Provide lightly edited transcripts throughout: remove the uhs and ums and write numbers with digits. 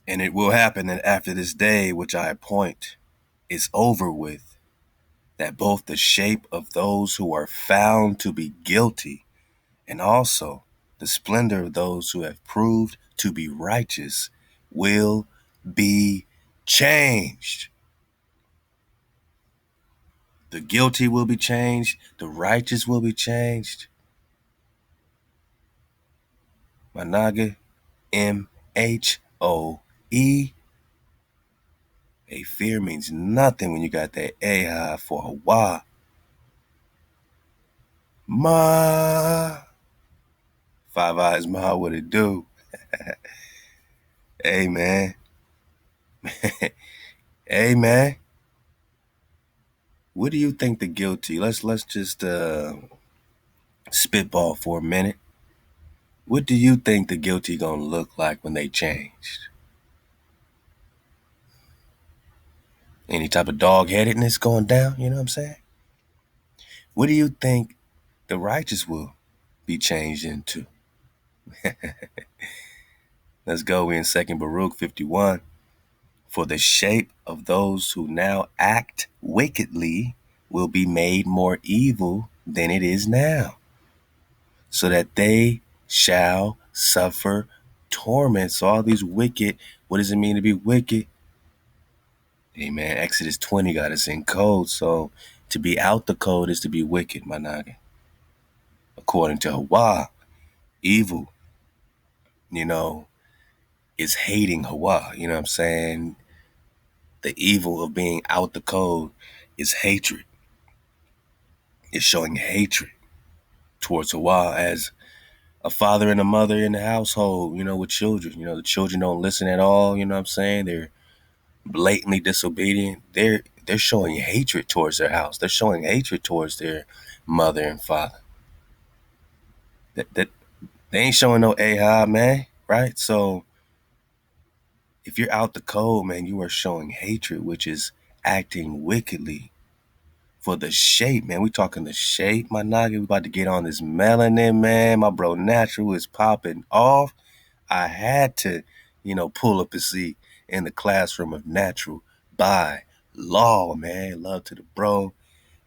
And it will happen that after this day which I appoint is over with, that both the shape of those who are found to be guilty and also the splendor of those who have proved to be righteous will be changed. The guilty will be changed, the righteous will be changed. Managa, MHOE. A fear means nothing when you got that AI for HaWah. Ma. Five Eyes Ma, what it do? Hey, man. Hey, man. What do you think the guilty? Let's just spitball for a minute. What do you think the guilty gonna look like when they changed? Any type of dog-headedness going down? You know what I'm saying? What do you think the righteous will be changed into? Let's go. We're in 2nd Baruch 51. For the shape of those who now act wickedly will be made more evil than it is now, so that they shall suffer torment. So all these wicked, what does it mean to be wicked? Amen. Exodus 20 got us in code. So to be out the code is to be wicked, my noggin. According to HaWah, evil, is hating HaWah. You know what I'm saying? The evil of being out the code is hatred. It's showing hatred towards HaWah as a father and a mother in the household, with children. The children don't listen at all, you know what I'm saying? They're blatantly disobedient. They're showing hatred towards their house. They're showing hatred towards their mother and father. That they ain't showing no Ahab, man, right? So if you're out the code, man, you are showing hatred, which is acting wickedly. For the shape, man, we talking the shape, my noggin. We about to get on this melanin, man. My bro Natural is popping off. I had to, pull up a seat in the classroom of Natural by law, man. Love to the bro.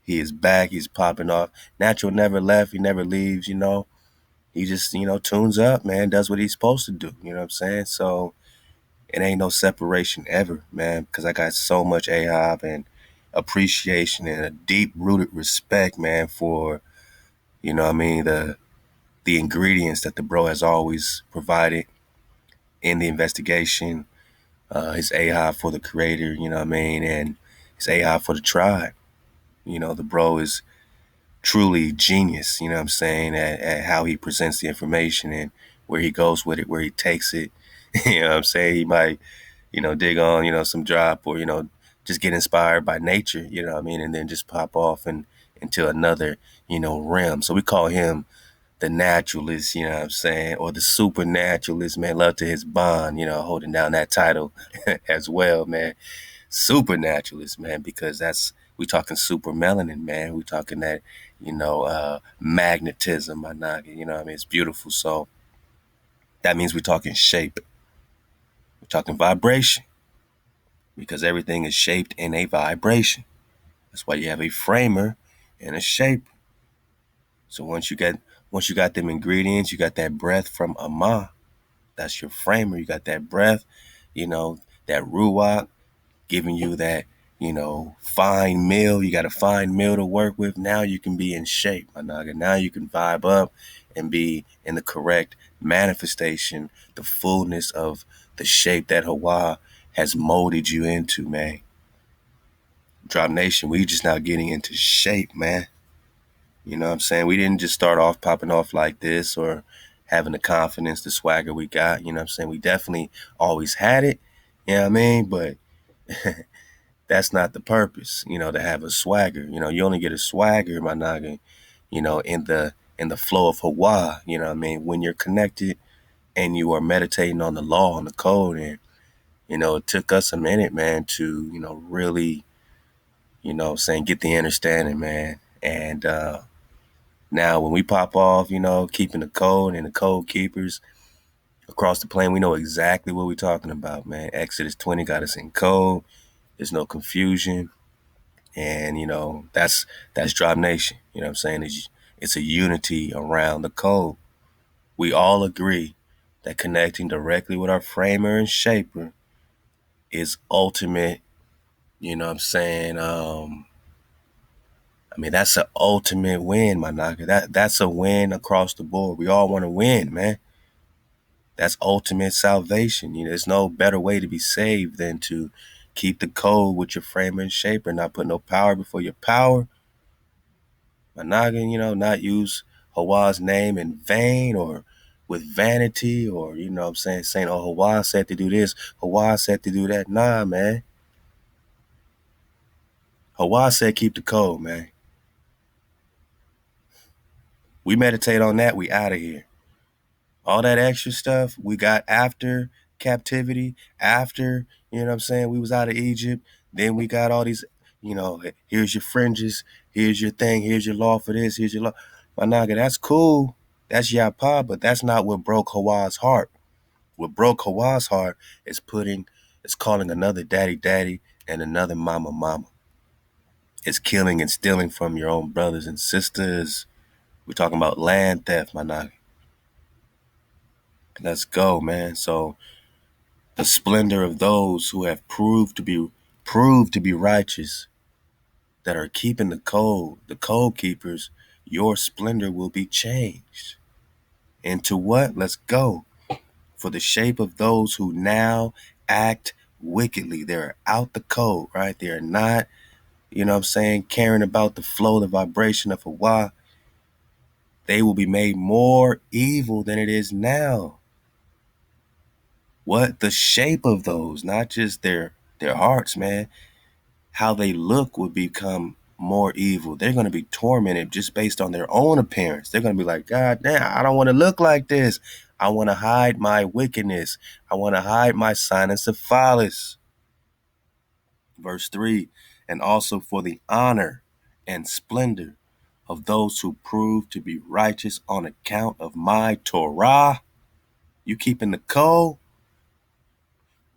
He is back. He's popping off. Natural never left. He never leaves, He just, tunes up, man. Does what he's supposed to do. You know what I'm saying? So it ain't no separation ever, man, because I got so much AHOB and appreciation and a deep-rooted respect, man, for, the ingredients that the bro has always provided in the investigation, his AI for the creator, and his AI for the tribe. The bro is truly genius, at how he presents the information and where he goes with it, where he takes it. You know what I'm saying? He might, dig on, some drop or, just get inspired by nature, and then just pop off and into another, realm. So we call him the naturalist, or the supernaturalist, man. Love to his bond, holding down that title as well, man. Supernaturalist, man, because we talking super melanin, man. We talking that, magnetism, my noggin, it's beautiful. So that means we're talking shape. We're talking vibration because everything is shaped in a vibration. That's why you have a framer and a shaper. So once you got them ingredients, you got that breath from Ama. That's your framer. You got that breath, that ruach giving you that, fine meal. You got a fine meal to work with. Now you can be in shape, my nigga. Now you can vibe up and be in the correct manifestation, the fullness of the shape that HaWah has molded you into, man. Drop Nation, we just now getting into shape, man. You know what I'm saying? We didn't just start off popping off like this or having the confidence, the swagger we got. You know what I'm saying? We definitely always had it. You know what I mean? But that's not the purpose, to have a swagger. You only get a swagger, my noggin, in the flow of HaWah, you know what I mean? When you're connected and you are meditating on the law, on the code, and, it took us a minute, man, to, really, get the understanding, man. And now when we pop off, keeping the code and the code keepers, Across the plane, we know exactly what we're talking about, man. Exodus 20 got us in code. There's no confusion. And, that's Drop Nation. You know what I'm saying? It's a unity around the code. We all agree that connecting directly with our framer and shaper is ultimate. You know what I'm saying? That's an ultimate win, my nigga. That's a win across the board. We all want to win, man. That's ultimate salvation. There's no better way to be saved than to keep the code with your framer and shaper, not put no power before your power. My nigga, not use HaWah's name in vain or with vanity, or, what I'm saying, oh, HaWah said to do this, HaWah said to do that. Nah, man. HaWah said keep the code, man. We meditate on that, we out of here. All that extra stuff we got after captivity, after, what I'm saying, we was out of Egypt. Then we got all these, here's your fringes, here's your thing, here's your law for this, here's your law. My nigga, that's cool. That's Yapa, but that's not what broke HaWah's heart. What broke HaWah's heart is calling another daddy and another mama. It's killing and stealing from your own brothers and sisters. We're talking about land theft, my nigga. Let's go, man. So the splendor of those who have proved to be righteous, that are keeping the code keepers, your splendor will be changed. Into what? Let's go. For the shape of those who now act wickedly. They're out the code, right? They're not, caring about the flow, the vibration of HaWah. They will be made more evil than it is now. What? The shape of those, not just their hearts, man. How they look will become more evil. They're going to be tormented just based on their own appearance. They're going to be like, God damn, I don't want to look like this. I want to hide my wickedness. I want to hide my sinus of phallus. Verse 3, and also for the honor and splendor of those who prove to be righteous on account of my Torah. You keeping the code?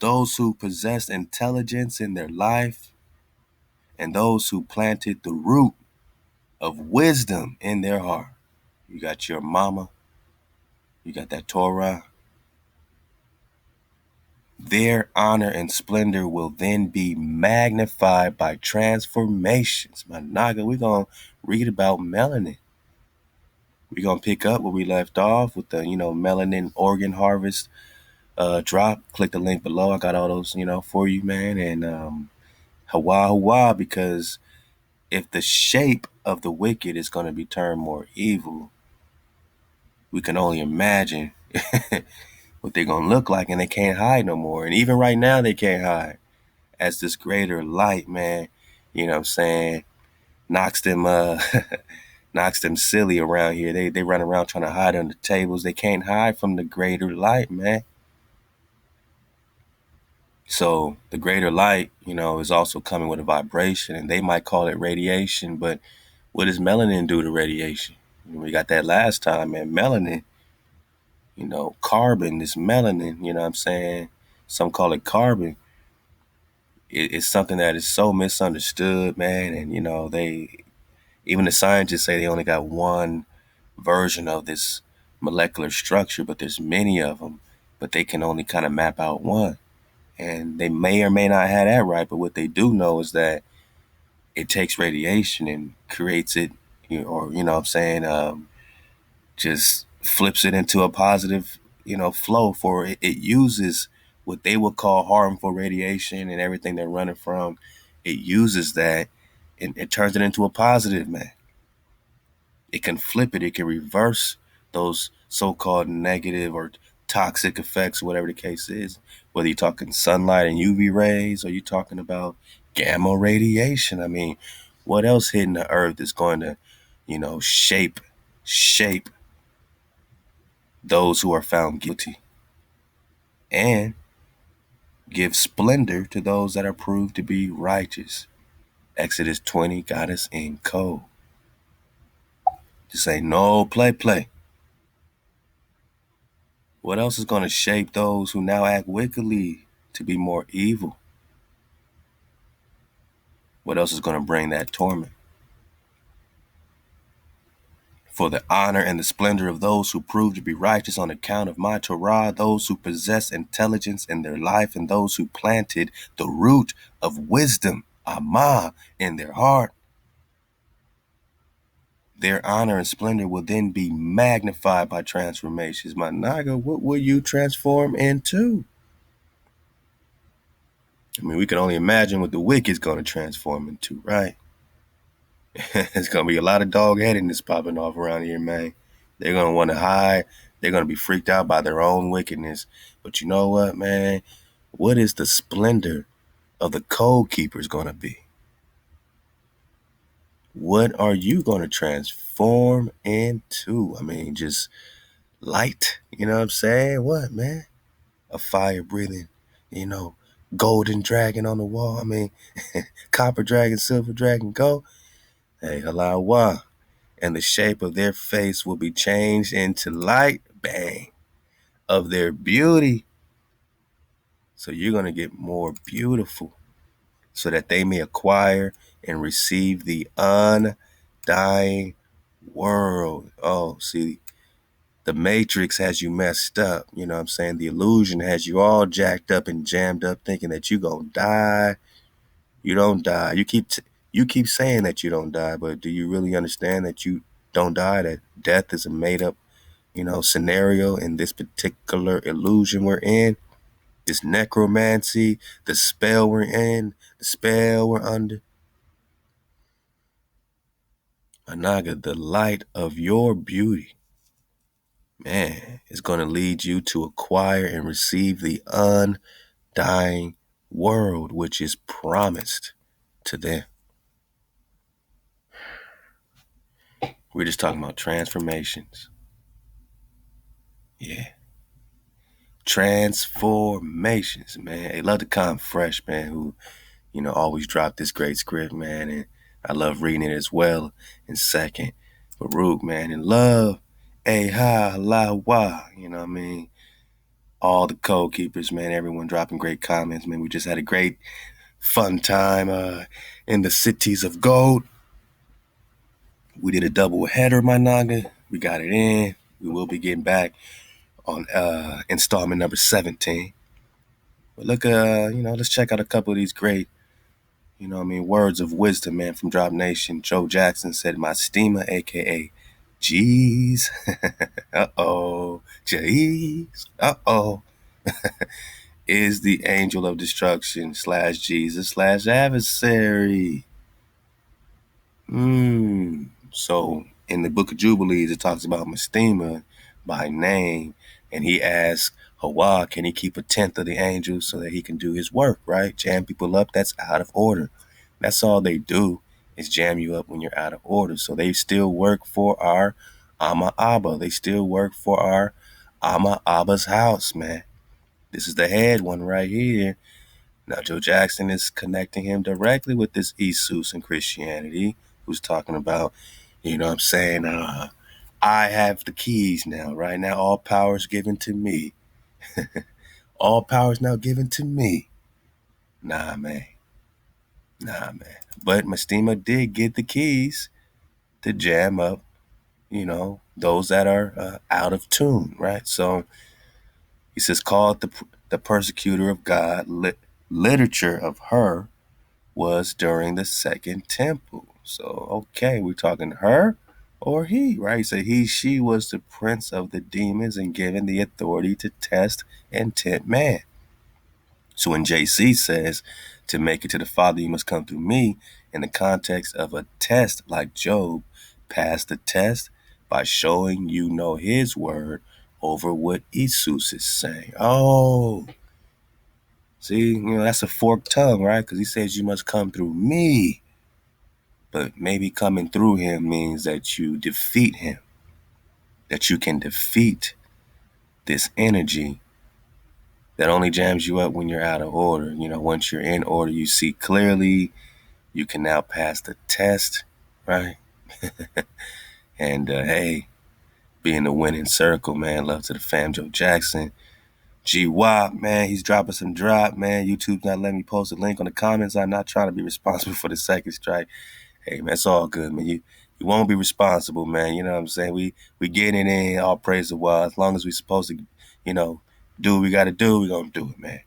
Those who possess intelligence in their life, and those who planted the root of wisdom in their heart. You got your mama, you got that Torah. Their honor and splendor will then be magnified by transformations. My naga, we're going to read about melanin. We're going to pick up where we left off with the, melanin organ harvest drop. Click the link below. I got all those, for you, man. And HaWah, because if the shape of the wicked is going to be turned more evil, we can only imagine what they're going to look like, and they can't hide no more. And even right now, they can't hide. As this greater light, man, knocks them knocks them silly around here. They run around trying to hide under tables. They can't hide from the greater light, man. So the greater light, is also coming with a vibration, and they might call it radiation, but what does melanin do to radiation? We got that last time, man. Melanin, carbon, this melanin, some call it carbon. It's something that is so misunderstood, man. And, even the scientists say they only got one version of this molecular structure, but there's many of them, but they can only kind of map out one. And they may or may not have that right, but what they do know is that it takes radiation and creates it, just flips it into a positive, flow for it. It uses what they would call harmful radiation and everything they're running from. It uses that and it turns it into a positive, man. It can flip it. It can reverse those so-called negative or toxic effects, whatever the case is. Whether you're talking sunlight and UV rays or you're talking about gamma radiation. I mean, what else hitting the earth is going to, shape those who are found guilty and give splendor to those that are proved to be righteous. Exodus 20 got us in code. Just ain't no play. What else is going to shape those who now act wickedly to be more evil? What else is going to bring that torment? For the honor and the splendor of those who prove to be righteous on account of my Torah, those who possess intelligence in their life, and those who planted the root of wisdom, Amah, in their heart. Their honor and splendor will then be magnified by transformations. My Naga, what will you transform into? I mean, we can only imagine what the wicked's going to transform into, right? It's going to be a lot of dog-headedness popping off around here, man. They're going to want to hide. They're going to be freaked out by their own wickedness. But you know what, man? What is the splendor of the code keepers going to be? What are you going to transform into? I mean, just light. You know what I'm saying? What, man? A fire-breathing, golden dragon on the wall. I mean, copper dragon, silver dragon, go. Hey, Halal HaWah. And the shape of their face will be changed into light, bang, of their beauty. So you're going to get more beautiful so that they may acquire and receive the undying world. Oh, see, the matrix has you messed up. You know what I'm saying? The illusion has you all jacked up and jammed up thinking that you're going to die. You don't die. You keep saying that you don't die, but do you really understand that you don't die? That death is a made up, scenario in this particular illusion we're in, this necromancy, the spell we're in, the spell we're under. Anaga, the light of your beauty, man, is going to lead you to acquire and receive the undying world, which is promised to them. We're just talking about transformations. Yeah. Transformations, man. They love to come fresh, man, who, always drop this great script, man. And I love reading it as well. And second, Baruch, man, and love. Halal HaWah, you know what I mean? All the code keepers, man, everyone dropping great comments, man. We just had a great fun time in the cities of gold. We did a double header, my Naga. We got it in. We will be getting back on installment number 17. But look, let's check out a couple of these great, words of wisdom, man, from Drop Nation. Joe Jackson said, my steamer, a.k.a. Jeez. Uh-oh. Jeez. Uh-oh. Is the angel of destruction / Jesus / adversary. So in the book of Jubilees, it talks about Mastema by name, and he asks HaWah, can he keep a tenth of the angels so that he can do his work, right? Jam people up, that's out of order. That's all they do is jam you up when you're out of order. So they still work for our Amma Abba. They still work for our Amma Abba's house, man. This is the head one right here. Now, Joe Jackson is connecting him directly with this Isus in Christianity, who's talking about, you know what I'm saying, I have the keys now, right? Now all power is given to me. All power is now given to me. Nah, man. But Mastema did get the keys to jam up, those that are out of tune, right? So he says, called the persecutor of God, literature of her was during the second temple. So, okay, we're talking her or he, right? So she was the prince of the demons and given the authority to test and tempt man. So when JC says, to make it to the Father, you must come through me, in the context of a test like Job, pass the test by showing his word over what Isus is saying. Oh, see, that's a forked tongue, right? Because he says you must come through me. But maybe coming through him means that you defeat him, that you can defeat this energy that only jams you up when you're out of order. Once you're in order, you see clearly, you can now pass the test, right? And hey, Be in the winning circle, man. Love to the fam, Joe Jackson. GWAP, man, he's dropping some drop, man. YouTube's not letting me post a link on the comments. I'm not trying to be responsible for the second strike. Hey, man, it's all good, man. You won't be responsible, man. You know what I'm saying? We getting it in, all praise the while. As long as we supposed to, do what we got to do, we going to do it, man.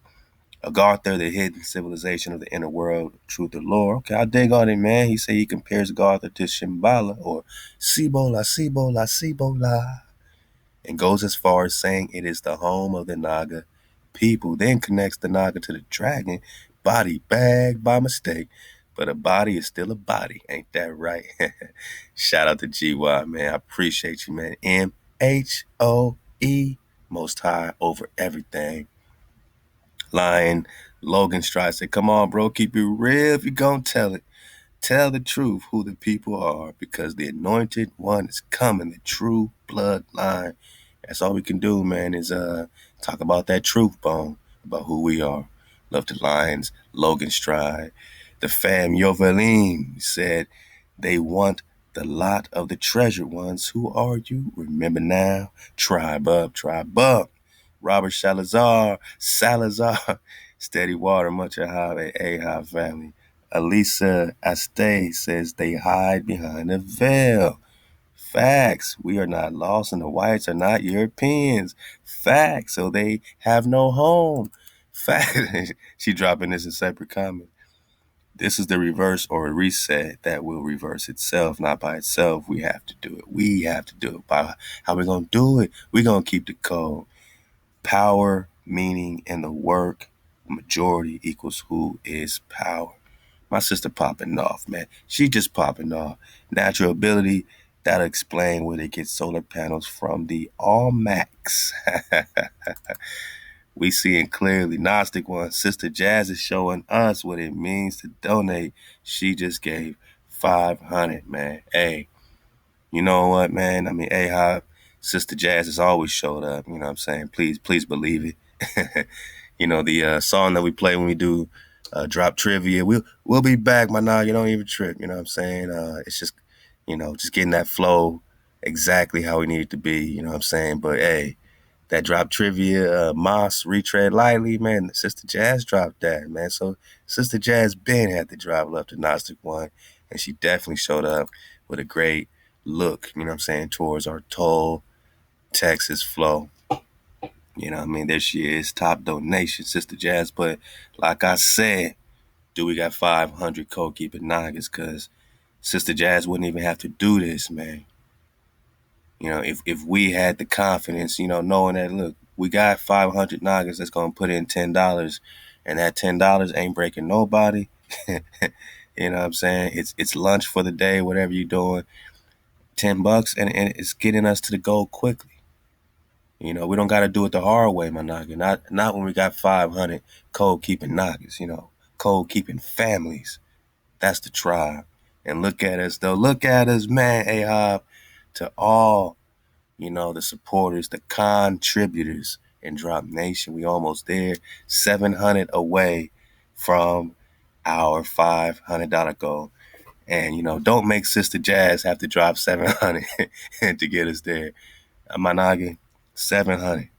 Agartha, the hidden civilization of the inner world, truth of lore. Okay, I dig on it, man. He say he compares Agartha to Shambhala or Cibola, Cibola, Cibola, and goes as far as saying it is the home of the Naga people. Then connects the Naga to the dragon, body bag by mistake. But a body is still a body, ain't that right? Shout out to GY, man. I appreciate you, man. MHOE, most high over everything. Lion Logan Stride said, come on, bro, keep it real if you gonna tell it. Tell the truth who the people are, because the anointed one is coming, the true bloodline. That's all we can do, man, is talk about that truth bone, about who we are. Love the Lions, Logan Stride. The fam Yovelim said they want the lot of the treasured ones. Who are you? Remember now? Tribe up, tribe up. Robert Salazar, Steady Water, much of high family. Elisa Aste says they hide behind a veil. Facts. We are not lost, and the whites are not Europeans. Facts. So they have no home. Facts. She dropping this in separate comments. This is the reverse or a reset that will reverse itself, not by itself. We have to do it. We have to do it. By how we gonna do it? We gonna keep the code. Power, meaning, and the work. Majority equals who is power. My sister popping off, man. She just popping off. Natural ability, that'll explain where they get solar panels from. The All Max. We seeing clearly. Gnostic one. Sister Jazz is showing us what it means to donate. She just gave 500, man. Hey, you know what, man? I mean, Ahab, Sister Jazz has always showed up. You know what I'm saying? Please believe it. The song that we play when we do drop trivia, we'll be back, my nah. You don't even trip. You know what I'm saying? It's just, just getting that flow exactly how we need it to be. You know what I'm saying? But hey, that drop trivia, Moss, retread lightly, man. Sister Jazz dropped that, man. So Sister Jazz Ben had to drive love to Gnostic One, and she definitely showed up with a great look, you know what I'm saying, towards our Toll, Texas flow. You know what I mean? There she is, top donation, Sister Jazz. But like I said, do we got 500 co-keeping Nagas? Because Sister Jazz wouldn't even have to do this, man. If we had the confidence, knowing that, look, we got 500 Nagas that's going to put in $10, and that $10 ain't breaking nobody. You know what I'm saying? It's lunch for the day, whatever you're doing. $10, and it's getting us to the goal quickly. We don't got to do it the hard way, my Naga. Not when we got 500 code-keeping Nagas, code-keeping families. That's the tribe. And look at us, though. Look at us, man, Ahab, to all, the supporters, the contributors in Drop Nation. We almost there. 700 away from our $500 goal. And, don't make Sister Jazz have to drop 700 to get us there. Managi, 700.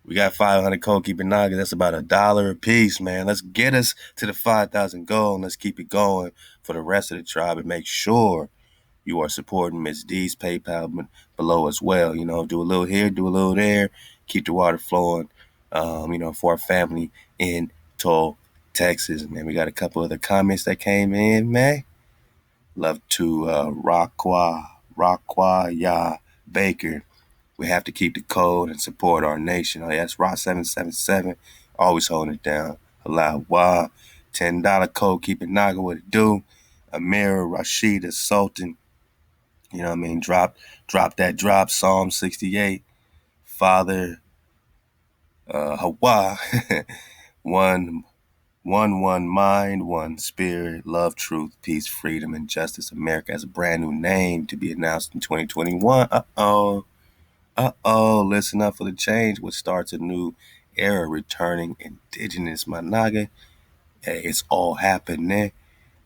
We got 500 code-keeping Nagas. That's about $1 a piece, man. Let's get us to the 5,000 goal, and let's keep it going for the rest of the tribe, and make sure you are supporting Mz Dee's PayPal below as well. Do a little here, do a little there. Keep the water flowing, for our family in Toll, Texas. Man, we got a couple other comments that came in, man. Love to Raqua Ya Baker. We have to keep the code and support our nation. Oh, yeah, that's Rock 777. Always holding it down. Halal HaWah. $10 code. Keep it Naga. What it do? Amir Rashid Sultan. You know what I mean? Drop that drop. Psalm 68. Father Hawa. One mind, one spirit, love, truth, peace, freedom, and justice. America has a brand new name to be announced in 2021. Listen up for the change, which starts a new era, returning indigenous, my Naga. Hey, it's all happening.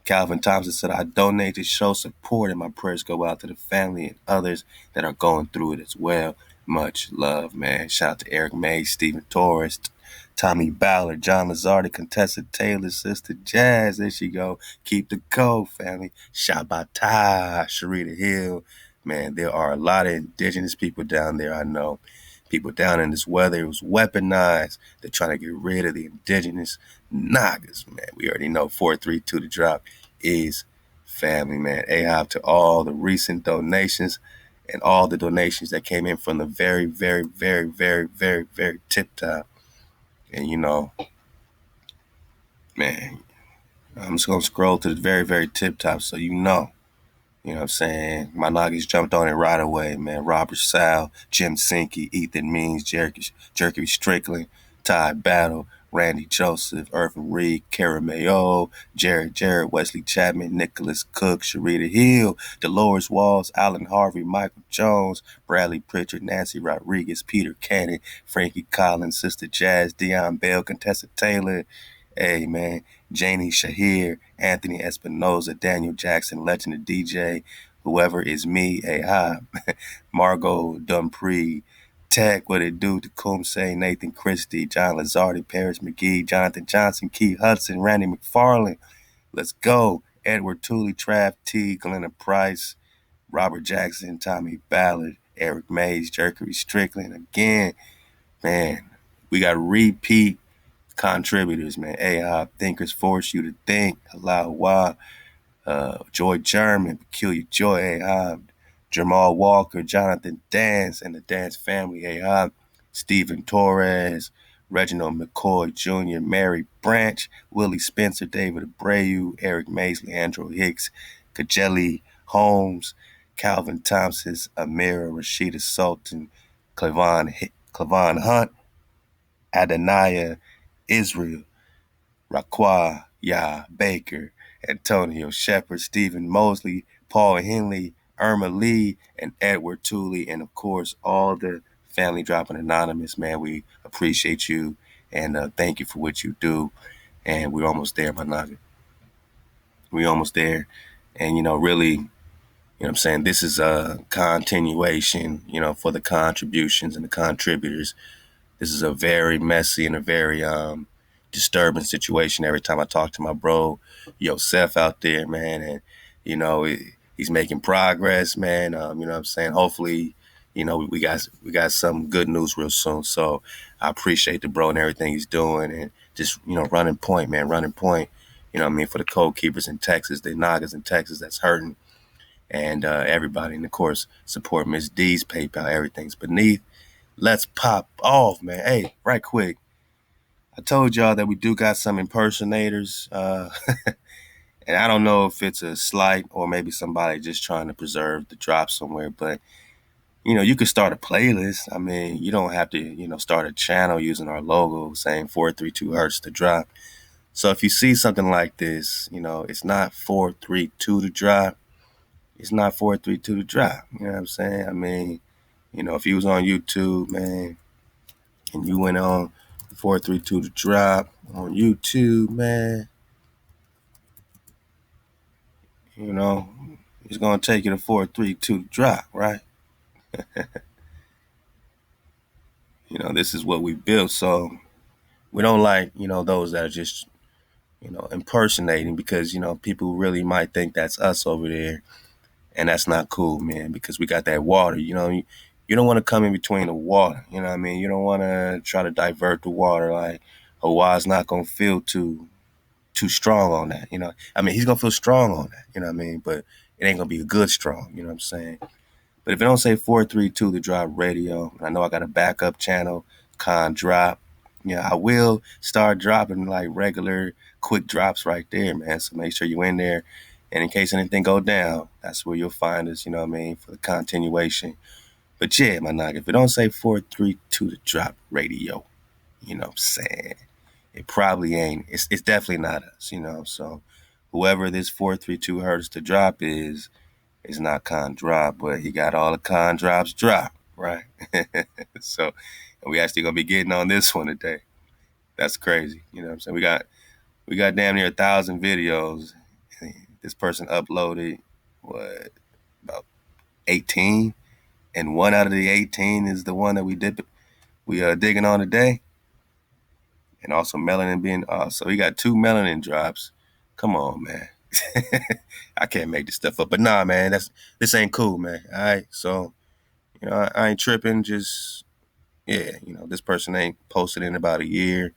Calvin Thompson said, I donate to show support, and my prayers go out to the family and others that are going through it as well. Much love, man. Shout out to Eric May, Stephen Torres, Tommy Ballard, John Lazardi, Contessa Taylor, Sister Jazz. There she go. Keep the code, family. Shabata, Sharita Hill. Man, there are a lot of indigenous people down there, I know. People down in this weather, it was weaponized. They're trying to get rid of the indigenous Nagas, man. We already know 432 to drop is family, man. AHOP to all the recent donations and all the donations that came in from the very, very, very, very, very, very tip top. And man, I'm just gonna scroll to the very, very tip top so you know. You know what I'm saying? My Nuggies jumped on it right away, man. Robert Sal, Jim Sinke, Ethan Means, Jerky Strickland, Ty Battle, Randy Joseph, Irvin Reed, Kara Mayo, Jared, Wesley Chapman, Nicholas Cook, Sharita Hill, Dolores Walls, Alan Harvey, Michael Jones, Bradley Pritchard, Nancy Rodriguez, Peter Cannon, Frankie Collins, Sister Jazz, Dion Bell, Contessa Taylor, hey, man, Janie Shahir, Anthony Espinoza, Daniel Jackson, Legend of DJ, whoever is me, hey, hi, Margot Dumpre, Tech, what it do, Tecumseh, Nathan Christie, John Lazardi, Paris McGee, Jonathan Johnson, Keith Hudson, Randy McFarland, let's go, Edward Tooley, Trav T, Glenna Price, Robert Jackson, Tommy Ballard, Eric Mays, Jerkery Strickland, again, man, we got repeat contributors, man. AHOP, Thinkers Force You to Think, Halal HaWah, Joy German, Peculiar Joy, AHOP, Jamal Walker, Jonathan Dance, and the Dance family, AHOP, Stephen Torres, Reginald McCoy Jr., Mary Branch, Willie Spencer, David Abreu, Eric Maisley, Andrew Hicks, Kajeli Holmes, Calvin Thompson, Amira, Rashida Sultan, Clavon Hunt, Adonaiah Israel, Raquah Yah Baker, Antonio Shepard, Stephen Mosley, Paul Henley, Irma Lee, and Edward Tooley, and of course all the family dropping anonymous, man. We appreciate you and thank you for what you do. And we're almost there, my nugget. We're almost there. And really, what I'm saying, this is a continuation, for the contributions and the contributors. This is a very messy and a very disturbing situation every time I talk to my bro, Seth out there, man. And, he's making progress, man. You know what I'm saying? Hopefully, we got some good news real soon. So I appreciate the bro and everything he's doing. And just, running point, man, running point. You know what I mean? For the code keepers in Texas, the Nagas in Texas that's hurting. And everybody, and of course, support Mz Dee's PayPal. Everything's beneath. Let's pop off, man. Hey, right quick. I told y'all that we do got some impersonators. And I don't know if it's a slight or maybe somebody just trying to preserve the drop somewhere. But, you could start a playlist. I mean, you don't have to, start a channel using our logo saying 432 Hertz to drop. So if you see something like this, it's not 432 to drop. It's not 432 to drop. You know what I'm saying? I mean, if you was on YouTube, man, and you went on 432 to drop on YouTube, man, it's going to take you to 432 to drop, right? This is what we built. So we don't like, those that are just, impersonating because, people really might think that's us over there. And that's not cool, man, because we got that water, you don't want to come in between the water. You know what I mean? You don't want to try to divert the water. Like, HaWah's not going to feel too strong on that, I mean, he's going to feel strong on that, you know what I mean? But it ain't going to be a good strong, you know what I'm saying? But if it don't say 432 to drop radio, I know I got a backup channel, khandrop. I will start dropping like regular quick drops right there, man. So make sure you in there. And in case anything go down, that's where you'll find us, you know what I mean, for the continuation. But yeah, my nugget, if it don't say 432 to drop radio, you know what I'm saying? It probably ain't. It's definitely not us, So whoever this 432 Hertz to drop is not khandrop, but he got all the khandrops drop, right? So and we actually gonna be getting on this one today. That's crazy. You know what I'm saying? We got damn near 1,000 videos. This person uploaded what, about 18, and one out of the 18 is the one that we digging on today. And also Melanin being so we got two Melanin drops. Come on, man. I can't make this stuff up. But nah, man, this ain't cool, man. All right. So, I ain't tripping, just yeah, this person ain't posted in about a year.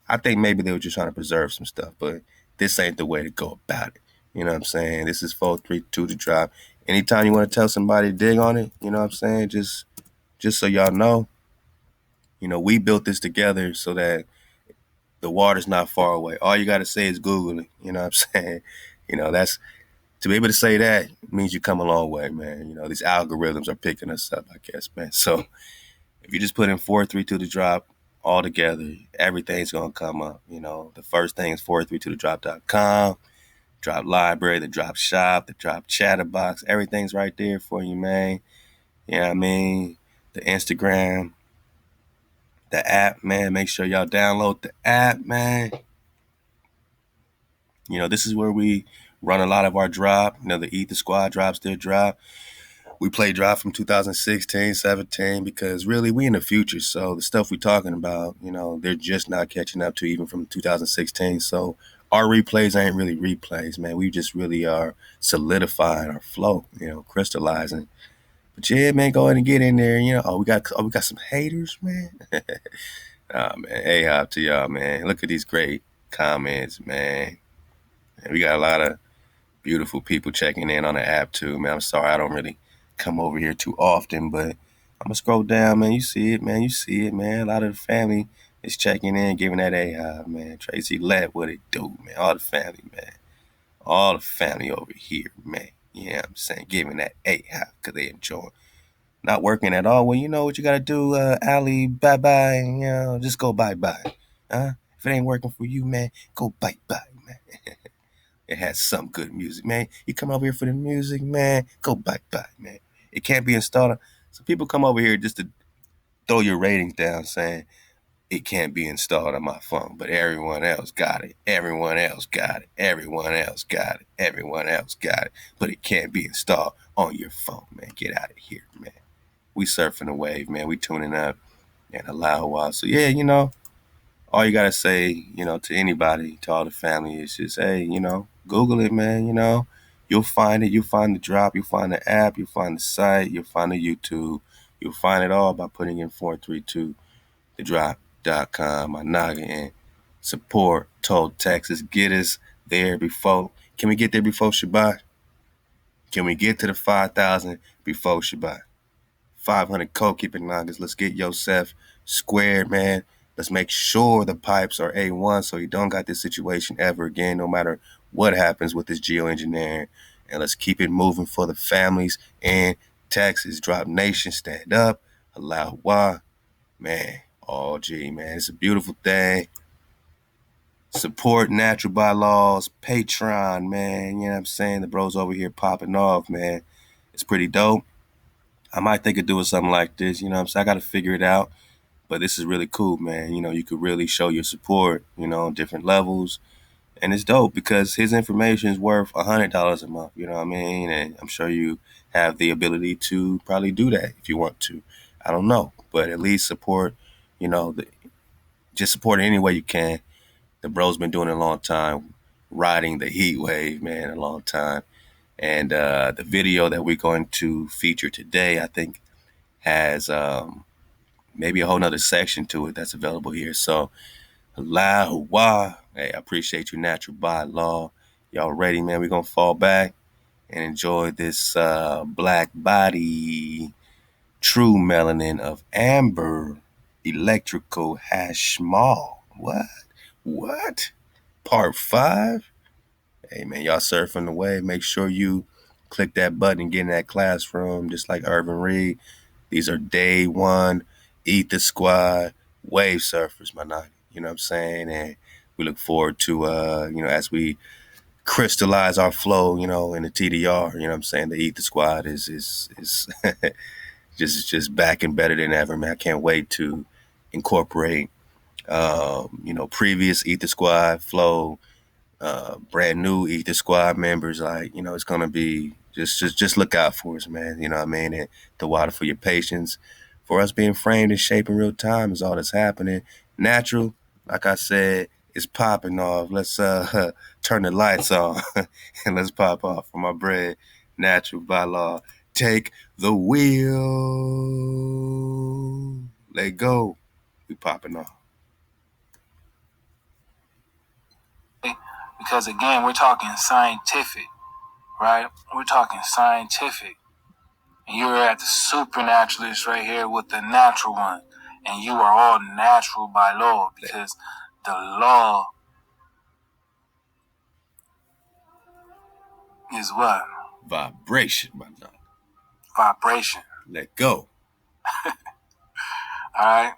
I think maybe they were just trying to preserve some stuff, but this ain't the way to go about it. You know what I'm saying? This is 432 to drop. Anytime you want to tell somebody to dig on it, you know what I'm saying? Just so y'all know, we built this together so that the water's not far away. All you got to say is Google it. You know what I'm saying? That's to be able to say that means you come a long way, man. These algorithms are picking us up, I guess, man. So if you just put in 432 to drop all together, everything's gonna come up. The first thing is 432todrop.com, drop library, the drop shop, the drop chatterbox. Everything's right there for you, man. You know what I mean? The Instagram, the app, man. Make sure y'all download the app, man. This is where we run a lot of our drop. The Eat the Squad drops their drop. We play drop from 2016, 17, because really we in the future. So the stuff we talking about, they're just not catching up to even from 2016. So our replays ain't really replays, man. We just really are solidifying our flow, crystallizing. But yeah, man, go ahead and get in there. We got some haters, man. Man, hey, hop to y'all, man. Look at these great comments, man. And we got a lot of beautiful people checking in on the app too, man. I'm sorry I don't really come over here too often, but I'm gonna scroll down, man. You see it, man. You see it, man. A lot of the family is checking in, giving that a man. Tracy Lett, what it do, man? All the family, man. All the family over here, man. You know what I'm saying? Giving that a because they enjoy. Not working at all. Well, you know what you gotta do, Ali. Bye bye. Just go bye bye. If it ain't working for you, man, go bye bye, man. It has some good music, man. You come over here for the music, man. Go bye, man. It can't be installed. So people come over here just to throw your ratings down, saying it can't be installed on my phone, but everyone else got it. Everyone else got it. Everyone else got it. Everyone else got it. But it can't be installed on your phone, man. Get out of here, man. We surfing the wave, man. We tuning up and Halal HaWah. So yeah, all you gotta say, to anybody, to all the family, is just, hey, Google it, man. You'll find it. You'll find the drop. You'll find the app. You'll find the site. You'll find the YouTube. You'll find it all by putting in 432thedrop.com. My noggin and support told Texas, get us there before. Can we get there before Shabbat? Can we get to the 5,000 before Shabbat? 500 co-keeping noggins. Let's get yourself squared, man. Let's make sure the pipes are A1 so you don't got this situation ever again, no matter what happens with this geoengineering. And let's keep it moving for the families in Texas. Drop Nation, stand up. Halal HaWah. Man, oh, gee, man. It's a beautiful thing. Support natural bylaws. Patreon, man. You know what I'm saying? The bros over here popping off, man. It's pretty dope. I might think of doing something like this. You know what I'm saying? I got to figure it out. But this is really cool, man. You could really show your support, on different levels. And it's dope because his information is worth $100 a month, you know what I mean? And I'm sure you have the ability to probably do that if you want to. I don't know. But at least support, just support it any way you can. The bro's been doing it a long time, riding the heat wave, man, a long time. And the video that we're going to feature today, I think, has maybe a whole nother section to it that's available here. So, Halal HaWah. Hey, I appreciate you, Natural by Law. Y'all ready, man? We're going to fall back and enjoy this black body, true melanin of amber, electrical hash small. What? Part 5? Hey, man, y'all surfing the wave. Make sure you click that button and get in that classroom, just like Irvin Reed. These are day one, Eat the Squad, wave surfers, my night. You know what I'm saying? And we look forward to, as we crystallize our flow, in the TDR, you know what I'm saying? The Eat the Squad is just back and better than ever, man. I can't wait to incorporate, previous Eat the Squad flow brand new Ether Squad members, like, it's gonna be just look out for us, man. You know what I mean? And the water for your patience, for us being framed and shaped in real time is all that's happening. Natural, like I said, is popping off. Let's turn the lights on and let's pop off for my bread. Natural by law. Take the wheel. Let go. We popping off. Because again, we're talking scientific, right? We're talking scientific. And you're at the supernaturalist right here with the natural one. And you are all natural by law, because the law is what? Vibration, my dog. Vibration. Let go. Alright?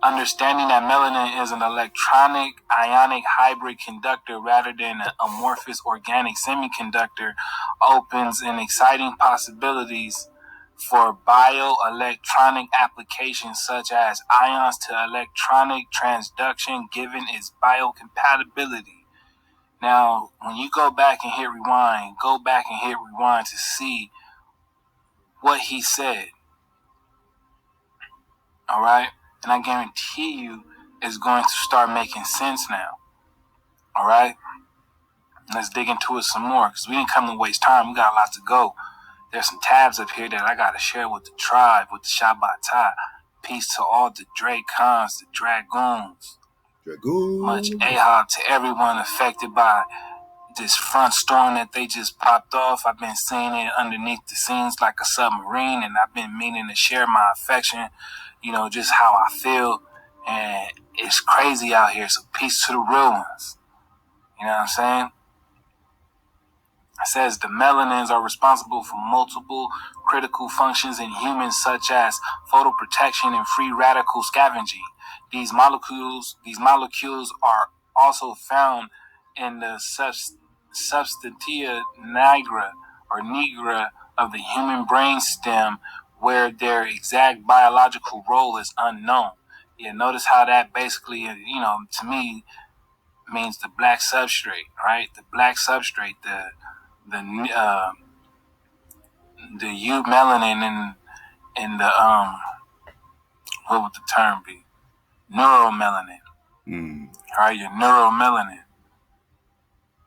Understanding that melanin is an electronic ionic hybrid conductor rather than an amorphous organic semiconductor opens in exciting possibilities for bioelectronic applications such as ions to electronic transduction given its biocompatibility. Now, when you go back and hit rewind to see what he said. All right? And I guarantee you it's going to start making sense now. All right? Let's dig into it some more, because we didn't come to waste time. We got a lot to go. There's some tabs up here that I got to share with the tribe, with the Shabata. Peace to all the Dracons, the Dragoons. Much ahab to everyone affected by this front storm that they just popped off. I've been seeing it underneath the scenes like a submarine, and I've been meaning to share my affection, just how I feel. And it's crazy out here, so peace to the real ones. You know what I'm saying? It says the melanins are responsible for multiple critical functions in humans, such as photoprotection and free radical scavenging. These molecules are also found in the substantia nigra of the human brain stem, where their exact biological role is unknown. Yeah, notice how that basically, to me, means the black substrate, right? The black substrate, the melanin and the what would the term be? Neuromelanin. All right, your neuromelanin.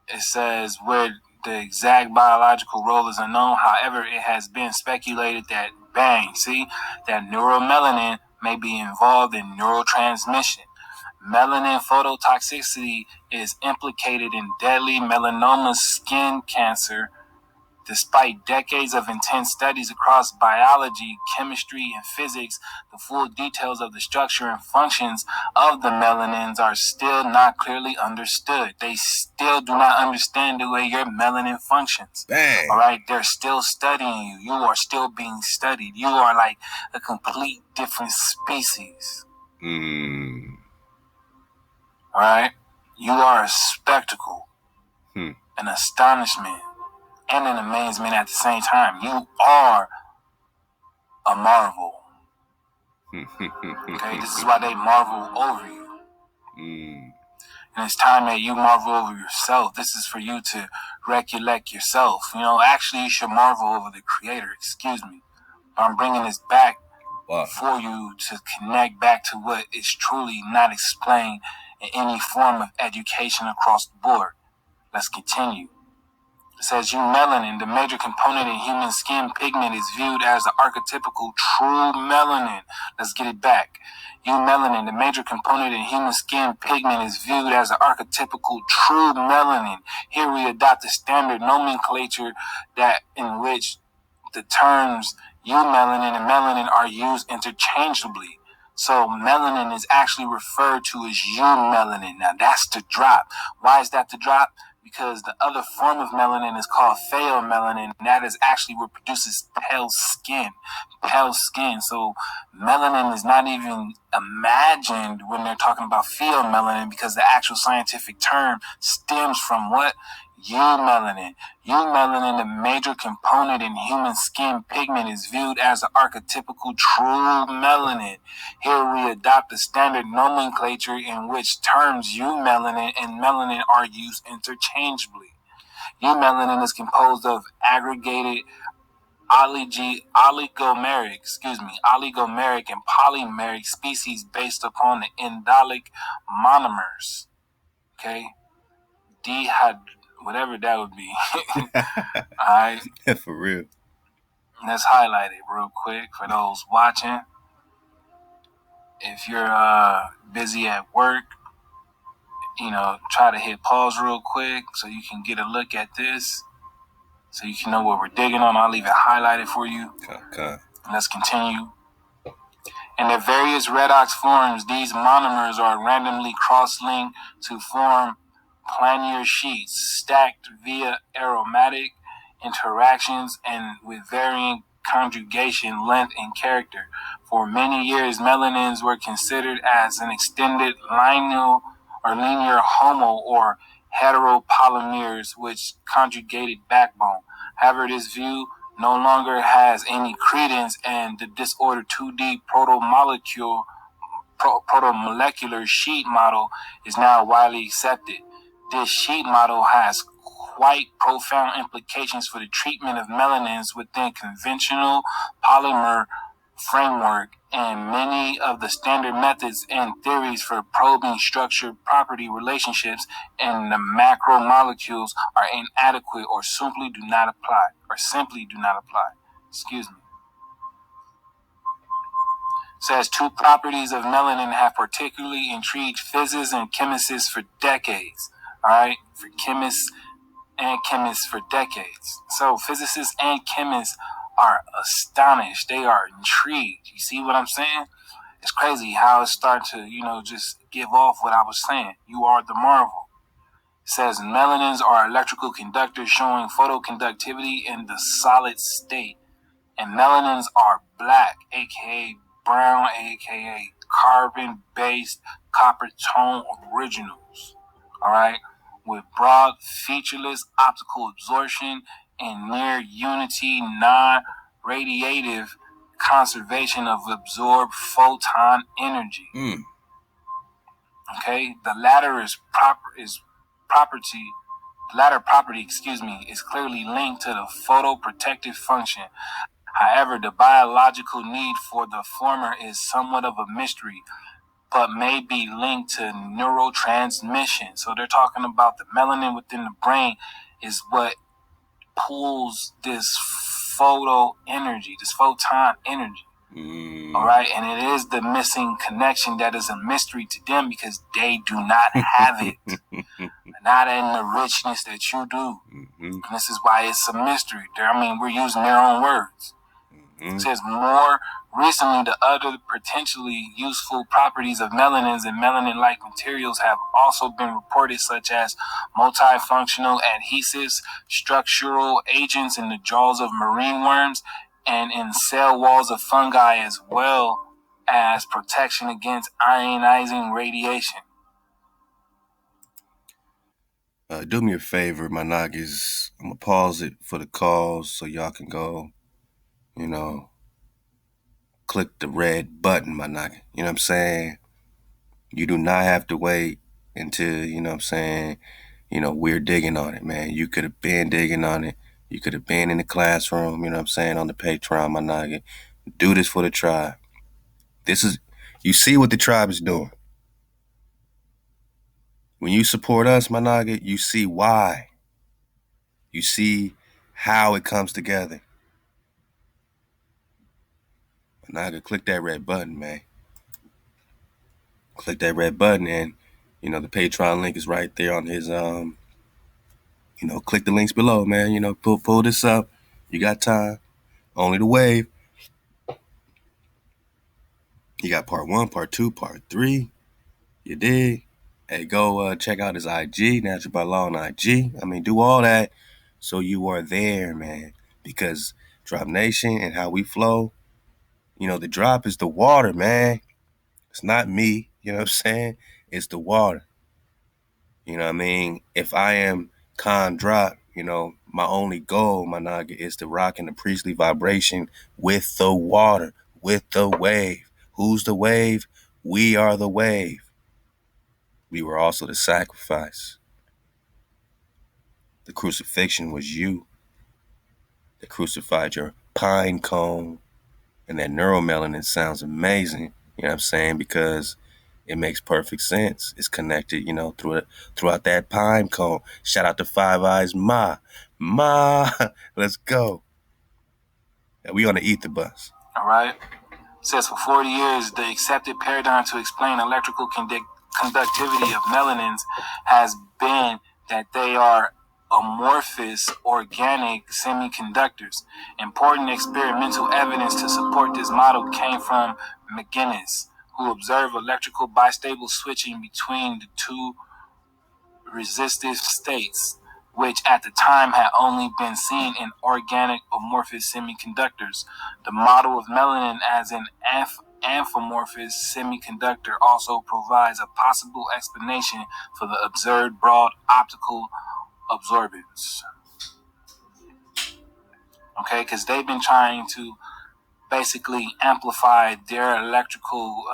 It says where the exact biological role is unknown. However, it has been speculated that that neuromelanin may be involved in neurotransmission. Melanin phototoxicity is implicated in deadly melanoma skin cancer. Despite decades of intense studies across biology, chemistry, and physics, the full details of the structure and functions of the melanins are still not clearly understood. They still do not understand the way your melanin functions. Bang. All right, they're still studying you. You are still being studied. You are like a complete different species. All right, you are a spectacle, an astonishment, and an amazement at the same time. You are a marvel. Okay, this is why they marvel over you. And it's time that you marvel over yourself. This is for you to recollect yourself. Actually, you should marvel over the Creator. Excuse me. But I'm bringing this back for you to connect back to what is truly not explained in any form of education across the board. Let's continue. It says melanin, the major component in human skin pigment, is viewed as the archetypical true melanin. Let's get it back. Melanin, the major component in human skin pigment, is viewed as the archetypical true melanin. Here we adopt the standard nomenclature in which the terms eumelanin and melanin are used interchangeably. So melanin is actually referred to as eumelanin. Now that's the drop. Why is that the drop? Because the other form of melanin is called pheomelanin, and that is actually what produces pale skin. Pale skin. So melanin is not even imagined when they're talking about pheomelanin, because the actual scientific term stems from what? Eumelanin. Eumelanin, the major component in human skin pigment, is viewed as the archetypical true melanin. Here we adopt the standard nomenclature in which terms eumelanin and melanin are used interchangeably. Eumelanin is composed of aggregated oligomeric and polymeric species based upon the indolic monomers. Okay, whatever that would be. All right, For real. let's highlight it real quick for those watching. If you're busy at work, try to hit pause real quick so you can get a look at this, so you can know what we're digging on. I'll leave it highlighted for you. Okay. Let's continue. In their various redox forms, these monomers are randomly cross-linked to form planar sheets, stacked via aromatic interactions and with varying conjugation length and character. For many years, melanins were considered as an extended linear homo or heteropolymers which conjugated backbone. However, this view no longer has any credence, and the disordered 2D protomolecular sheet model is now widely accepted. This sheet model has quite profound implications for the treatment of melanins within conventional polymer framework, and many of the standard methods and theories for probing structure property relationships in the macromolecules are inadequate or simply do not apply. Excuse me. Says two properties of melanin have particularly intrigued physicists and chemists for decades. All right, for chemists for decades. So physicists and chemists are astonished. They are intrigued. You see what I'm saying? It's crazy how it's starting to, just give off what I was saying. You are the marvel. It says melanins are electrical conductors showing photoconductivity in the solid state. And melanins are black, aka brown, aka carbon-based copper tone originals. All right, with broad, featureless optical absorption and near unity, non-radiative conservation of absorbed photon energy. Okay, the latter property, is clearly linked to the photoprotective function. However, the biological need for the former is somewhat of a mystery, but may be linked to neurotransmission. So they're talking about the melanin within the brain is what pulls this photon energy. All right, and it is the missing connection that is a mystery to them because they do not have it. Not in the richness that you do. And this is why it's a mystery. We're using their own words. It says more recently, the other potentially useful properties of melanins and melanin-like materials have also been reported, such as multifunctional adhesives, structural agents in the jaws of marine worms, and in cell walls of fungi, as well as protection against ionizing radiation. Do me a favor, my niggas. I'm going to pause it for the calls so y'all can go, click the red button, my nigga. You know what I'm saying? You do not have to wait until, we're digging on it, man. You could have been digging on it. You could have been in the classroom, on the Patreon, my nigga. Do this for the tribe. You see what the tribe is doing. When you support us, my nigga, you see why. You see how it comes together. My nigga, click that red button, man. Click that red button and, the Patreon link is right there on his, click the links below, man. Pull this up. You got time. Only the wave. You got part 1, part 2, part 3. You dig? Hey, go check out his IG, Natural by Law on IG. Do all that so you are there, man. Because Drop Nation and how we flow, the drop is the water, man. It's not me, you know what I'm saying? It's the water. You know what I mean? If I am khandrop, my only goal, my naga, is to rock in the priestly vibration with the water, with the wave. Who's the wave? We are the wave. We were also the sacrifice. The crucifixion was you that crucified your pine cone. And that neuromelanin sounds amazing, you know what I'm saying? Because it makes perfect sense. It's connected, throughout that pine cone. Shout out to Five Eyes Ma. Ma, let's go. Yeah, we on the ether bus. All right. It says for 40 years, the accepted paradigm to explain electrical conductivity of melanins has been that they are amorphous organic semiconductors. Important experimental evidence to support this model came from McGinnis, who observed electrical bistable switching between the two resistive states, which at the time had only been seen in organic amorphous semiconductors. The model of melanin as an amorphous semiconductor also provides a possible explanation for the observed broad optical absorbance. Okay, because they've been trying to basically amplify their electrical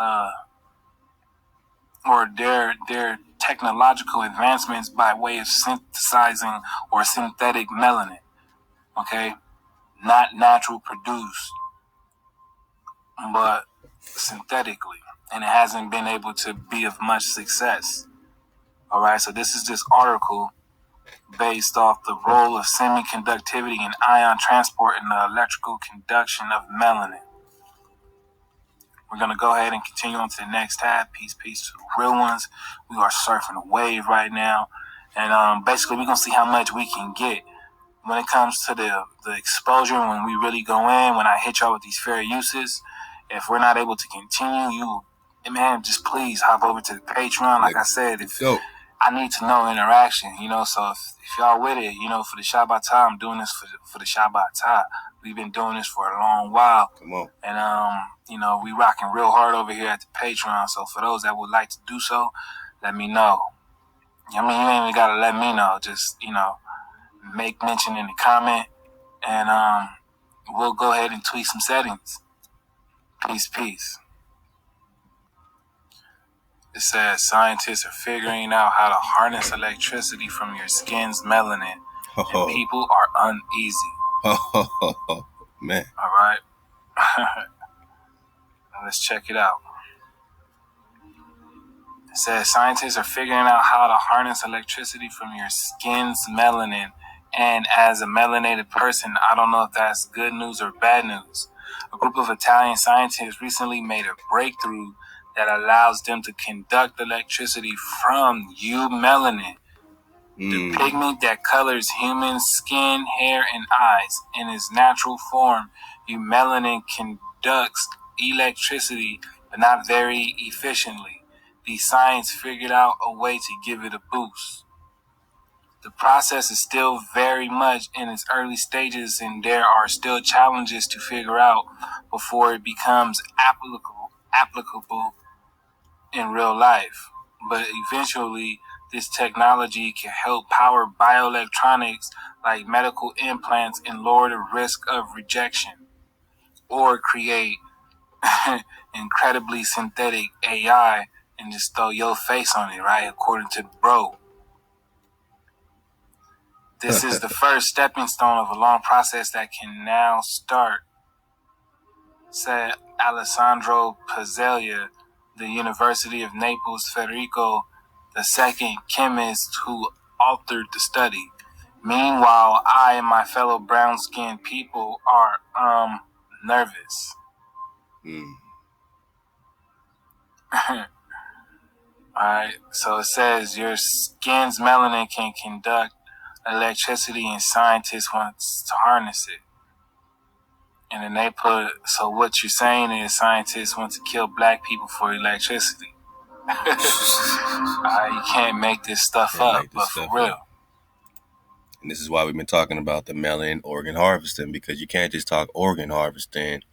or their technological advancements by way of synthesizing or synthetic melanin. Okay, not natural produced, but synthetically, and it hasn't been able to be of much success. All right, so this is this article based off the role of semiconductivity and ion transport in the electrical conduction of melanin. We're going to go ahead and continue on to the next tab. Peace to the real ones. We are surfing a wave right now. And basically, we're going to see how much we can get when it comes to the exposure, when we really go in, when I hit y'all with these fair uses. If we're not able to continue, man, just please hop over to the Patreon. Like I said, I need to know interaction, so if y'all with it, for the Shabata, I'm doing this for the Shabata. We've been doing this for a long while. Come on. And, we rocking real hard over here at the Patreon. So for those that would like to do so, let me know. You ain't even got to let me know. Just, make mention in the comment. And we'll go ahead and tweak some settings. Peace. It says scientists are figuring out how to harness electricity from your skin's melanin. And people are uneasy. Man. All right. Let's check it out. It says scientists are figuring out how to harness electricity from your skin's melanin. And as a melanated person, I don't know if that's good news or bad news. A group of Italian scientists recently made a breakthrough that allows them to conduct electricity from eumelanin, the pigment that colors human skin, hair, and eyes. In its natural form, eumelanin conducts electricity, but not very efficiently. The science figured out a way to give it a boost. The process is still very much in its early stages, and there are still challenges to figure out before it becomes applicable in real life. But eventually, this technology can help power bioelectronics like medical implants and lower the risk of rejection, or create incredibly synthetic AI and just throw your face on it, right? According to the bro. This is the first stepping stone of a long process that can now start, said Alessandro Pazzalia, the University of Naples Federico II chemist who authored the study. Meanwhile, I and my fellow brown-skinned people are nervous. Alright, so it says your skin's melanin can conduct electricity and scientists want to harness it. And then they put, so what you're saying is scientists want to kill black people for electricity. You can't make this stuff up, but for real. And this is why we've been talking about the melanin organ harvesting, because you can't just talk organ harvesting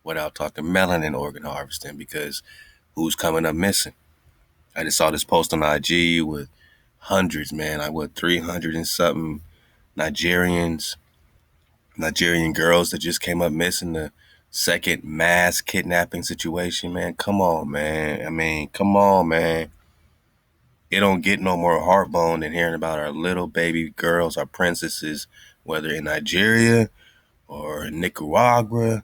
without talking melanin organ harvesting, because who's coming up missing? I just saw this post on IG with hundreds, man. Like what, 300 and something Nigerian girls that just came up missing. The second mass kidnapping situation, man. Come on, man. I mean, come on, man. It don't get no more heartbone than hearing about our little baby girls, our princesses, whether in Nigeria or Nicaragua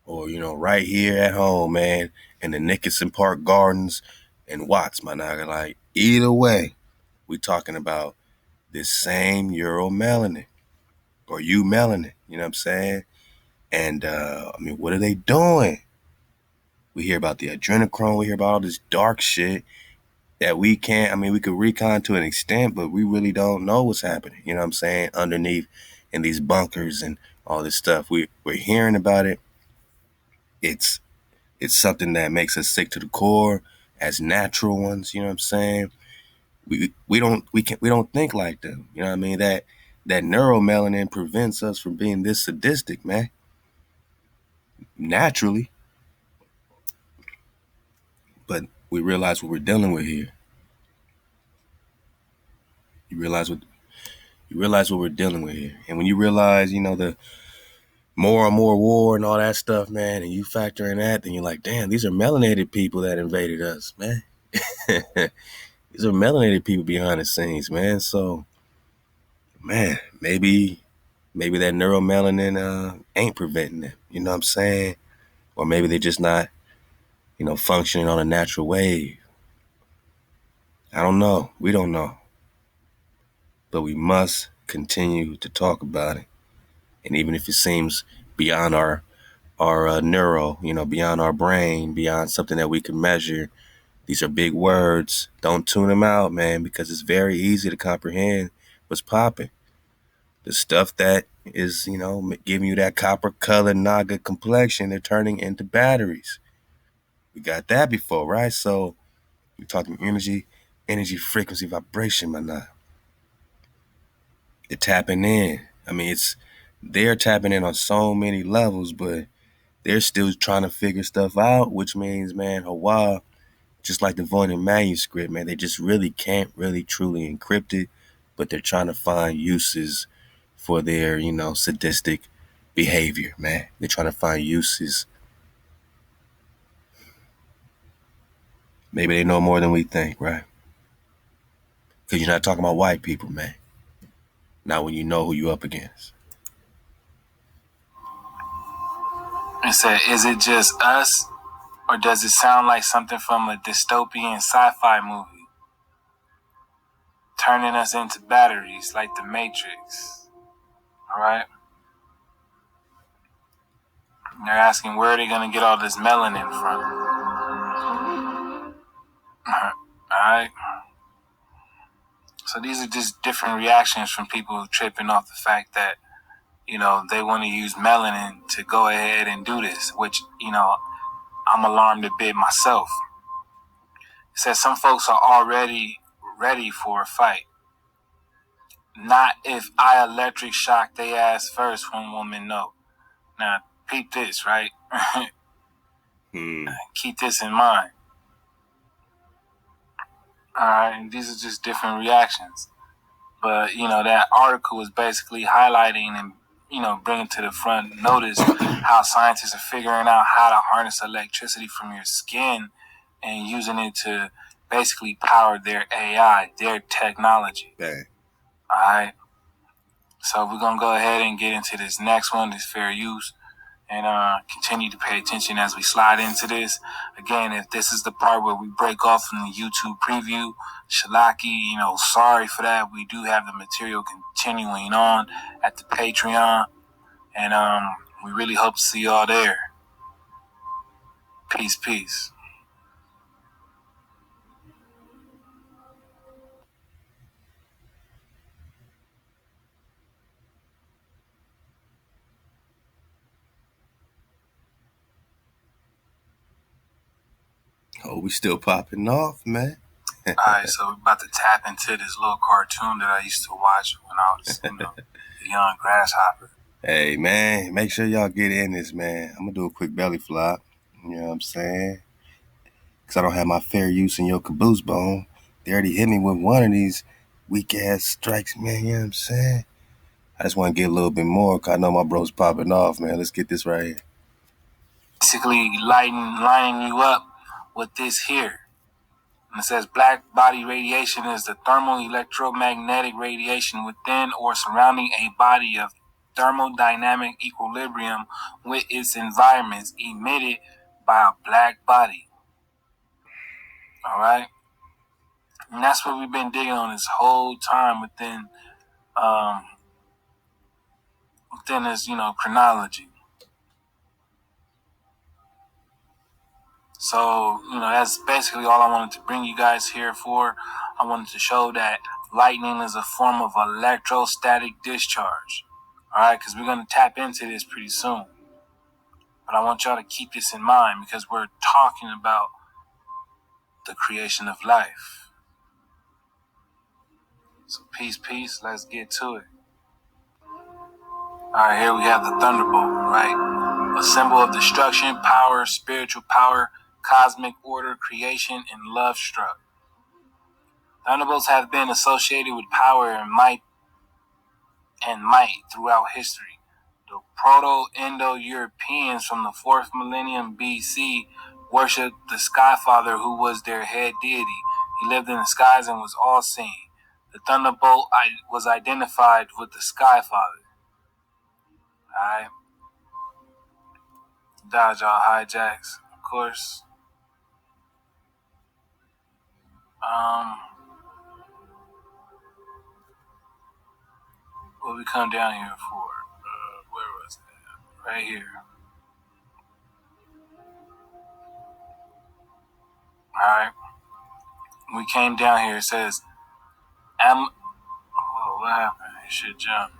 or, right here at home, man, in the Nickerson Park Gardens and Watts, my nigga. Like, either way, we talking about this same Euro melanin or you melanin, you know what I'm saying? And, I mean, what are they doing? We hear about the adrenochrome, we hear about all this dark shit that we can't, I mean, we could recon to an extent, but we really don't know what's happening, you know what I'm saying, underneath in these bunkers and all this stuff. We're hearing about it. It's something that makes us sick to the core as natural ones, you know what I'm saying? We don't think like them. You know what I mean? That neuromelanin prevents us from being this sadistic, man. Naturally. But we realize what we're dealing with here. You realize what we're dealing with here. And when you realize, the more and more war and all that stuff, man, and you factor in that, then you're like, damn, these are melanated people that invaded us, man. These are melanated people behind the scenes, man. So, man, maybe that neuromelanin ain't preventing them. You know what I'm saying? Or maybe they're just not, functioning on a natural wave. I don't know. We don't know. But we must continue to talk about it. And even if it seems beyond our neuro, beyond our brain, beyond something that we can measure, these are big words. Don't tune them out, man, because it's very easy to comprehend what's popping. The stuff that is, giving you that copper colored naga complexion, they're turning into batteries. We got that before, right? So we're talking energy, frequency, vibration, man. They're tapping in. I mean, they're tapping in on so many levels, but they're still trying to figure stuff out, which means, man, HaWah, just like the Voynich manuscript, man, they just really can't really truly encrypt it, but they're trying to find uses for their, sadistic behavior, man. They're trying to find uses. Maybe they know more than we think, right? Because you're not talking about white people, man. Not when you know who you're up against. And said, is it just us, or does it sound like something from a dystopian sci-fi movie? Turning us into batteries like the Matrix. Alright? They're asking where are they going to get all this melanin from? Alright? So these are just different reactions from people tripping off the fact that, they want to use melanin to go ahead and do this, which, I'm alarmed a bit myself. It says some folks are already ready for a fight. Not if I electric shock they ass first, one woman no. Now, peep this, right? Keep this in mind. Alright, and these are just different reactions. But, that article is basically highlighting and, bringing to the front notice how scientists are figuring out how to harness electricity from your skin and using it to basically power their AI, their technology. Dang. Alright? So we're going to go ahead and get into this next one, this fair use, and continue to pay attention as we slide into this. Again, if this is the part where we break off from the YouTube preview, Shalaki, sorry for that. We do have the material continuing on at the Patreon, and we really hope to see y'all there. Peace, peace. Oh, we still popping off, man. Alright, so we're about to tap into this little cartoon that I used to watch when I was, a young grasshopper. Hey, man, make sure y'all get in this, man. I'm going to do a quick belly flop. You know what I'm saying? Because I don't have my fair use in your caboose bone. They already hit me with one of these weak ass strikes, man. You know what I'm saying? I just want to get a little bit more, because I know my bro's popping off, man. Let's get this right here. Basically, lining you up with this here. And it says black body radiation is the thermal electromagnetic radiation within or surrounding a body of thermodynamic equilibrium with its environments emitted by a black body. All right? And that's what we've been digging on this whole time within this, chronology. So, that's basically all I wanted to bring you guys here for. I wanted to show that lightning is a form of electrostatic discharge. All right, because we're going to tap into this pretty soon. But I want y'all to keep this in mind because we're talking about the creation of life. So peace, let's get to it. All right, here we have the thunderbolt, right? A symbol of destruction, power, spiritual power, cosmic order, creation, and love struck. Thunderbolts have been associated with power and might throughout history. The Proto-Indo-Europeans from the 4th millennium BC worshipped the Sky Father, who was their head deity. He lived in the skies and was all-seeing. The thunderbolt was identified with the Sky Father. Alright? Dodge all hijacks, of course. What we come down here for? Where was it? Right here. Alright? We came down here, it says, what happened? It should jump.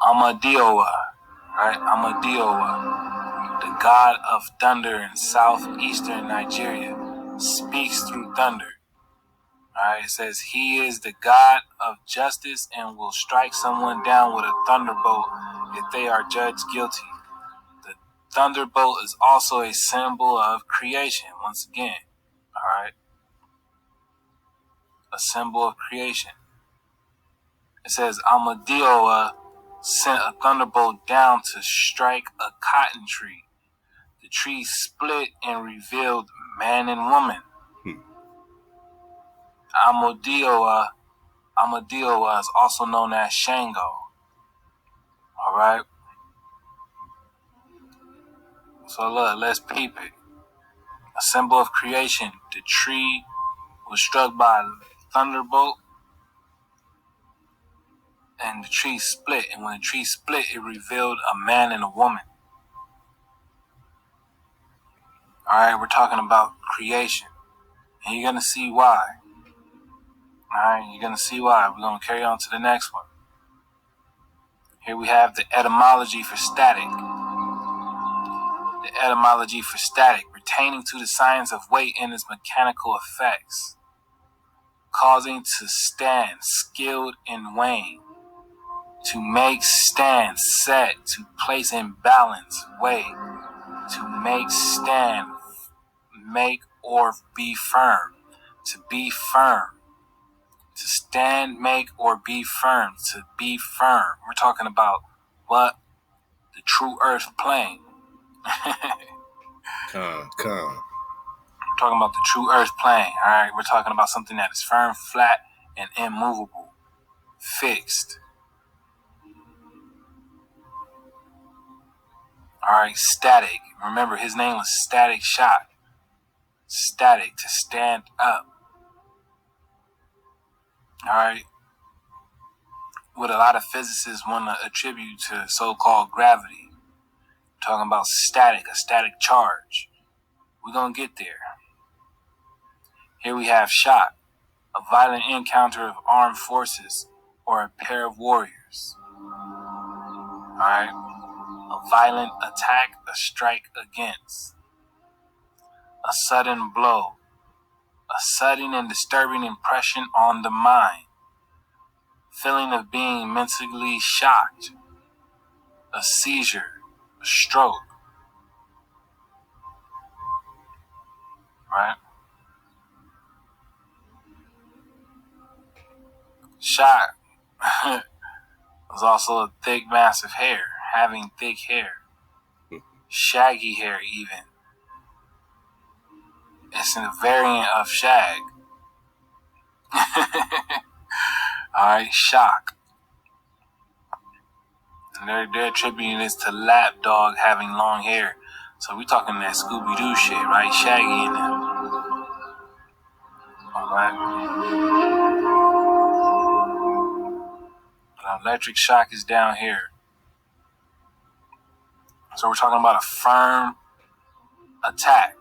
Amadioa, right? Amadioa, the god of thunder in southeastern Nigeria, speaks through thunder. Alright, it says he is the god of justice and will strike someone down with a thunderbolt if they are judged guilty. The thunderbolt is also a symbol of creation, once again. Alright? A symbol of creation. It says Amadioa sent a thunderbolt down to strike a cotton tree. The tree split and revealed man and woman. Amadioa is also known as Shango. Alright? So look, let's peep it. A symbol of creation. The tree was struck by a thunderbolt and the tree split. And when the tree split, it revealed a man and a woman. Alright, we're talking about creation. And you're going to see why. Alright, you're going to see why. We're going to carry on to the next one. Here we have the etymology for static. The etymology for static, pertaining to the science of weight and its mechanical effects. Causing to stand, skilled in weighing. To make, stand, set, to place in balance, weigh. To make, stand, make, or be firm. To be firm. To stand, make, or be firm. To be firm. We're talking about what? The true earth plane. Come. We're talking about the true earth plane. Alright, we're talking about something that is firm, flat, and immovable. Fixed. Alright, static. Remember, his name was Static Shock. Static, to stand up. Alright. What a lot of physicists want to attribute to so-called gravity. We're talking about static, a static charge. We're going to get there. Here we have shock, a violent encounter of armed forces or a pair of warriors. Alright. A violent attack, a strike against. A sudden blow. A sudden and disturbing impression on the mind. Feeling of being mentally shocked. A seizure. A stroke. Right? shock was also a thick, massive hair, having thick hair, shaggy hair even. It's a variant of shag. Alright, shock. And they're attributing this to lapdog having long hair. So we talking that Scooby-Doo shit, right? Shaggy in them. Alright. Electric shock is down here. So we're talking about a firm attack.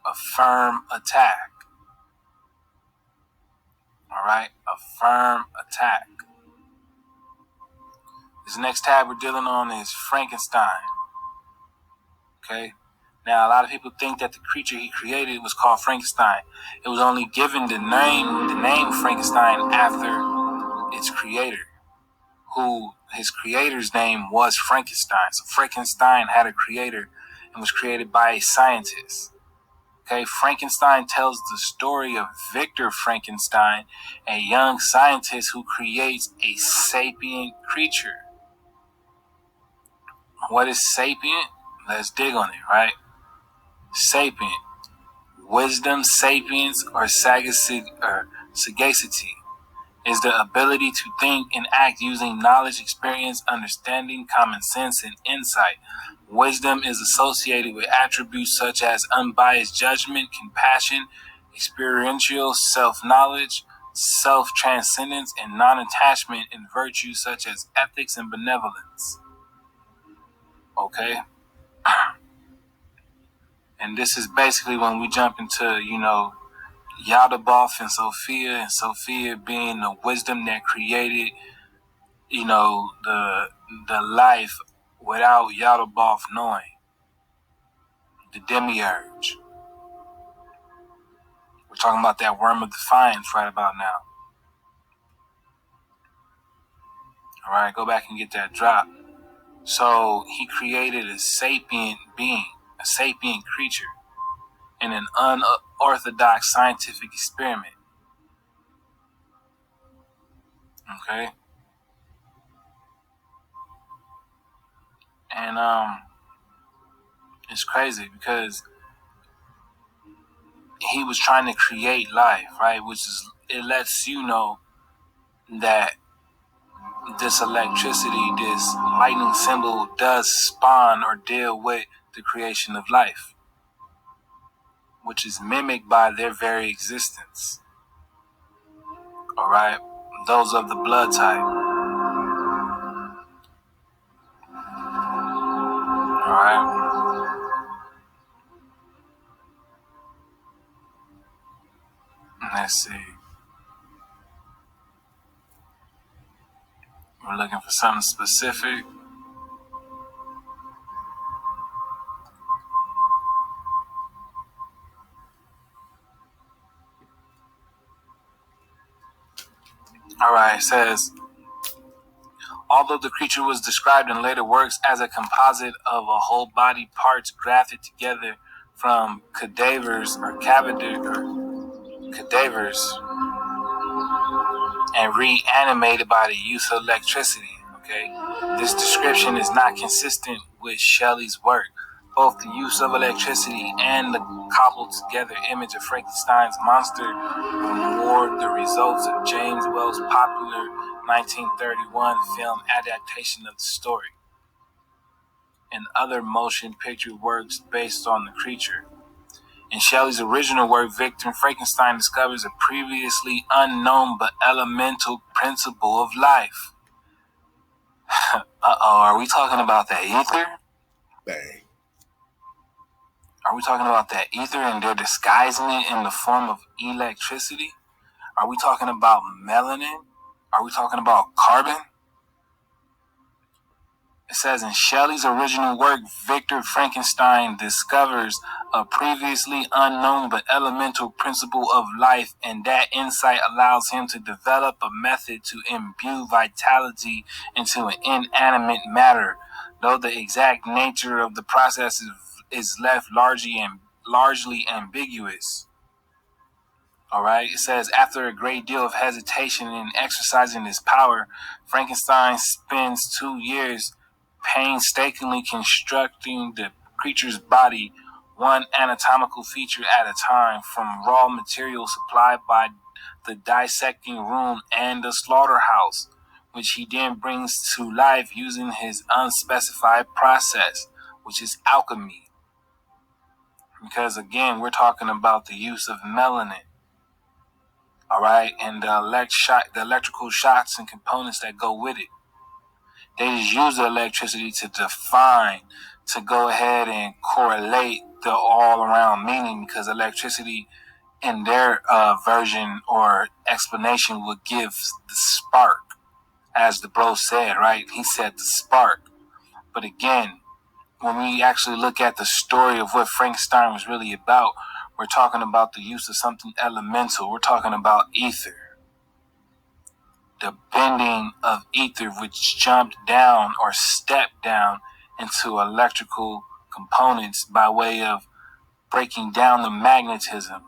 A firm attack. Alright? A firm attack. This next tab we're dealing on is Frankenstein. Okay? Now, a lot of people think that the creature he created was called Frankenstein. It was only given the name Frankenstein after its creator, who his creator's name was Frankenstein. So Frankenstein had a creator and was created by a scientist. Okay, Frankenstein tells the story of Victor Frankenstein, a young scientist who creates a sapient creature. What is sapient? Let's dig on it, right? Sapient. Wisdom, sapience, or sagacity is the ability to think and act using knowledge, experience, understanding, common sense, and insight. Wisdom is associated with attributes such as unbiased judgment, compassion, experiential self-knowledge, self-transcendence, and non-attachment, and virtues such as ethics and benevolence. Okay? And this is basically when we jump into, Yaldabaoth and Sophia being the wisdom that created, the life without Yaldabaoth knowing. The demiurge. We're talking about that worm of defiance right about now. Alright, go back and get that drop. So he created a sapient being, a sapient creature, in an unorthodox scientific experiment. Okay? And it's crazy because he was trying to create life, right? It lets you know that this electricity, this lightning symbol does spawn or deal with the creation of life, which is mimicked by their very existence. Alright? Those of the blood type. Alright? Let's see. We're looking for something specific. Alright, it says, although the creature was described in later works as a composite of a whole body parts grafted together from cadavers and reanimated by the use of electricity. Okay, this description is not consistent with Shelley's work. Both the use of electricity and the cobbled together image of Frankenstein's monster reward the results of James Wells' popular 1931 film adaptation of the story and other motion picture works based on the creature. In Shelley's original work, Victor Frankenstein discovers a previously unknown but elemental principle of life. Are we talking about that ether? Bang. Are we talking about that ether and they're disguising it in the form of electricity? Are we talking about melanin? Are we talking about carbon? It says in Shelley's original work, Victor Frankenstein discovers a previously unknown but elemental principle of life, and that insight allows him to develop a method to imbue vitality into an inanimate matter, though the exact nature of the process is left largely ambiguous. All right. It says, after a great deal of hesitation in exercising his power, Frankenstein spends 2 years painstakingly constructing the creature's body, one anatomical feature at a time, from raw material supplied by the dissecting room and the slaughterhouse, which he then brings to life using his unspecified process, which is alchemy. Because again, we're talking about the use of melanin. All right, and the electrical shocks and components that go with it. They just use the electricity to define, to go ahead and correlate the all-around meaning, because electricity in their version or explanation would give the spark, as the bro said, right? He said the spark. But again, when we actually look at the story of what Frankenstein was really about, we're talking about the use of something elemental. We're talking about ether. The bending of ether, which jumped down or stepped down into electrical components by way of breaking down the magnetism.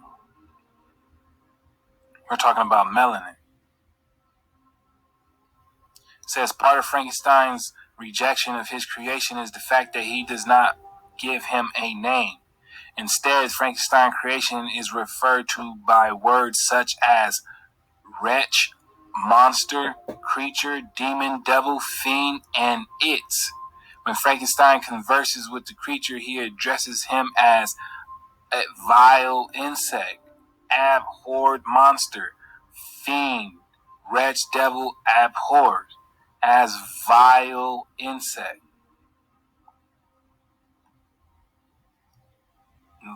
We're talking about melanin. It says part of Frankenstein's rejection of his creation is the fact that he does not give him a name. Instead, Frankenstein's creation is referred to by words such as wretch, monster, creature, demon, devil, fiend, and it. When Frankenstein converses with the creature, he addresses him as a vile insect, abhorred monster, fiend, wretch, devil, abhorred, as vile insect.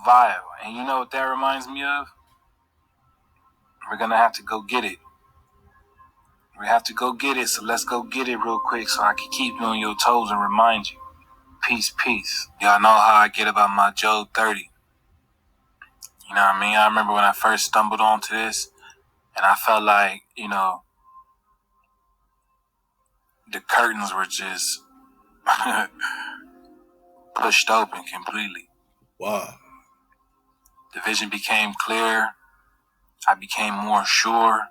Vile. And you know what that reminds me of? We're going to have to go get it. We have to go get it, so let's go get it real quick so I can keep you on your toes and remind you. Peace, peace. Y'all know how I get about my Job 30. You know what I mean? I remember when I first stumbled onto this, and I felt like, the curtains were just pushed open completely. Wow. The vision became clear. I became more sure.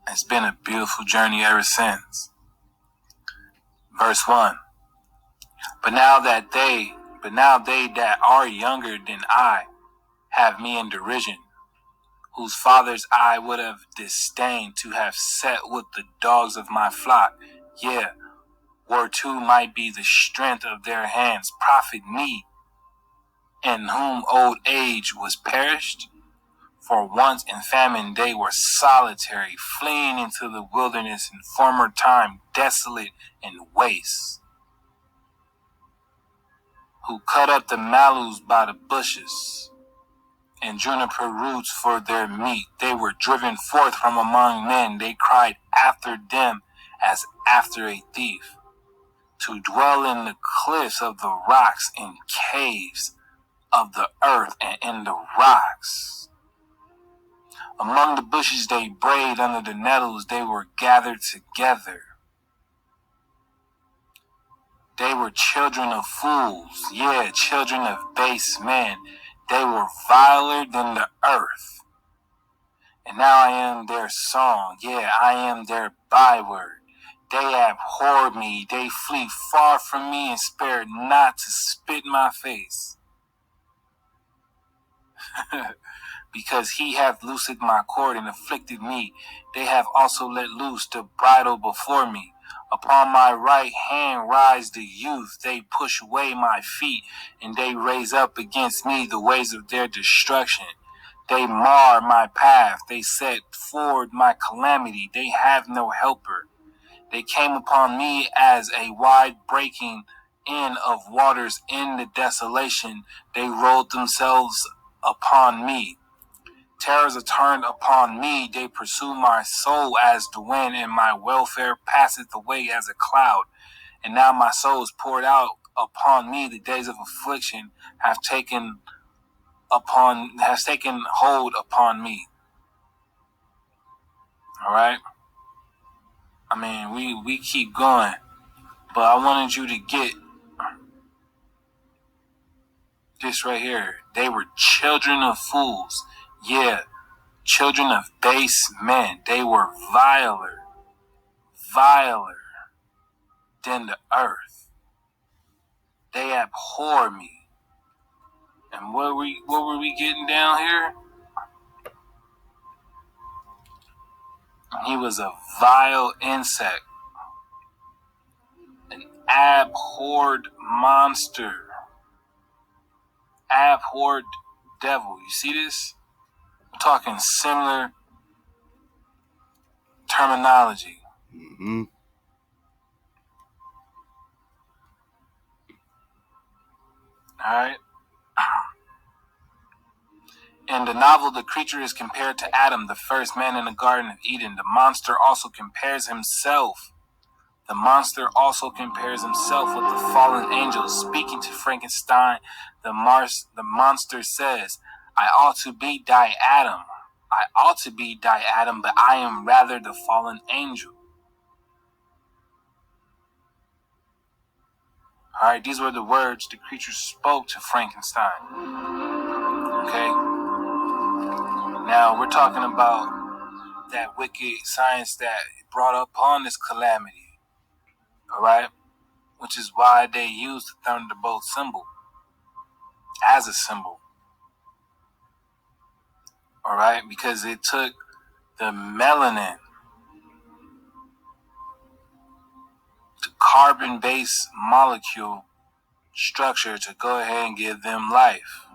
It's been a beautiful journey ever since. Verse 1. But now they that are younger than I have me in derision, whose father's I would have disdained to have set with the dogs of my flock. Yeah, whereto might be the strength of their hands profit me, in whom old age was perished. For once in famine they were solitary, fleeing into the wilderness in former time, desolate and waste. Who cut up the mallows by the bushes, and juniper roots for their meat. They were driven forth from among men. They cried after them as after a thief, to dwell in the cliffs of the rocks and caves of the earth and in the rocks. Among the bushes they brayed, under the nettles they were gathered together. They were children of fools, yeah, children of base men. They were viler than the earth. And now I am their song, yeah, I am their byword. They abhor me, they flee far from me and spare not to spit in my face. Because he hath loosed my cord and afflicted me, they have also let loose the bridle before me. Upon my right hand rise the youth, they push away my feet, and they raise up against me the ways of their destruction. They mar my path, they set forward my calamity, they have no helper. They came upon me as a wide breaking in of waters in the desolation, they rolled themselves upon me. Terrors are turned upon me, they pursue my soul as the wind, and my welfare passeth away as a cloud. And now my soul is poured out upon me, the days of affliction have taken hold upon me. Alright? I mean, we keep going, but I wanted you to get this right here. They were children of fools. Yeah, children of base men. They were viler than the earth. They abhor me. And what were we getting down here? He was a vile insect, an abhorred monster, abhorred devil. You see this? I'm talking similar terminology. Mm-hmm. All right. In the novel, the creature is compared to Adam, the first man in the Garden of Eden. The monster also compares himself. The monster also compares himself with the fallen angel. Speaking to Frankenstein, the monster says, I ought to be thy Adam. I ought to be thy Adam, but I am rather the fallen angel. All right, these were the words the creature spoke to Frankenstein. Okay? Now, we're talking about that wicked science that brought upon this calamity. All right? Which is why they used the thunderbolt symbol as a symbol. All right? Because it took the melanin, the carbon-based molecule structure to go ahead and give them life.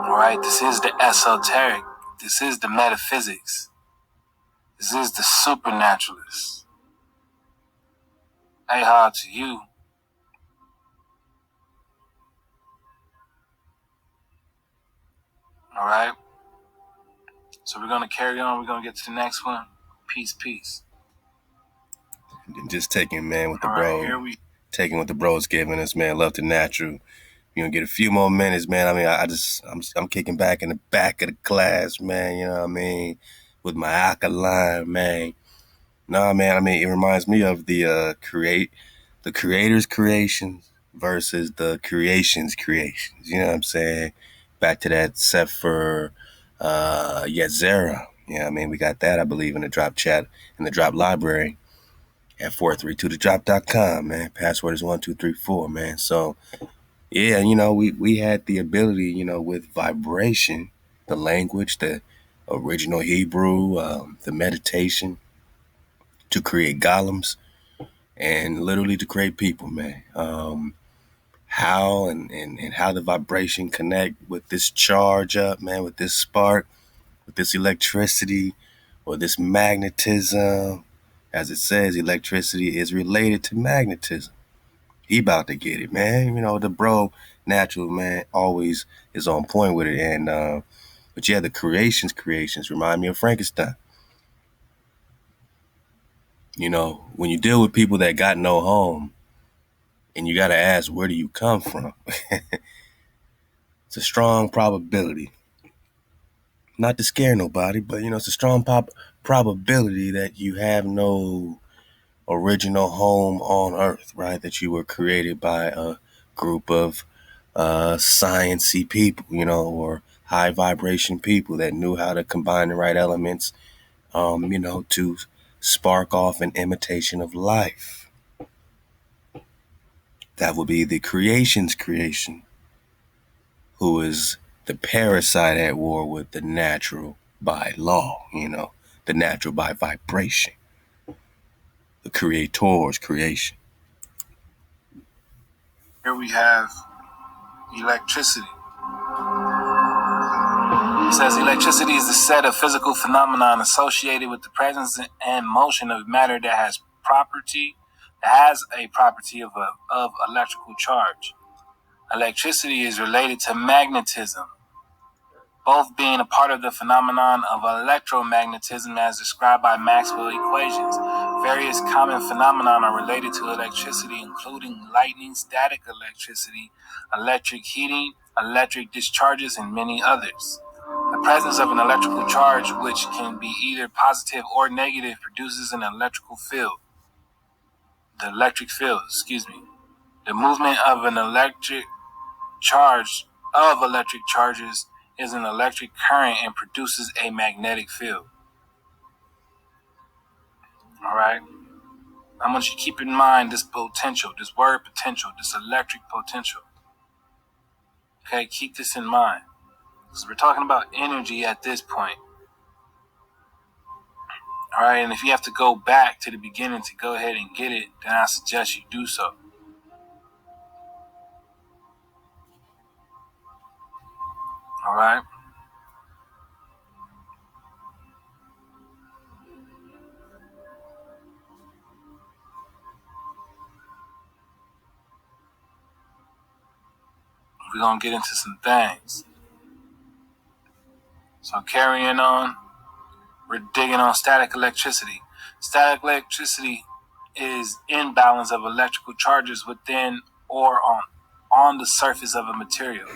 All right? This is the esoteric. This is the metaphysics. This is the supernaturalist. Hey, how to you? All right? So we're going to carry on. We're going to get to the next one. Peace, peace. Just taking, man, what the All bro, right, taking what the bro's giving us, man. Love to natural. You know, get a few more minutes, man. I mean, I'm kicking back in the back of the class, man. You know what I mean? With my alkaline, man. Nah, man. I mean, it reminds me of the creator's creations versus the creation's creations. You know what I'm saying? Back to that Sefer Yetzirah. You know what I mean? We got that, I believe, in the drop chat, in the drop library at 432thedrop.com, man. Password is 1234, man. So, yeah, you know, we had the ability, you know, with vibration, the language, the original Hebrew, the meditation, to create golems and literally to create people, man. How and how the vibration connect with this charge up, man, with this spark, with this electricity or this magnetism. As it says, electricity is related to magnetism. He about to get it, man. You know, the bro natural, man, always is on point with it. And but yeah, the creations remind me of Frankenstein. You know, when you deal with people that got no home and you gotta ask, where do you come from? It's a strong probability. Not to scare nobody, but you know, it's a strong probability that you have no original home on earth, right? That you were created by a group of science-y people, you know, or high vibration people that knew how to combine the right elements, you know, to spark off an imitation of life. That would be the creation's creation, who is the parasite at war with the natural by law, you know, the natural by vibration, the creator's creation. here we have electricity. It says electricity is the set of physical phenomenon associated with the presence and motion of matter that has a property of electrical charge. Electricity is related to magnetism, both being a part of the phenomenon of electromagnetism as described by Maxwell equations. Various common phenomena are related to electricity, including lightning, static electricity, electric heating, electric discharges, and many others. The presence of an electrical charge, which can be either positive or negative, produces an electrical field. The electric field, The movement of an electric charge of electric charges is an electric current and produces a magnetic field. All right? I want you to keep in mind this potential, this word potential, this electric potential. Okay, keep this in mind. Because we're talking about energy at this point. All right, and if you have to go back to the beginning to go ahead and get it, then I suggest you do so. All right? We're going to get into some things. So carrying on, we're digging on static electricity. Static electricity is imbalance of electrical charges within or on the surface of a material.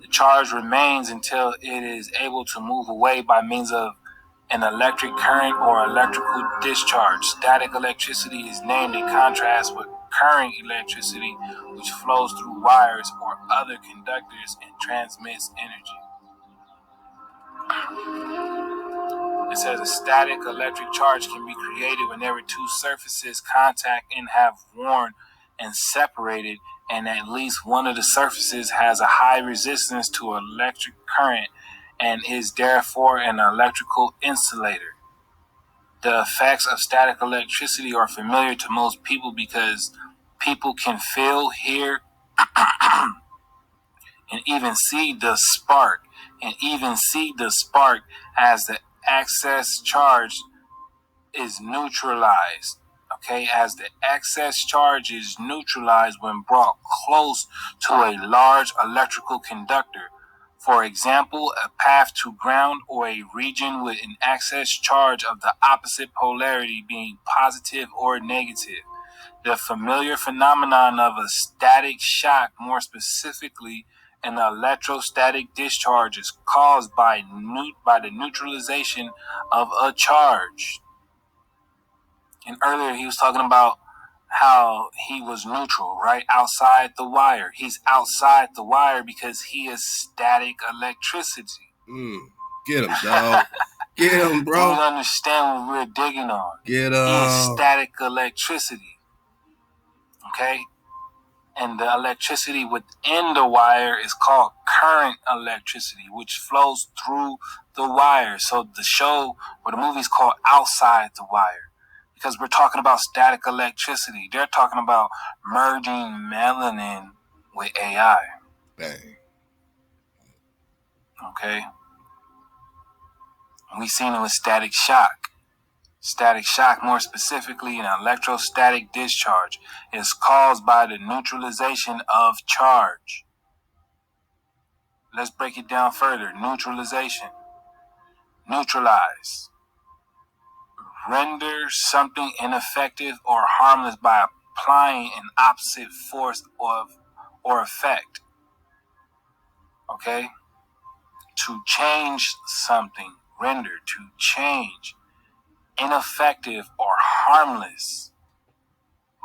The charge remains until it is able to move away by means of an electric current or electrical discharge. Static electricity is named in contrast with current electricity, which flows through wires or other conductors and transmits energy. It says a static electric charge can be created whenever two surfaces contact and have worn and separated, and at least one of the surfaces has a high resistance to electric current and is therefore an electrical insulator. The effects of static electricity are familiar to most people because people can feel, hear, and even see the spark, as the excess charge is neutralized. Okay, as the excess charge is neutralized when brought close to a large electrical conductor. For example, a path to ground or a region with an excess charge of the opposite polarity being positive or negative. The familiar phenomenon of a static shock, more specifically an electrostatic discharge, is caused by the neutralization of a charge. And earlier he was talking about how he was neutral, right? Outside the wire. He's outside the wire because he is static electricity. Get him, dog. Get him, bro. You understand what we're digging on. Get him. He is static electricity. Okay? And the electricity within the wire is called current electricity, which flows through the wire. So the show or the movie is called Outside the Wire, because we're talking about static electricity. They're talking about merging melanin with AI. Bang. Okay? And we seen it with static shock. Static shock, more specifically an electrostatic discharge, is caused by the neutralization of charge. Let's break it down further. Neutralization. Neutralize. Render something ineffective or harmless by applying an opposite force or effect. Okay? To change something. Render. To change. Ineffective or harmless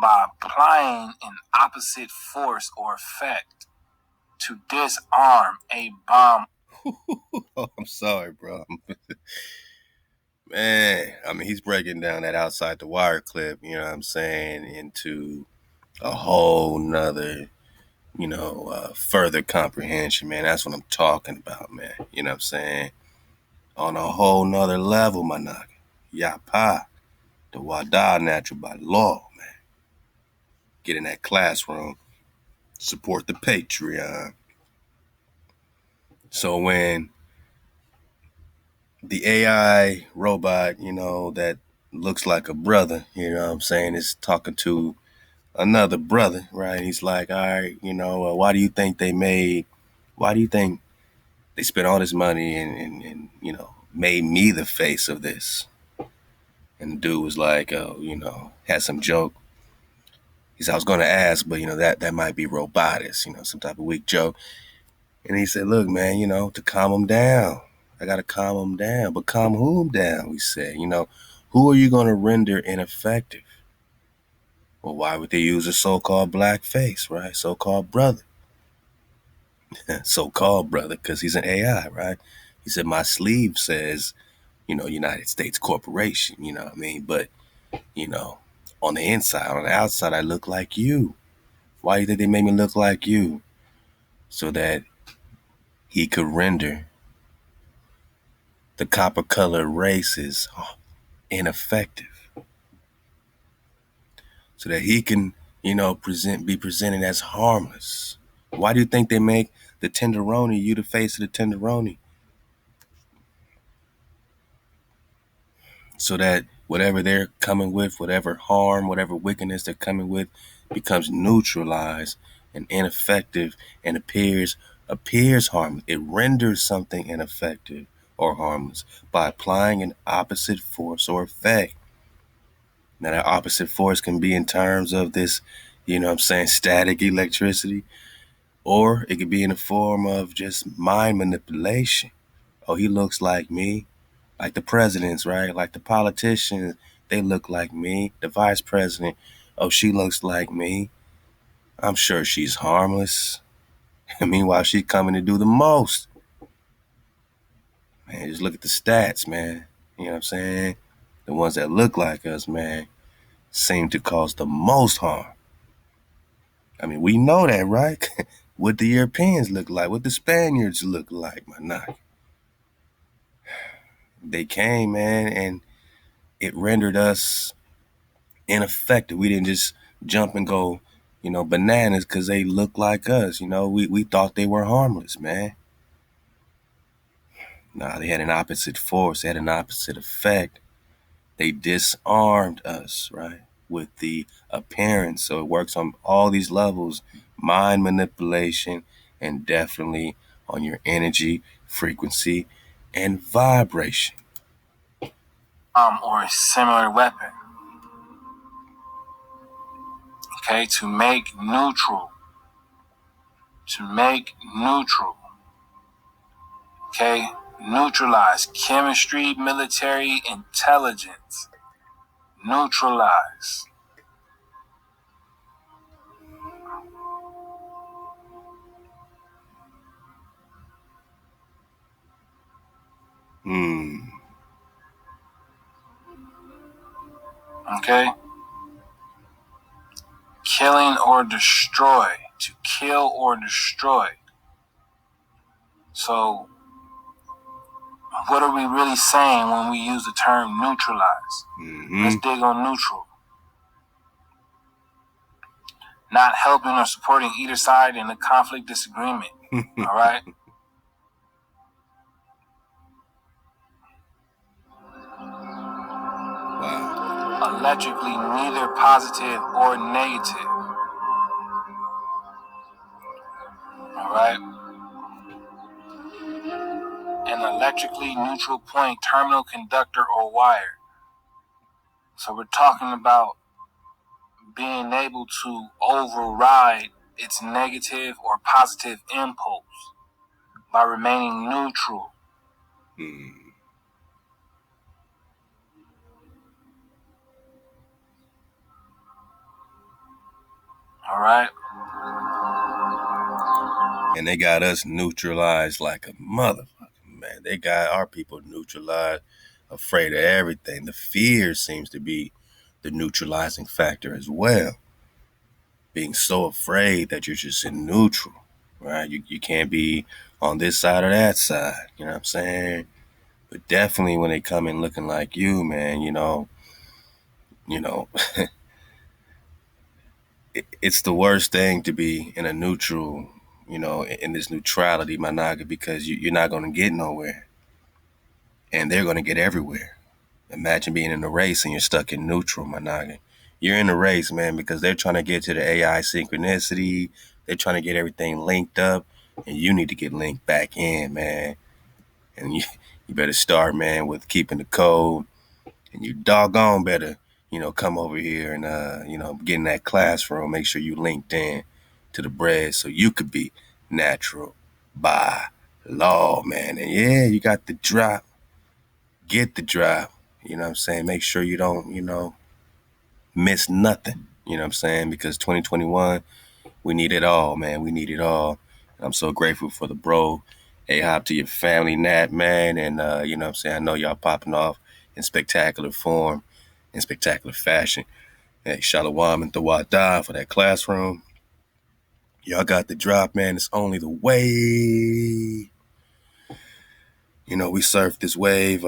by applying an opposite force or effect. To disarm a bomb. Oh, I'm sorry, bro. Man, I mean, he's breaking down that Outside the Wire clip, you know what I'm saying, into a whole nother, further comprehension, man. That's what I'm talking about, man. You know what I'm saying? On a whole nother level, my nigga. Yapa. The Wada natural by law, man. Get in that classroom. Support the Patreon. So when the AI robot, that looks like a brother, you know what I'm saying, is talking to another brother, right? He's like, all right, why do you think they spent all this money and made me the face of this? And the dude was like, had some joke. He said, I was going to ask, but, that might be robotics, some type of weak joke. And he said, look, man, to calm him down. I got to calm him down. But calm whom down, we said. Who are you going to render ineffective? Well, why would they use a so-called black face, right? So-called brother. So-called brother, because he's an AI, right? He said, my sleeve says, United States Corporation, you know what I mean? But, you know, on the inside, on the outside, I look like you. Why do you think they made me look like you? So that he could render the copper colored races ineffective. So that he can, be presented as harmless. Why do you think they make the tenderoni, you the face of the tenderoni? So that whatever they're coming with, whatever harm, whatever wickedness they're coming with, becomes neutralized and ineffective and appears harmless. It renders something ineffective or harmless by applying an opposite force or effect. Now that opposite force can be in terms of this, static electricity, or it could be in the form of just mind manipulation. Oh, he looks like me. Like the presidents, right? Like the politicians, they look like me. The vice president, oh, she looks like me. I'm sure she's harmless. Meanwhile, she's coming to do the most. Man, just look at the stats, man. You know what I'm saying? The ones that look like us, man, seem to cause the most harm. I mean, we know that, right? What the Europeans look like, what the Spaniards look like, my knock. They came, man, and it rendered us ineffective. We didn't just jump and go, bananas because they look like us. We thought they were harmless, man. Nah, they had an opposite force. They had an opposite effect. They disarmed us, right, with the appearance. So it works on all these levels, mind manipulation, and definitely on your energy, frequency, and vibration. Or a similar weapon. Okay, to make neutral. To make neutral. Okay, neutralize chemistry, military, intelligence. Neutralize. Hmm. Okay, killing or destroy. To kill or destroy. So, what are we really saying when we use the term neutralize? Mm-hmm. Let's dig on neutral. Not helping or supporting either side in a conflict disagreement. All right? Wow. Electrically neither positive or negative. All right? An electrically neutral point, terminal, conductor, or wire. So we're talking about being able to override its negative or positive impulse by remaining neutral. Hmm. All right? And they got us neutralized like a motherfucker, man. They got our people neutralized, afraid of everything. The fear seems to be the neutralizing factor as well. Being so afraid that you're just in neutral, right? You can't be on this side or that side, you know what I'm saying? But definitely when they come in looking like you, man, you know, it's the worst thing to be in a neutral, in this neutrality, my naga, because you're not going to get nowhere and they're going to get everywhere. Imagine being in a race and you're stuck in neutral, my naga. You're in a race, man, because they're trying to get to the AI synchronicity. They're trying to get everything linked up, and you need to get linked back in, man. And you better start, man, with keeping the code. And you doggone better, come over here and, get in that classroom. Make sure you linked in to the bread so you could be natural by law, man. And yeah, you got the drop. Get the drop. You know what I'm saying? Make sure you don't, miss nothing. You know what I'm saying? Because 2021, we need it all, man. We need it all. I'm so grateful for the bro. Hey, hop to your family, Nat, man. And, you know what I'm saying? I know y'all popping off in spectacular form, in spectacular fashion. Hey, Shalom and Thawada for that classroom. Y'all got the drop, man. It's only the way. You know, we surfed this wave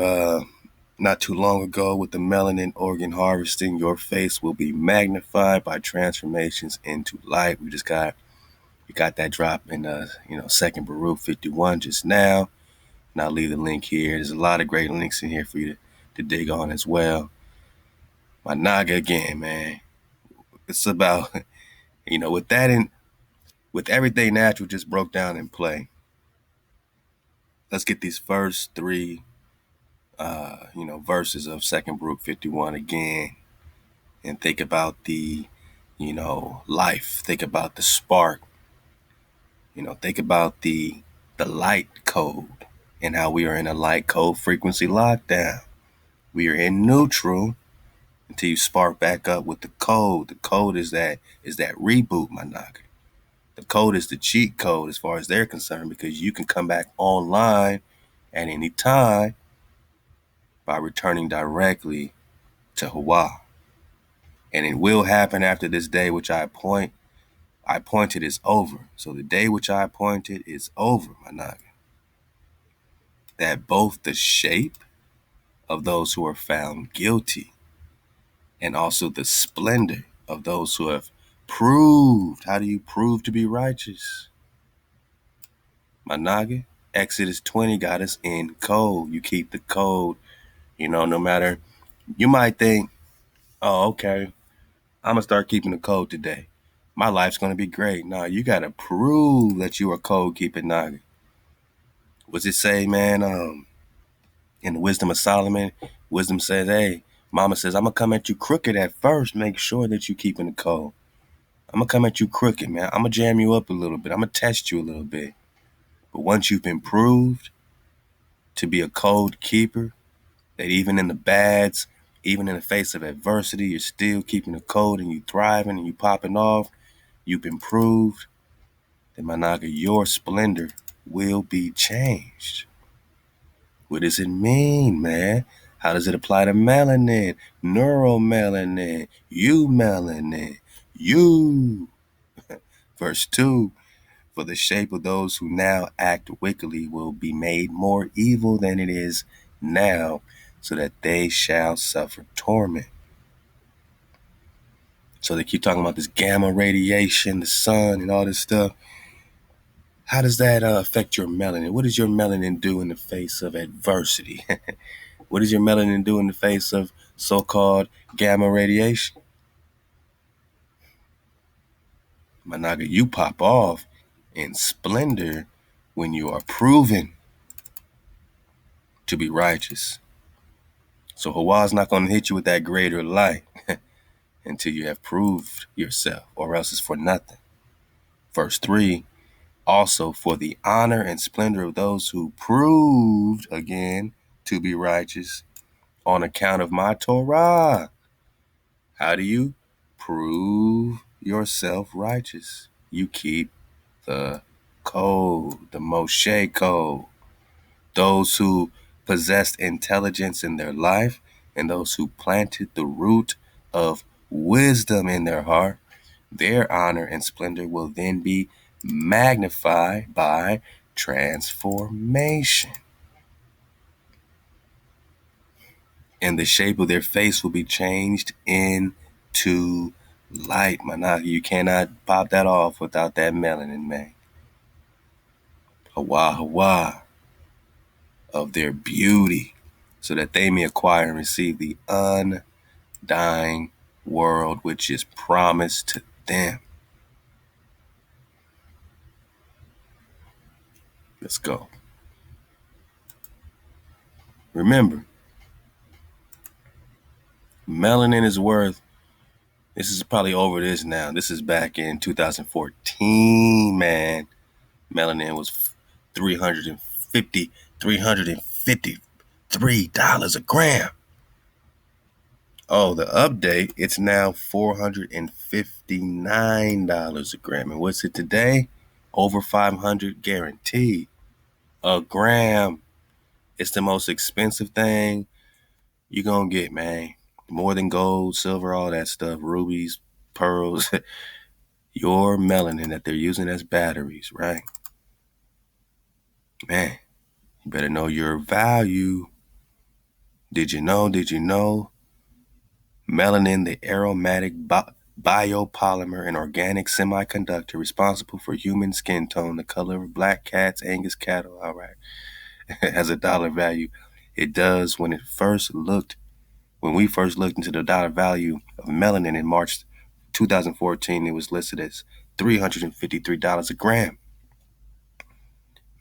not too long ago with the melanin organ harvesting. Your face will be magnified by transformations into light. We got that drop in second Baruch 51 just now. And I'll leave the link here. There's a lot of great links in here for you to dig on as well. My Naga again, man. It's about, with that in with everything natural just broke down in play. Let's get these first three verses of Second Baruch 51 again, and think about the, life. Think about the spark. Think about the light code and how we are in a light code frequency lockdown. We are in neutral until you spark back up with the code. The code is that reboot, my knocker. The code is the cheat code as far as they're concerned, because you can come back online at any time by returning directly to HaWah. And it will happen after this day which I appointed is over. So the day which I appointed is over, my naga. That both the shape of those who are found guilty and also the splendor of those who have proved. How do you prove to be righteous? My naga, Exodus 20 got us in code. You keep the code, no matter. You might think, oh, okay, I'm going to start keeping the code today. My life's going to be great. No, you got to prove that you are code keeping naga. What's it say, man? In the Wisdom of Solomon, wisdom says, hey, mama says, I'm going to come at you crooked at first. Make sure that you keeping the code. I'm going to come at you crooked, man. I'm going to jam you up a little bit. I'm going to test you a little bit. But once you've been proved to be a code keeper, that even in the bads, even in the face of adversity, you're still keeping the code and you thriving and you popping off, you've been proved, then my naga, your splendor will be changed. What does it mean, man? How does it apply to melanin, neuromelanin, eumelanin, you? Verse 2, for the shape of those who now act wickedly will be made more evil than it is now, so that they shall suffer torment. So they keep talking about this gamma radiation, the sun, and all this stuff. How does that affect your melanin? What does your melanin do in the face of adversity? What does your melanin do in the face of so-called gamma radiation? My naga, you pop off in splendor when you are proven to be righteous. So HaWah's not going to hit you with that greater light until you have proved yourself, or else it's for nothing. Verse 3, also for the honor and splendor of those who proved again to be righteous on account of my Torah. How do you prove yourself righteous? You keep the code, the Moshe code. Those who possessed intelligence in their life and those who planted the root of wisdom in their heart, their honor and splendor will then be magnified by transformation. And the shape of their face will be changed into light. Manaki, you cannot pop that off without that melanin, man. HaWah, HaWah of their beauty, so that they may acquire and receive the undying world which is promised to them. Let's go. Remember, melanin is worth, this is probably over this now. This is back in 2014, man. Melanin was $353 a gram. Oh, the update, it's now $459 a gram. And what's it today? Over 500 guaranteed. A gram. It's the most expensive thing you're going to get, man. More than gold, silver, all that stuff, rubies, pearls. Your melanin that they're using as batteries, right? Man, you better know your value. Did you know? Did you know? Melanin, the aromatic biopolymer and organic semiconductor responsible for human skin tone, the color of black cats, Angus cattle, all right, has a dollar value. It does when we first looked into the dollar value of melanin in March 2014, it was listed as $353 a gram.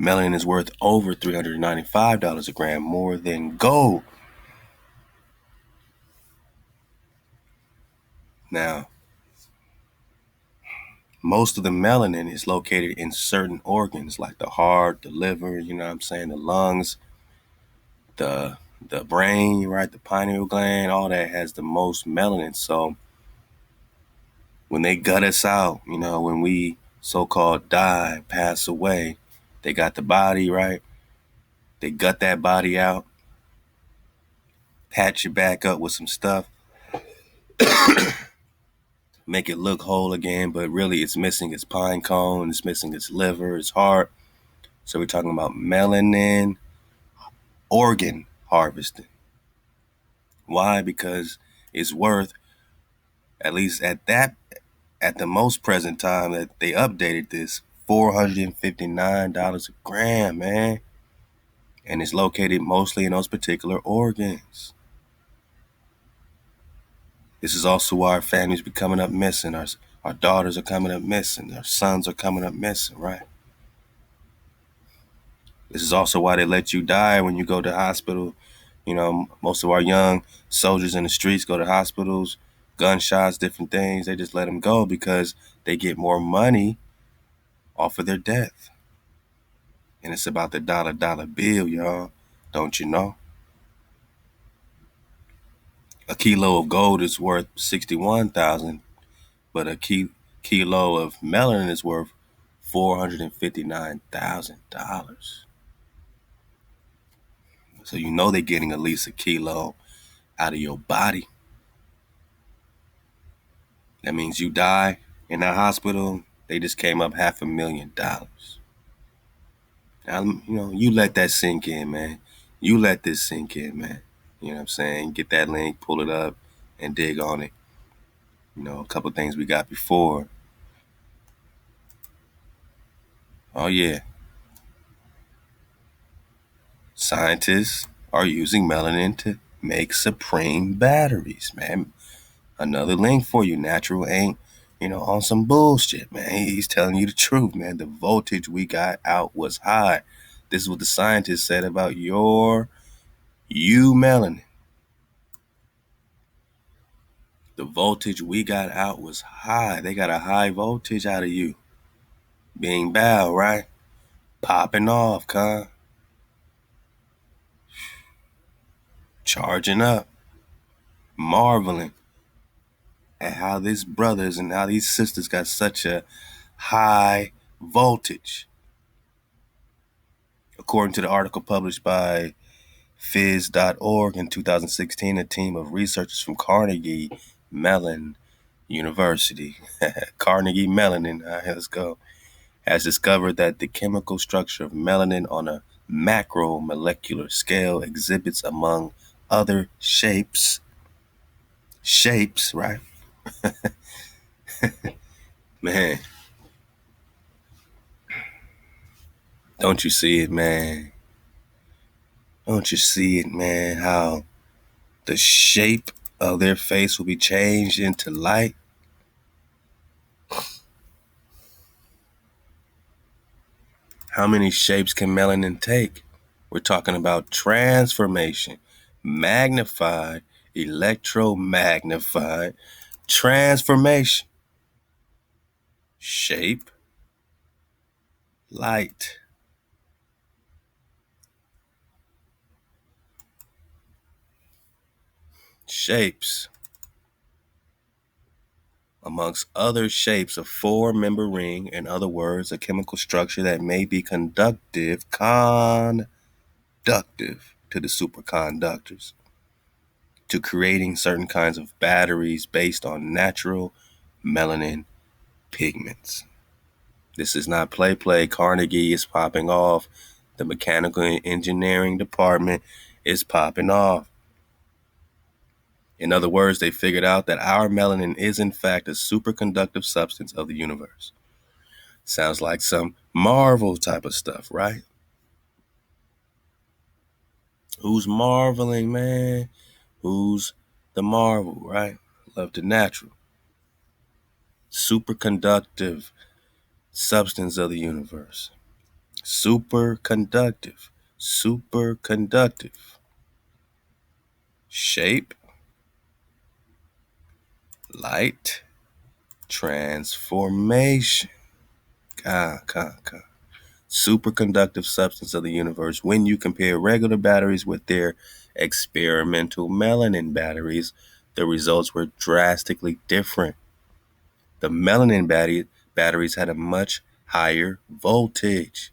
Melanin is worth over $395 a gram, more than gold. Now, most of the melanin is located in certain organs like the heart, the liver, you know what I'm saying, the lungs, the brain, right, the pineal gland, all that has the most melanin. So when they gut us out, when we so-called die, pass away, they got the body, right? They gut that body out, patch you back up with some stuff, make it look whole again, but really it's missing its pine cone, it's missing its liver, its heart. So we're talking about melanin organ harvesting. Why? Because it's worth, at least at the most present time that they updated this, $459 a gram, man. And it's located mostly in those particular organs. This is also why our families be coming up missing. Our daughters are coming up missing. Our sons are coming up missing, right? This is also why they let you die when you go to the hospital. Most of our young soldiers in the streets go to hospitals, gunshots, different things. They just let them go because they get more money off of their death. And it's about the dollar bill, y'all. Don't you know? A kilo of gold is worth 61,000, but a kilo of melanin is worth $459,000. So they're getting at least a kilo out of your body. That means you die in that hospital, they just came up $500,000. You let that sink in, man. You let this sink in, man. You know what I'm saying? Get that link, pull it up, and dig on it. A couple things we got before. Oh, yeah. Scientists are using melanin to make supreme batteries, man. Another link for you. Natural ain't, on some bullshit, man. He's telling you the truth, man. The voltage we got out was high. This is what the scientists said about you melanin. The voltage we got out was high. They got a high voltage out of you. Being bad, right? Popping off, charging up, marveling at how these brothers and how these sisters got such a high voltage. According to the article published by phys.org in 2016, a team of researchers from Carnegie Mellon University, Carnegie Melanin, let's go, has discovered that the chemical structure of melanin on a macromolecular scale exhibits, among other shapes, right? Man, don't you see it, man? Don't you see it, man? How the shape of their face will be changed into light. How many shapes can melanin take? We're talking about transformation, magnified, electromagnified, transformation, shape, light. Shapes. amongst other shapes, a four-member ring, in other words, a chemical structure that may be conductive to the superconductors, to creating certain kinds of batteries based on natural melanin pigments. This is not play. Carnegie is popping off. The mechanical engineering department is popping off. In other words, they figured out that our melanin is in fact a superconductive substance of the universe. Sounds like some Marvel type of stuff, right? Who's marveling, man? Who's the marvel, right? Love the natural. Superconductive substance of the universe. Superconductive. Superconductive. Shape. Light. Transformation. Superconductive substance of the universe. When you compare regular batteries with their experimental melanin batteries, the results were drastically different. The melanin batteries had a much higher voltage.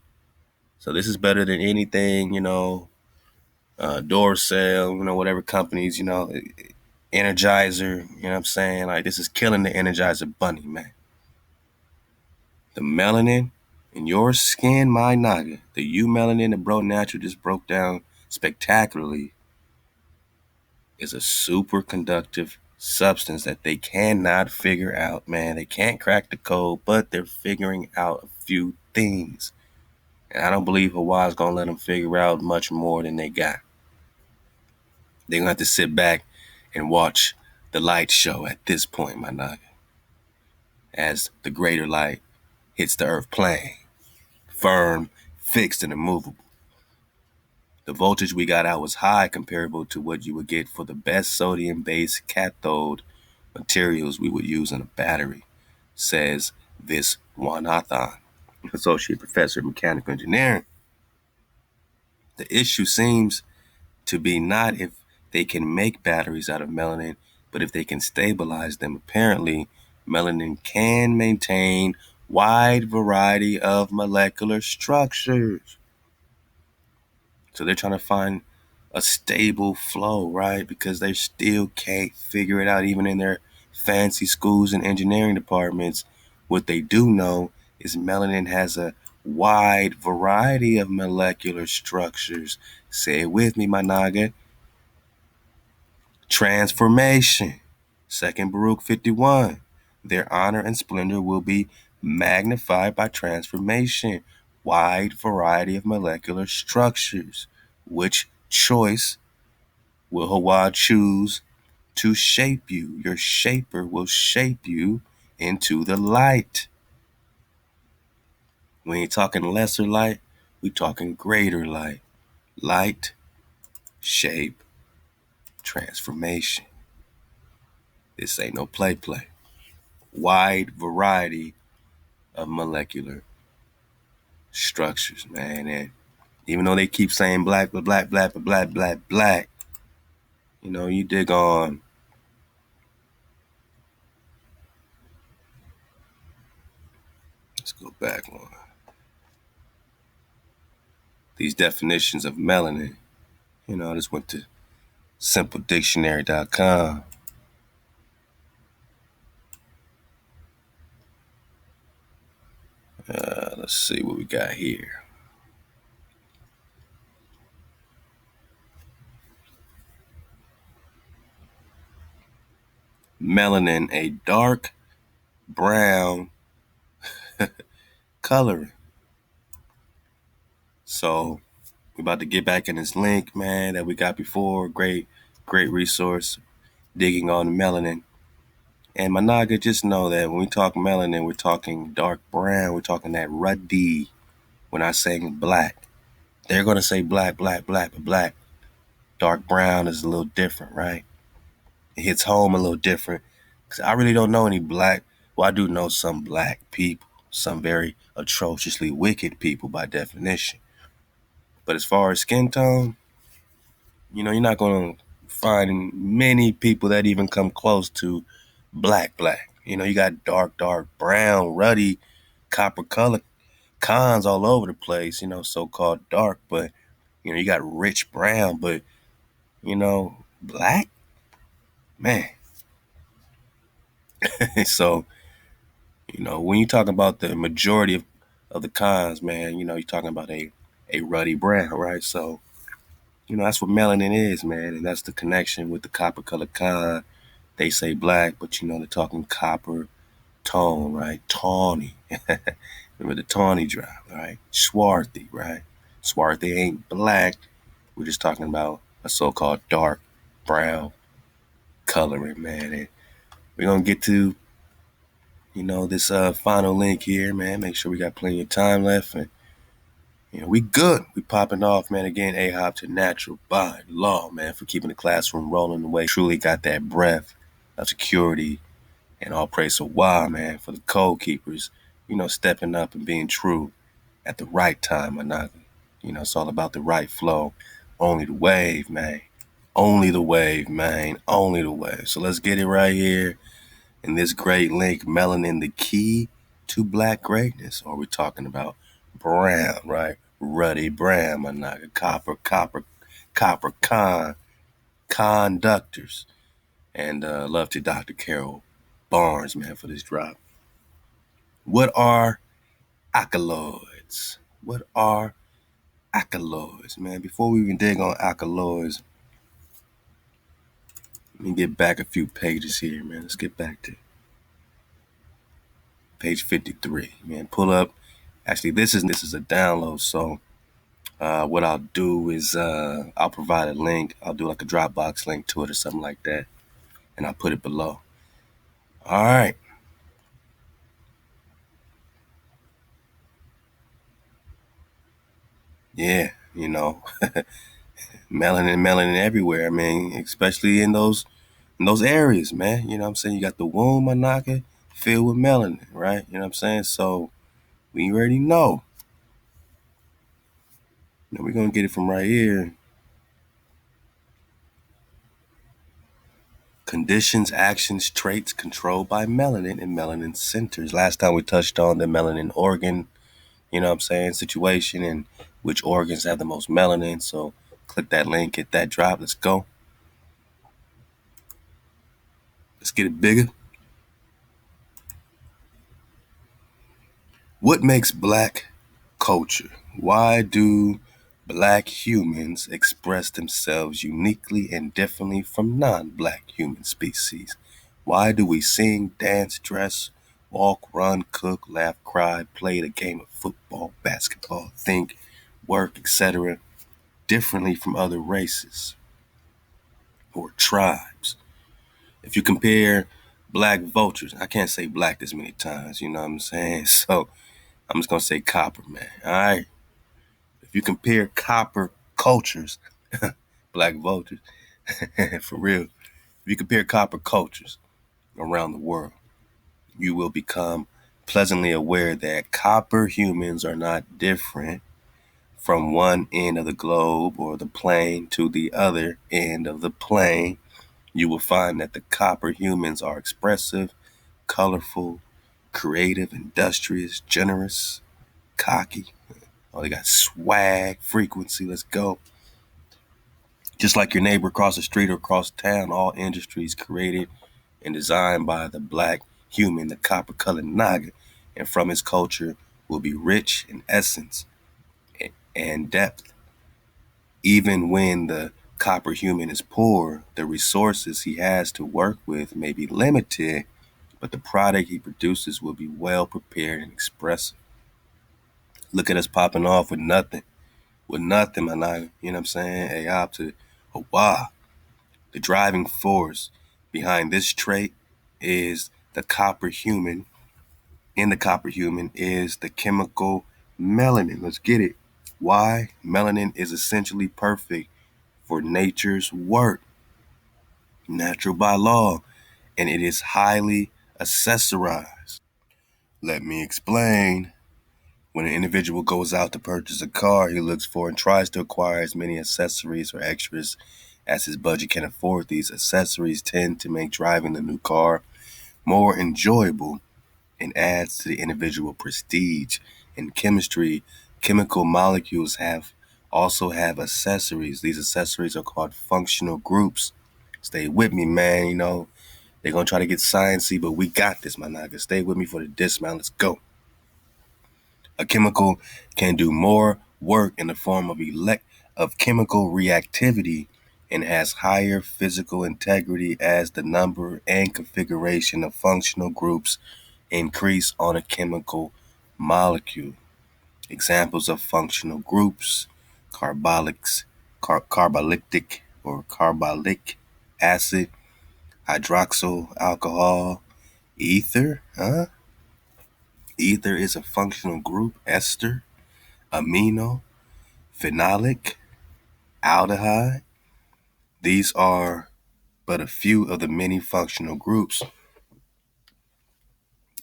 So this is better than anything, Duracell, whatever companies, Energizer, you know what I'm saying? Like, this is killing the Energizer bunny, man. The melanin in your skin, my naga, the melanin that Bro Natural just broke down spectacularly, is a superconductive substance that they cannot figure out, man. They can't crack the code, but they're figuring out a few things. And I don't believe HaWah is going to let them figure out much more than they got. They're going to have to sit back and watch the light show at this point, my naga, as the greater light hits the earth plane, firm, fixed, and immovable. The voltage we got out was high, comparable to what you would get for the best sodium-based cathode materials we would use in a battery, says this Wanathan, associate professor of mechanical engineering. The issue seems to be not if they can make batteries out of melanin, but if they can stabilize them. Apparently, melanin can maintain wide variety of molecular structures. So they're trying to find a stable flow, right? Because they still can't figure it out, even in their fancy schools and engineering departments. What they do know is melanin has a wide variety of molecular structures. Say it with me, my naga. Transformation. 2nd Baruch 51. Their honor and splendor will be magnified by transformation. Wide variety of molecular structures. Which choice will HaWah choose to shape you? Your shaper will shape you into the light. We ain't talking lesser light, we talking greater light. Light, shape, transformation. This ain't no play. Wide variety of molecular structures, man. And even though they keep saying black, you dig on. Let's go back on these definitions of melanin. I just went to simpledictionary.com. Let's see what we got here. Melanin, a dark brown coloring. So we're about to get back in this link, man, that we got before. Great resource, digging on melanin. And my naga, just know that when we talk melanin, we're talking dark brown. We're talking that ruddy. We're not saying black. They're going to say black, but black. Dark brown is a little different, right? It hits home a little different. Because I really don't know any black. Well, I do know some black people. Some very atrociously wicked people by definition. But as far as skin tone, you're not going to find many people that even come close to black. You got dark brown, ruddy, copper color khans all over the place, so-called dark, but, you got rich brown, but, black? Man. So, when you talk about the majority of the khans, man, you're talking about a ruddy brown, right? So, that's what melanin is, man, and that's the connection with the copper colored khan. They say black, but, they're talking copper tone, right? Tawny. Remember the tawny drive, right? Swarthy, right? Swarthy ain't black. We're just talking about a so-called dark brown coloring, man. And we're going to get to, this final link here, man. Make sure we got plenty of time left. And, we good. We popping off, man. Again, A-Hop to natural by law, man, for keeping the classroom rolling away. Truly got that breath of security. And all praise to HaWah, man, for the code keepers, stepping up and being true at the right time, Anaga. It's all about the right flow. Only the wave, man. Only the wave, man. Only the wave. So let's get it right here in this great link, Melanin, the key to black greatness. Or we're talking about brown, right? Ruddy brown, Anaga. Copper, conductors. And love to Dr. Carol Barnes, man, for this drop. What are alkaloids? What are alkaloids, man? Before we even dig on alkaloids, let me get back a few pages here, man. Let's get back to page 53, man. Pull up. Actually, this is a download, so what I'll do is I'll provide a link. I'll do like a Dropbox link to it or something like that, and I'll put it below. All right. Yeah, melanin everywhere. I mean, especially in those areas, man. You know what I'm saying? You got the womb, Anaka, filled with melanin, right? You know what I'm saying? So we already know. We're going to get it from right here. Conditions, actions, traits controlled by melanin and melanin centers. Last time we touched on the melanin organ, situation and which organs have the most melanin. So click that link, hit that drop. Let's go. Let's get it bigger. What makes black culture? Why do black humans express themselves uniquely and differently from non-black human species? Why do we sing, dance, dress, walk, run, cook, laugh, cry, play the game of football, basketball, think, work, etc. differently from other races or tribes? If you compare black vultures, I can't say black this many times, you know what I'm saying? So I'm just going to say copper, man. All right. If you compare copper cultures, black vultures, for real, if you compare copper cultures around the world, you will become pleasantly aware that copper humans are not different from one end of the globe or the plane to the other end of the plane. You will find that the copper humans are expressive, colorful, creative, industrious, generous, cocky. Oh, they got swag, frequency. Let's go. Just like your neighbor across the street or across town, all industries created and designed by the black human, the copper-colored Naga, and from his culture will be rich in essence and depth. Even when the copper human is poor, the resources he has to work with may be limited, but the product he produces will be well prepared and expressive. Look at us popping off with nothing. With nothing, my Naga. You know what I'm saying? A-Hop to HaWah. The driving force behind this trait is the copper human. In the copper human is the chemical melanin. Let's get it. Why? Melanin is essentially perfect for nature's work, natural by law, and it is highly accessorized. Let me explain. When an individual goes out to purchase a car, he looks for and tries to acquire as many accessories or extras as his budget can afford. These accessories tend to make driving the new car more enjoyable, and adds to the individual prestige. In chemistry, chemical molecules also have accessories. These accessories are called functional groups. Stay with me, man. They're going to try to get sciencey, but we got this, my nigga. Stay with me for the dismount. Let's go. A chemical can do more work in the form of chemical reactivity and has higher physical integrity as the number and configuration of functional groups increase on a chemical molecule. Examples of functional groups: carbolytic or carbolic acid, hydroxyl alcohol, ether. Ether is a functional group. Ester, amino, phenolic, aldehyde. These are but a few of the many functional groups.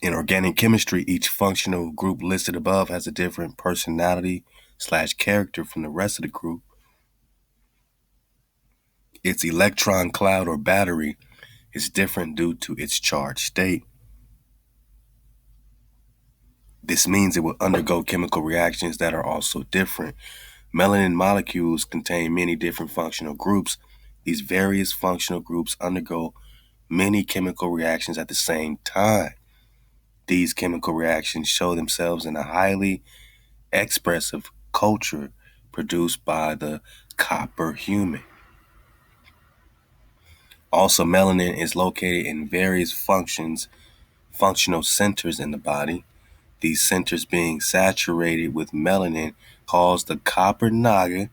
In organic chemistry, each functional group listed above has a different personality/character from the rest of the group. Its electron cloud or battery is different due to its charged state. This means it will undergo chemical reactions that are also different. Melanin molecules contain many different functional groups. These various functional groups undergo many chemical reactions at the same time. These chemical reactions show themselves in a highly expressive culture produced by the copper human. Also, melanin is located in various functional centers in the body. These centers being saturated with melanin cause the copper naga.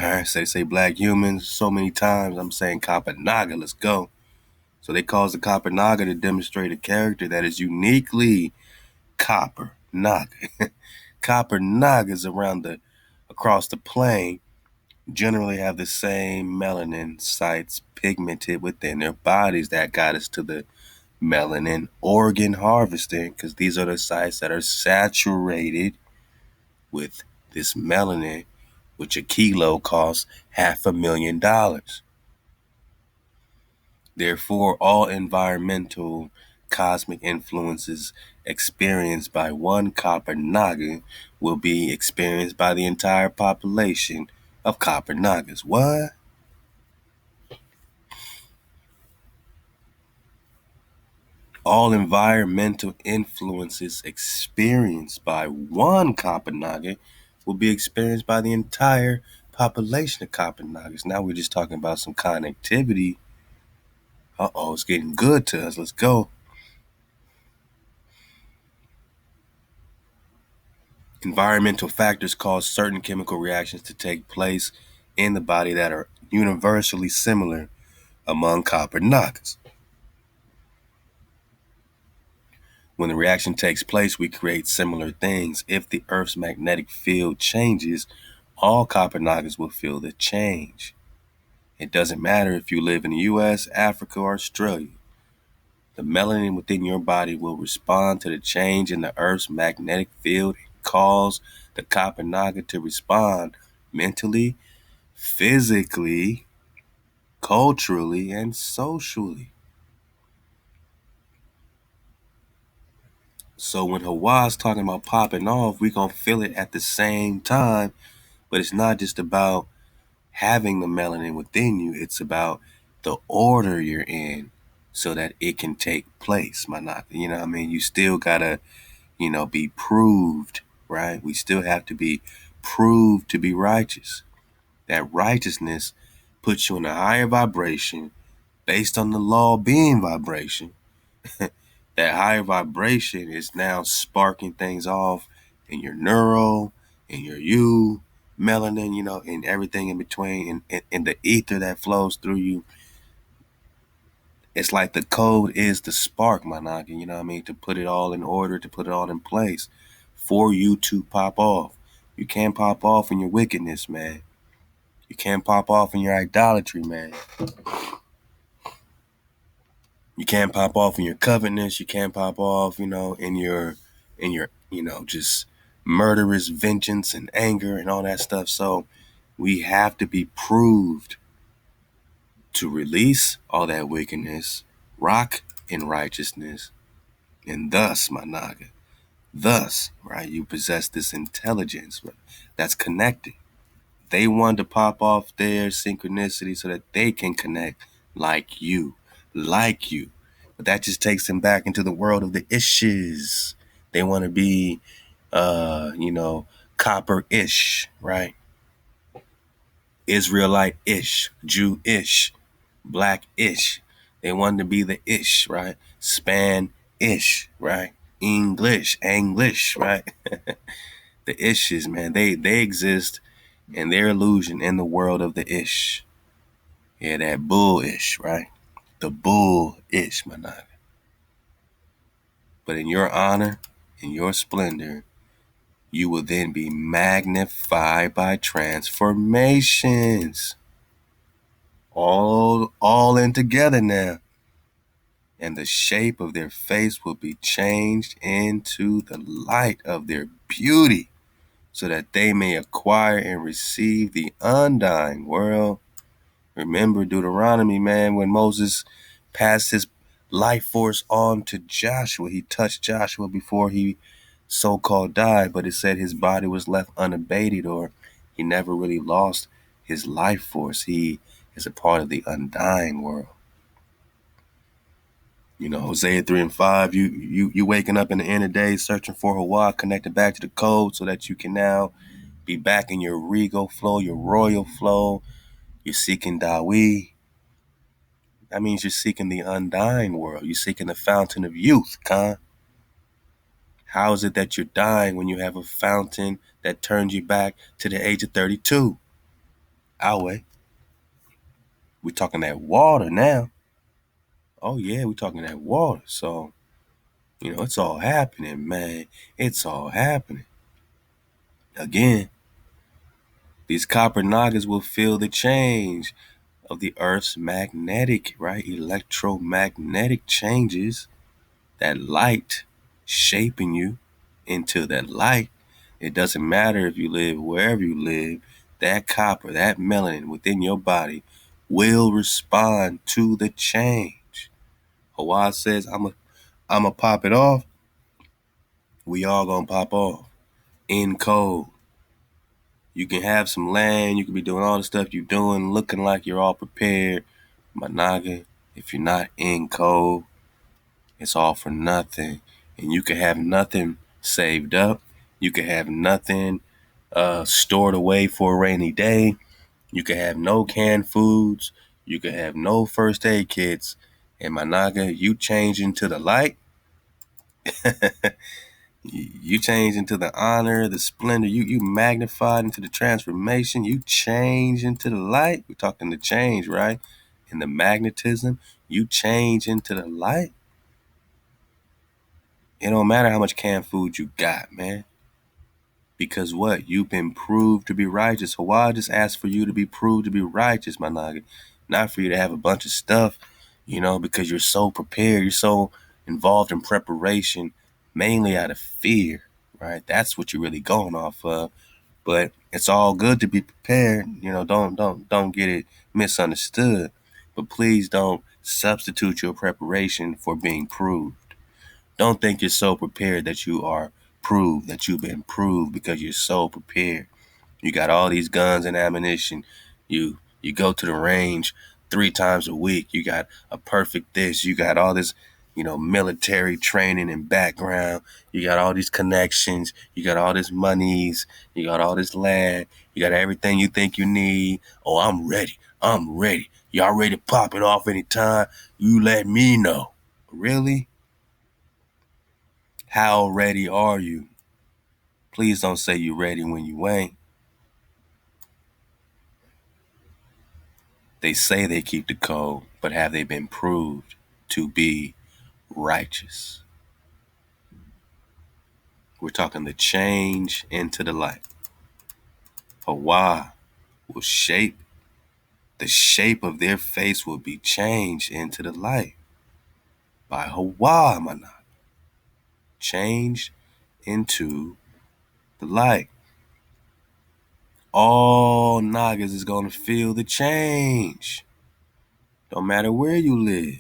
All right, so they say black humans so many times. I'm saying copper naga. Let's go. So they cause the copper naga to demonstrate a character that is uniquely copper naga. Copper nagas across the plane generally have the same melanin sites pigmented within their bodies. That got us to the melanin organ harvesting, because these are the sites that are saturated with this melanin, which a kilo costs $500,000. Therefore, all environmental cosmic influences experienced by one copper naga will be experienced by the entire population of copper nagas. What? All environmental influences experienced by one copper naga will be experienced by the entire population of copper nagas. Now we're just talking about some connectivity. It's getting good to us. Let's go. Environmental factors cause certain chemical reactions to take place in the body that are universally similar among copper nagas. When the reaction takes place, we create similar things. If the Earth's magnetic field changes, all copper nagas will feel the change. It doesn't matter if you live in the US, Africa, or Australia. The melanin within your body will respond to the change in the Earth's magnetic field and cause the copper naga to respond mentally, physically, culturally, and socially. So when HaWah's talking about popping off, we're going to feel it at the same time. But it's not just about having the melanin within you. It's about the order you're in so that it can take place. You know what I mean? You still got to, be proved, right? We still have to be proved to be righteous. That righteousness puts you in a higher vibration based on the law being vibration. That higher vibration is now sparking things off in your neural, in your melanin, and everything in between, and the ether that flows through you. It's like the code is the spark, my noggin, you know what I mean? To put it all in order, to put it all in place for you to pop off. You can't pop off in your wickedness, man. You can't pop off in your idolatry, man. You can't pop off in your covetousness. You can't pop off, in your, just murderous vengeance and anger and all that stuff. So we have to be proved to release all that wickedness, rock in righteousness. And thus, my Naga, thus, right, you possess this intelligence, right, that's connected. They want to pop off their synchronicity so that they can connect like you, like you. But that just takes them back into the world of the ishes. They want to be, copper-ish, right? Israelite-ish, Jew-ish, black-ish. They want to be the ish, right? Span-ish, right? English, Anglish, right? The ishes, man, they exist in their illusion in the world of the ish. Yeah, that bullish, right? The bullish, my nigga. But in your honor, in your splendor, you will then be magnified by transformations. All in together now. And the shape of their face will be changed into the light of their beauty, so that they may acquire and receive the undying world. Remember Deuteronomy, man, when Moses passed his life force on to Joshua. He touched Joshua before he so-called died, but it said his body was left unabated, or he never really lost his life force. He is a part of the undying world. You know, Hosea 3 and 5, you waking up in the end of the day, searching for HaWah, connected back to the code so that you can now be back in your regal flow, your royal flow. You're seeking Dawi. That means you're seeking the undying world. You're seeking the fountain of youth, Khan. How is it that you're dying when you have a fountain that turns you back to the age of 32? HaWah. We're talking that water now. Oh, yeah, we're talking that water. So, it's all happening, man. It's all happening. Again, these copper nagas will feel the change of the Earth's magnetic, right? Electromagnetic changes, that light shaping you into that light. It doesn't matter if you live wherever you live, that copper, that melanin within your body will respond to the change. HaWah says, I'm a pop it off. We all gonna pop off. In code. You can have some land, you can be doing all the stuff you're doing, looking like you're all prepared. But Naga, if you're not in code, it's all for nothing. And you can have nothing saved up. You can have nothing stored away for a rainy day. You can have no canned foods. You can have no first aid kits. And my Naga, you change into the light. You change into the honor, the splendor. You magnified into the transformation. You change into the light. We're talking the change, right? And the magnetism. You change into the light. It don't matter how much canned food you got, man. Because what? You've been proved to be righteous. HaWah just asked for you to be proved to be righteous, my Naga. Not for you to have a bunch of stuff, because you're so prepared. You're so involved in preparation, mainly out of fear, right? That's what you're really going off of. But it's all good to be prepared. Don't get it misunderstood. But please don't substitute your preparation for being proved. Don't think you're so prepared that you are proved, that you've been proved because you're so prepared. You got all these guns and ammunition. You go to the range 3 times a week. You got a perfect this. You got all this, military training and background. You got all these connections. You got all this monies. You got all this land. You got everything you think you need. Oh, I'm ready. I'm ready. Y'all ready to pop it off anytime? You let me know. Really? How ready are you? Please don't say you're ready when you ain't. They say they keep the code, but have they been proved to be righteous? We're talking the change into the light. HaWah will shape. The shape of their face will be changed into the light by HaWah, manah. Changed into the light. All Nagas is going to feel the change. Don't matter where you live.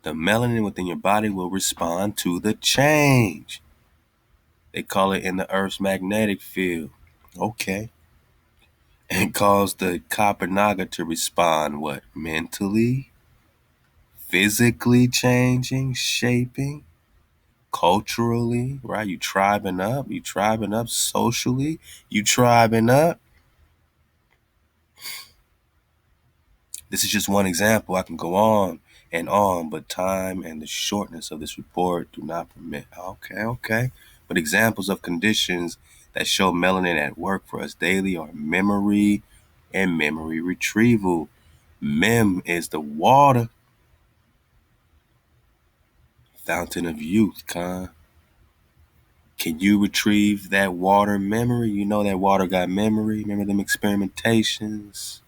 the melanin within your body will respond to the change. They call it in the Earth's magnetic field. Okay. And cause the copper naga to respond what? Mentally, physically changing, shaping, culturally, right? You tribing up socially, you tribing up. This is just one example. I can go on and on, but time and the shortness of this report do not permit. Okay. But examples of conditions that show melanin at work for us daily are memory and memory retrieval. Mem is the water, fountain of youth, Khan. Can you retrieve that water memory? You know that water got memory. Remember them experimentations?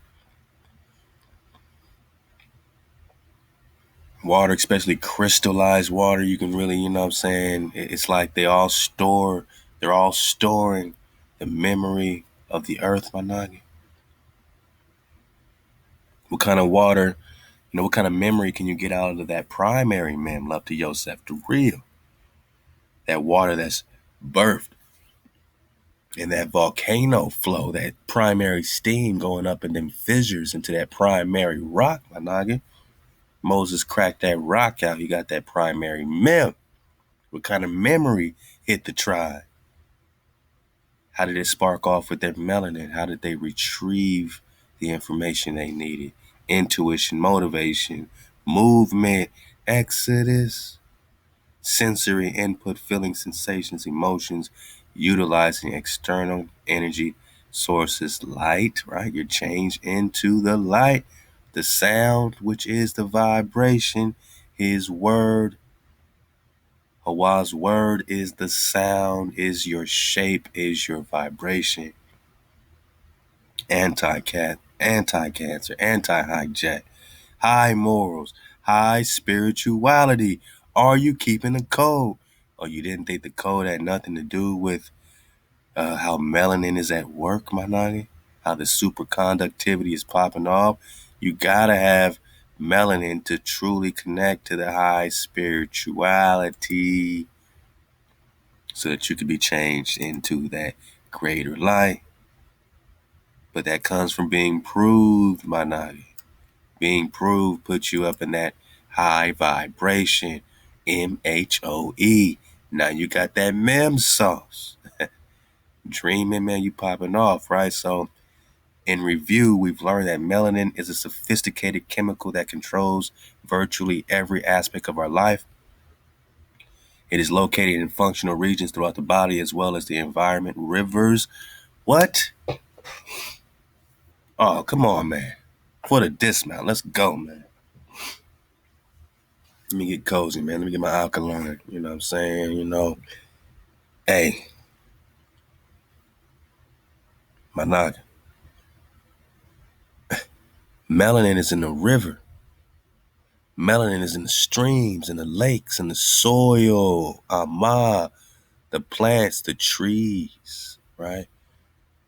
Water, especially crystallized water, you can really, you know what I'm saying? It's like they're all storing the memory of the earth, my nugget. What kind of water, what kind of memory can you get out of that primary mem, love to Yosef, the real? That water that's birthed in that volcano flow, that primary steam going up in them fissures into that primary rock, my noggin. Moses cracked that rock out. He got that primary mem. What kind of memory hit the tribe? How did it spark off with their melanin? How did they retrieve the information they needed? Intuition, motivation, movement, exodus, sensory input, feeling, sensations, emotions, utilizing external energy sources, light, right? You're changed into the light, the sound, which is the vibration, his word. HaWah's word is the sound, is your shape, is your vibration. Anti-cancer, anti-hijack, high morals, high spirituality. Are you keeping the code? Or you didn't think the code had nothing to do with how melanin is at work, my nugget? How the super-conductivity is popping off? You gotta have melanin to truly connect to the high spirituality so that you can be changed into that greater light. But that comes from being proved, my nugget. Being proved puts you up in that high vibration, MHOE. Now you got that mem sauce. Dreaming, man, you popping off, right? So in review, we've learned that melanin is a sophisticated chemical that controls virtually every aspect of our life. It is located in functional regions throughout the body as well as the environment, rivers. What? Oh, come on, man. For the dismount, let's go, man. Let me get cozy, man. Let me get my alkaline. You know what I'm saying? Hey, my noggin. Melanin is in the river. Melanin is in the streams, in the lakes, in the soil, the plants, the trees, right?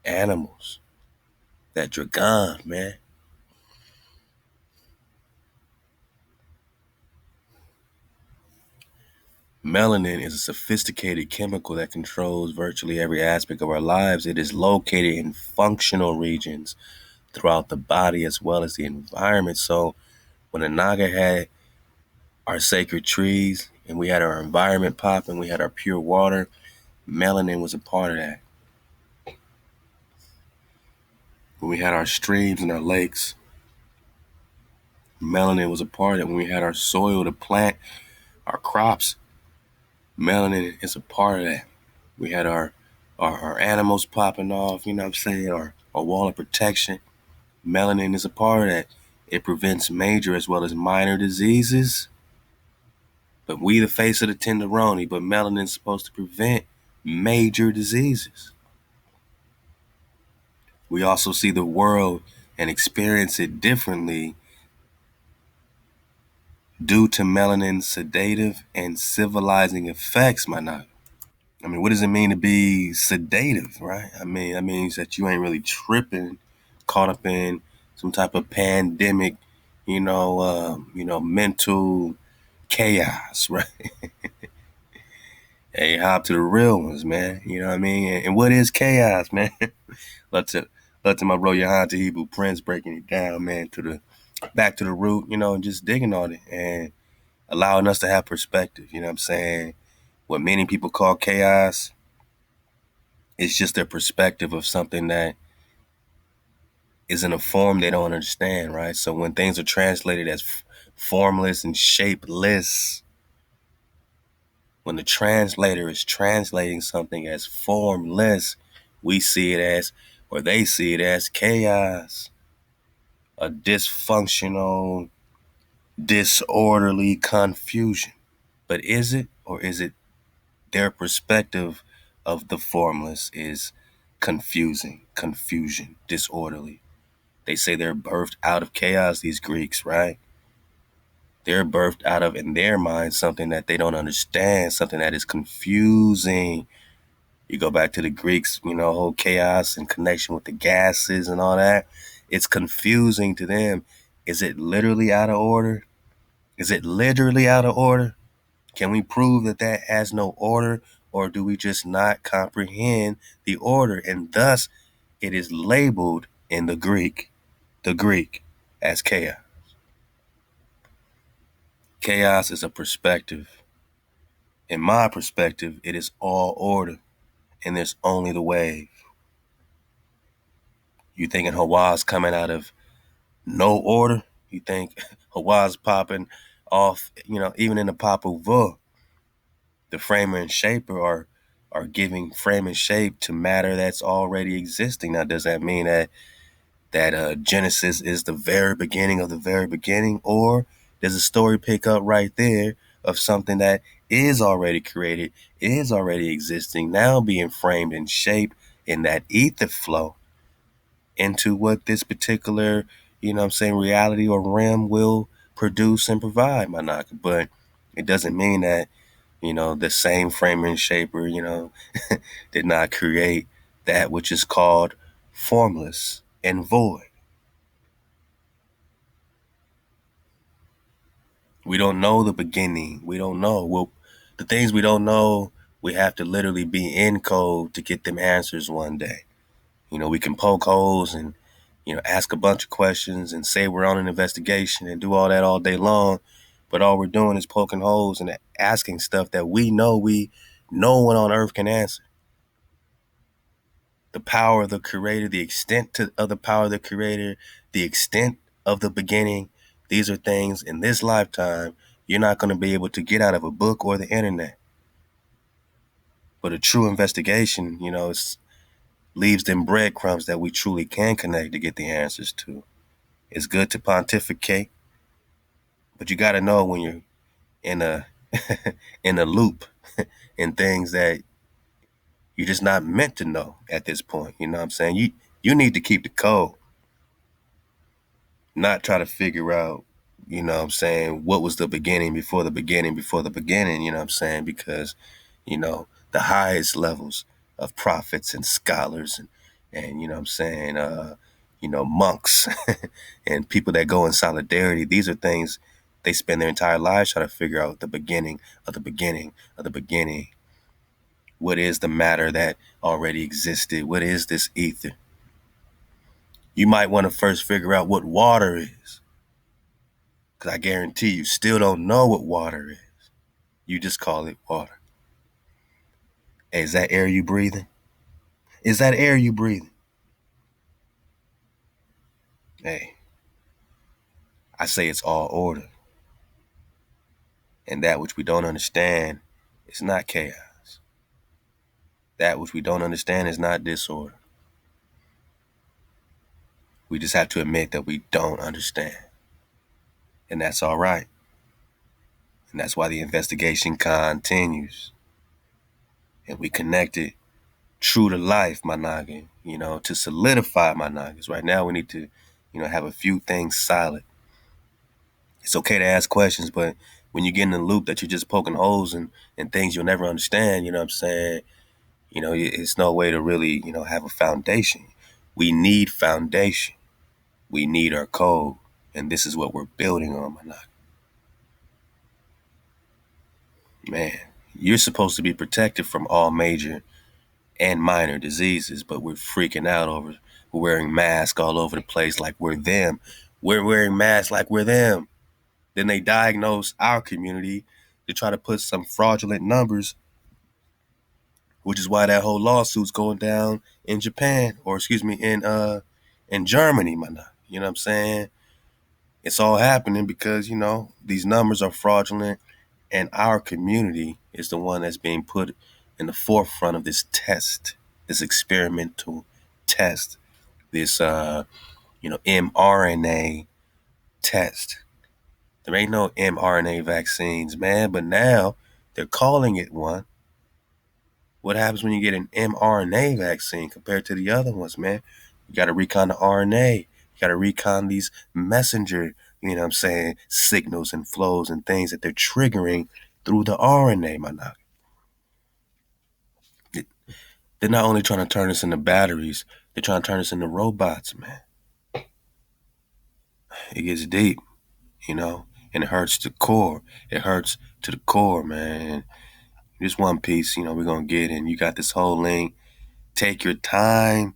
Animals. That dragon, man. Melanin is a sophisticated chemical that controls virtually every aspect of our lives. It is located in functional regions throughout the body as well as the environment. So when the Naga had our sacred trees and we had our environment popping, we had our pure water, melanin was a part of that. When we had our streams and our lakes, melanin was a part of it. When we had our soil to plant our crops, melanin is a part of that. We had our animals popping off, you know what I'm saying, our wall of protection. Melanin is a part of that. It prevents major as well as minor diseases. But we the face of the tenderoni, but melanin is supposed to prevent major diseases. We also see the world and experience it differently due to melanin's sedative and civilizing effects, my nigga. I mean, what does it mean to be sedative, right? I mean, that means that you ain't really tripping, caught up in some type of pandemic, mental chaos, right? Hey, hop to the real ones, man. You know what I mean? And what is chaos, man? let to my bro Johan Hebrew Prince breaking it down, man, to the back to the root, and just digging on it and allowing us to have perspective. You know what I'm saying? What many people call chaos is just their perspective of something that is in a form they don't understand, right? So when things are translated as formless and shapeless, when the translator is translating something as formless, we see it as, or they see it as chaos, a dysfunctional, disorderly confusion. But is it, or is it their perspective of the formless is confusing, confusion, disorderly? They say they're birthed out of chaos, these Greeks, right? They're birthed out of, in their mind, something that they don't understand, something that is confusing. You go back to the Greeks, whole chaos and connection with the gases and all that. It's confusing to them. Is it literally out of order? Is it literally out of order? Can we prove that that has no order, or do we just not comprehend the order? And thus, it is labeled in the Greek, as chaos. Chaos is a perspective. In my perspective, it is all order, and there's only the wave. You thinking HaWah's coming out of no order? You think HaWah's popping off, even in the Popol Vuh, the framer and shaper are giving frame and shape to matter that's already existing. Now, does that mean that Genesis is the very beginning of the very beginning, or does the story pick up right there of something that is already created, is already existing, now being framed and shaped in that ether flow into what this particular, reality or realm will produce and provide, my knock? But it doesn't mean that, the same framer and shaper, did not create that which is called formless and void. We don't know the beginning. We don't know. Well, the things we don't know, we have to literally be in code to get them answers one day. We can poke holes and, ask a bunch of questions and say we're on an investigation and do all that all day long. But all we're doing is poking holes and asking stuff that no one on earth can answer. The power of the creator, the extent of the power of the creator, the extent of the beginning. These are things in this lifetime you're not going to be able to get out of a book or the internet. But a true investigation, leaves them breadcrumbs that we truly can connect to get the answers to. It's good to pontificate, but you got to know when you're in a in a loop in things that you're just not meant to know at this point. You know what I'm saying? You need to keep the code, not try to figure out, what was the beginning before the beginning before the beginning, you know what I'm saying? Because, the highest levels of prophets and scholars and monks and people that go in solidarity, these are things they spend their entire lives trying to figure out the beginning of the beginning of the beginning. What is the matter that already existed? What is this ether? You might want to first figure out what water is. Because I guarantee you still don't know what water is. You just call it water. Hey, is that air you breathing? Is that air you breathing? Hey, I say it's all order. And that which we don't understand is not chaos. That which we don't understand is not disorder. We just have to admit that we don't understand. And that's all right. And that's why the investigation continues. And we connect it true to life, my noggin, to solidify my noggins. Right now, we need to, have a few things solid. It's okay to ask questions, but when you get in the loop that you're just poking holes and things you'll never understand, you know what I'm saying? It's no way to really, have a foundation. We need foundation. We need our code. And this is what we're building on, my noggin. Man, you're supposed to be protected from all major and minor diseases, but we're freaking out over we're wearing masks all over the place like we're them. We're wearing masks like we're them. Then they diagnose our community to try to put some fraudulent numbers, which is why that whole lawsuit's going down in Japan, or excuse me, in Germany, man. You know what I'm saying? It's all happening because, these numbers are fraudulent and our community is the one that's being put in the forefront of this test, this experimental test, this mRNA test. There ain't no mRNA vaccines, man, but now they're calling it one. What happens when you get an mRNA vaccine compared to the other ones, man? You got to recon the RNA. You got to recon these messenger, signals and flows and things that they're triggering through the RNA, my knock. They're not only trying to turn us into batteries, they're trying to turn us into robots, man. It gets deep, and it hurts the core. It hurts to the core, man. Just one piece, we're going to get in. You got this whole link. Take your time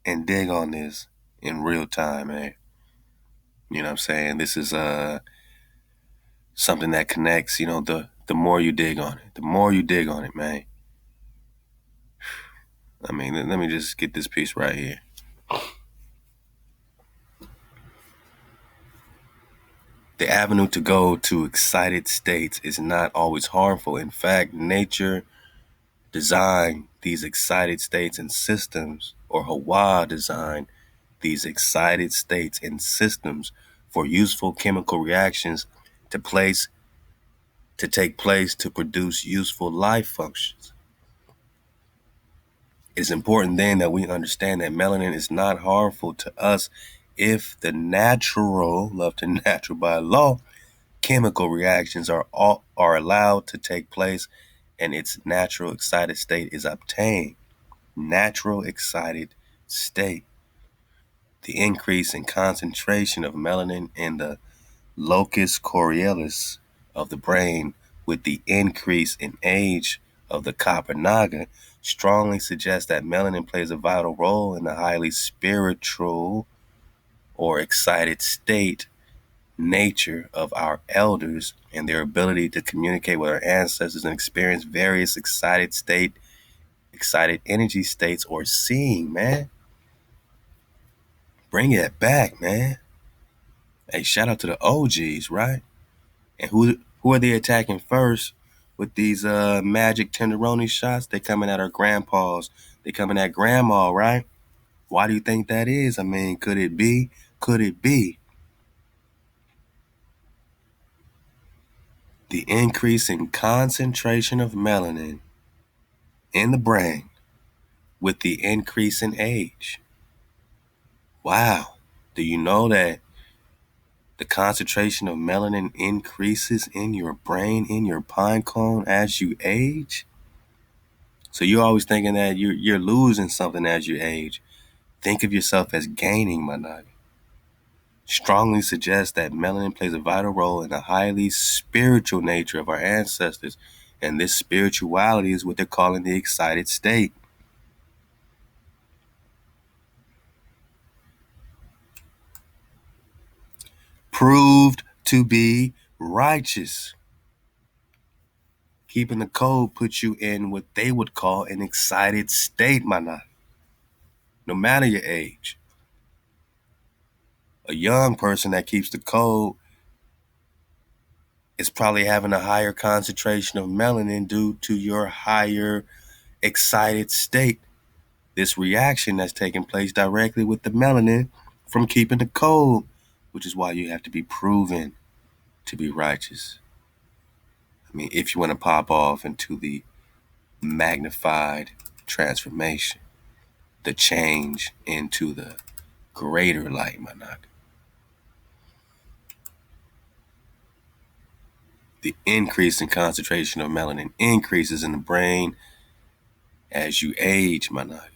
and dig on this in real time, man. You know what I'm saying? This is something that connects, the more you dig on it. The more you dig on it, man. I mean, let me just get this piece right here. The avenue to go to excited states is not always harmful. In fact, nature designed these excited states and systems, or HaWah designed these excited states and systems for useful chemical reactions to take place to produce useful life functions. It's important then that we understand that melanin is not harmful to us if the natural, love to natural by law, chemical reactions are allowed to take place and its natural excited state is obtained. Natural excited state. The increase in concentration of melanin in the locus coeruleus of the brain with the increase in age of the copper naga strongly suggests that melanin plays a vital role in the highly spiritual or excited state nature of our elders and their ability to communicate with our ancestors and experience various excited energy states or seeing, man. Bring it back, man. Hey, shout out to the OGs, right? And who are they attacking first with these magic tenderoni shots? They coming at our grandpas. They coming at grandma, right? Why do you think that is? I mean, could it be? Could it be the increase in concentration of melanin in the brain with the increase in age? Wow. Do you know that the concentration of melanin increases in your brain, in your pine cone as you age? So you're always thinking that you're losing something as you age. Think of yourself as gaining, my nigga. Strongly suggests that melanin plays a vital role in the highly spiritual nature of our ancestors, and this spirituality is what they're calling the excited state. Proved to be righteous. Keeping the code puts you in what they would call an excited state, my nigga. No matter your age. A young person that keeps the code is probably having a higher concentration of melanin due to your higher excited state. This reaction that's taking place directly with the melanin from keeping the code, which is why you have to be proven to be righteous. I mean, if you want to pop off into the magnified transformation, the change into the greater light, my knock. The increase in concentration of melanin increases in the brain as you age, my knock.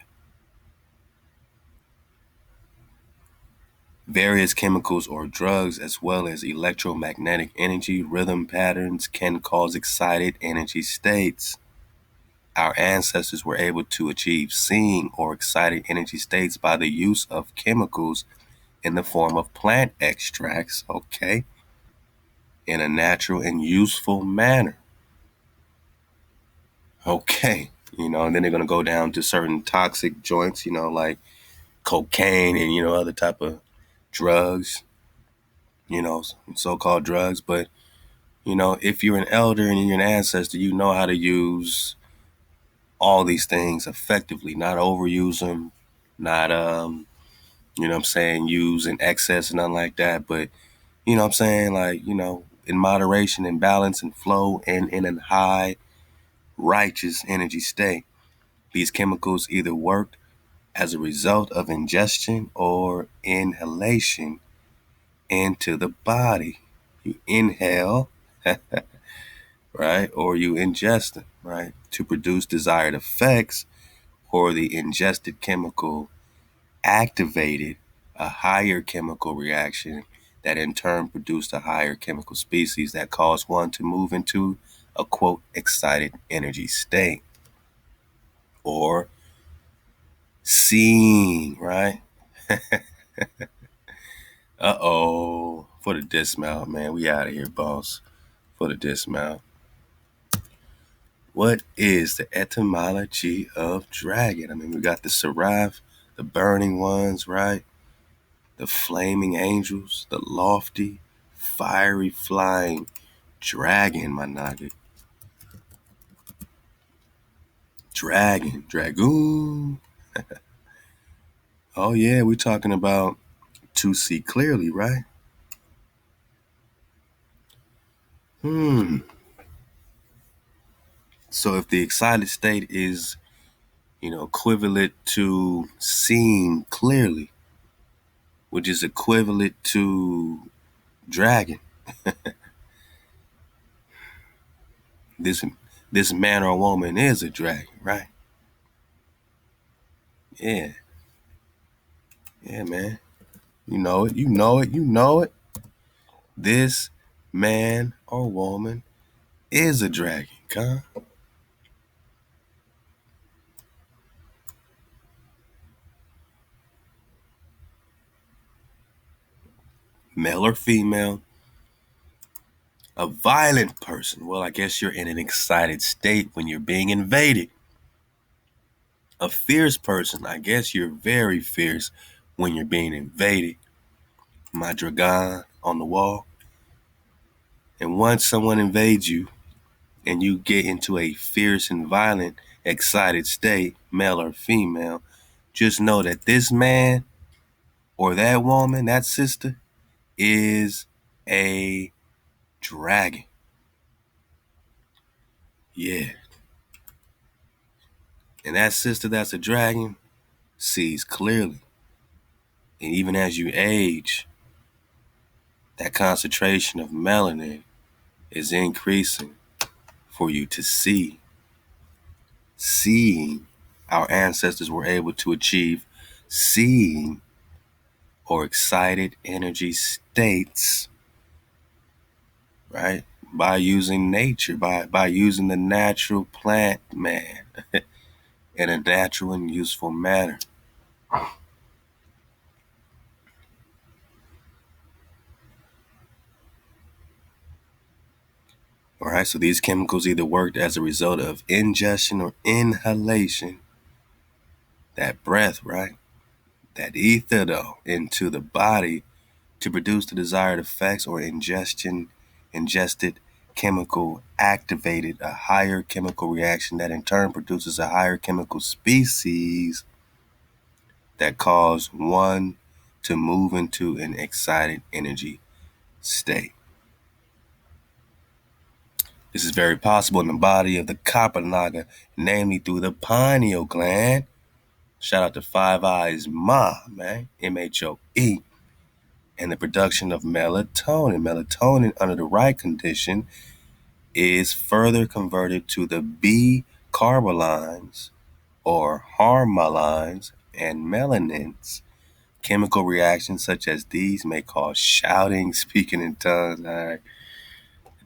Various chemicals or drugs, as well as electromagnetic energy rhythm patterns, can cause excited energy states. Our ancestors were able to achieve seeing or excited energy states by the use of chemicals in the form of plant extracts, okay, in a natural and useful manner. Okay, and then they're going to go down to certain toxic joints, like cocaine and, other type of drugs, so-called drugs. But, if you're an elder and you're an ancestor, you know how to use all these things effectively, not overuse them, not, use in excess and nothing like that. But, like, in moderation and balance and flow and in a high righteous energy state. These chemicals either worked as a result of ingestion or inhalation into the body. You inhale, right, or you ingest them, right, to produce desired effects, or the ingested chemical activated a higher chemical reaction that in turn produced a higher chemical species that caused one to move into a, quote, excited energy state. Or seeing, right? Uh-oh. For the dismount, man. We out of here, boss. For the dismount. What is the etymology of dragon? I mean, we got the seraph, the burning ones, right? The flaming angels, the lofty, fiery, flying dragon, my nugget. Dragon, dragoon. Oh, yeah, we're talking about to see clearly, right? So if the excited state is, equivalent to seeing clearly, which is equivalent to dragon, this this man or woman is a dragon, right? Yeah. Yeah, man. You know it, you know it, you know it. This man or woman is a dragon, huh? Male or female, a violent person. Well, I guess you're in an excited state when you're being invaded. A fierce person, I guess you're very fierce when you're being invaded. My dragon on the wall. And once someone invades you and you get into a fierce and violent, excited state, male or female, just know that this man or that woman, that sister, is a dragon. Yeah. And that sister that's a dragon sees clearly. And even as you age, that concentration of melanin is increasing for you to see. Seeing, our ancestors were able to achieve seeing or excited energy states, right? By using nature, by using the natural plant, man, in a natural and useful manner. All right, so these chemicals either worked as a result of ingestion or inhalation. That breath, right? That ether, though, into the body to produce the desired effects, or ingested chemical activated a higher chemical reaction that in turn produces a higher chemical species that cause one to move into an excited energy state. This is very possible in the body of the copper naga, namely through the pineal gland. Shout out to Five Eyes Ma, man, MHOE, and the production of melatonin. Melatonin, under the right condition, is further converted to the B-carbolines or harmalines and melanins Chemical reactions such as these may cause shouting, speaking in tongues. All right,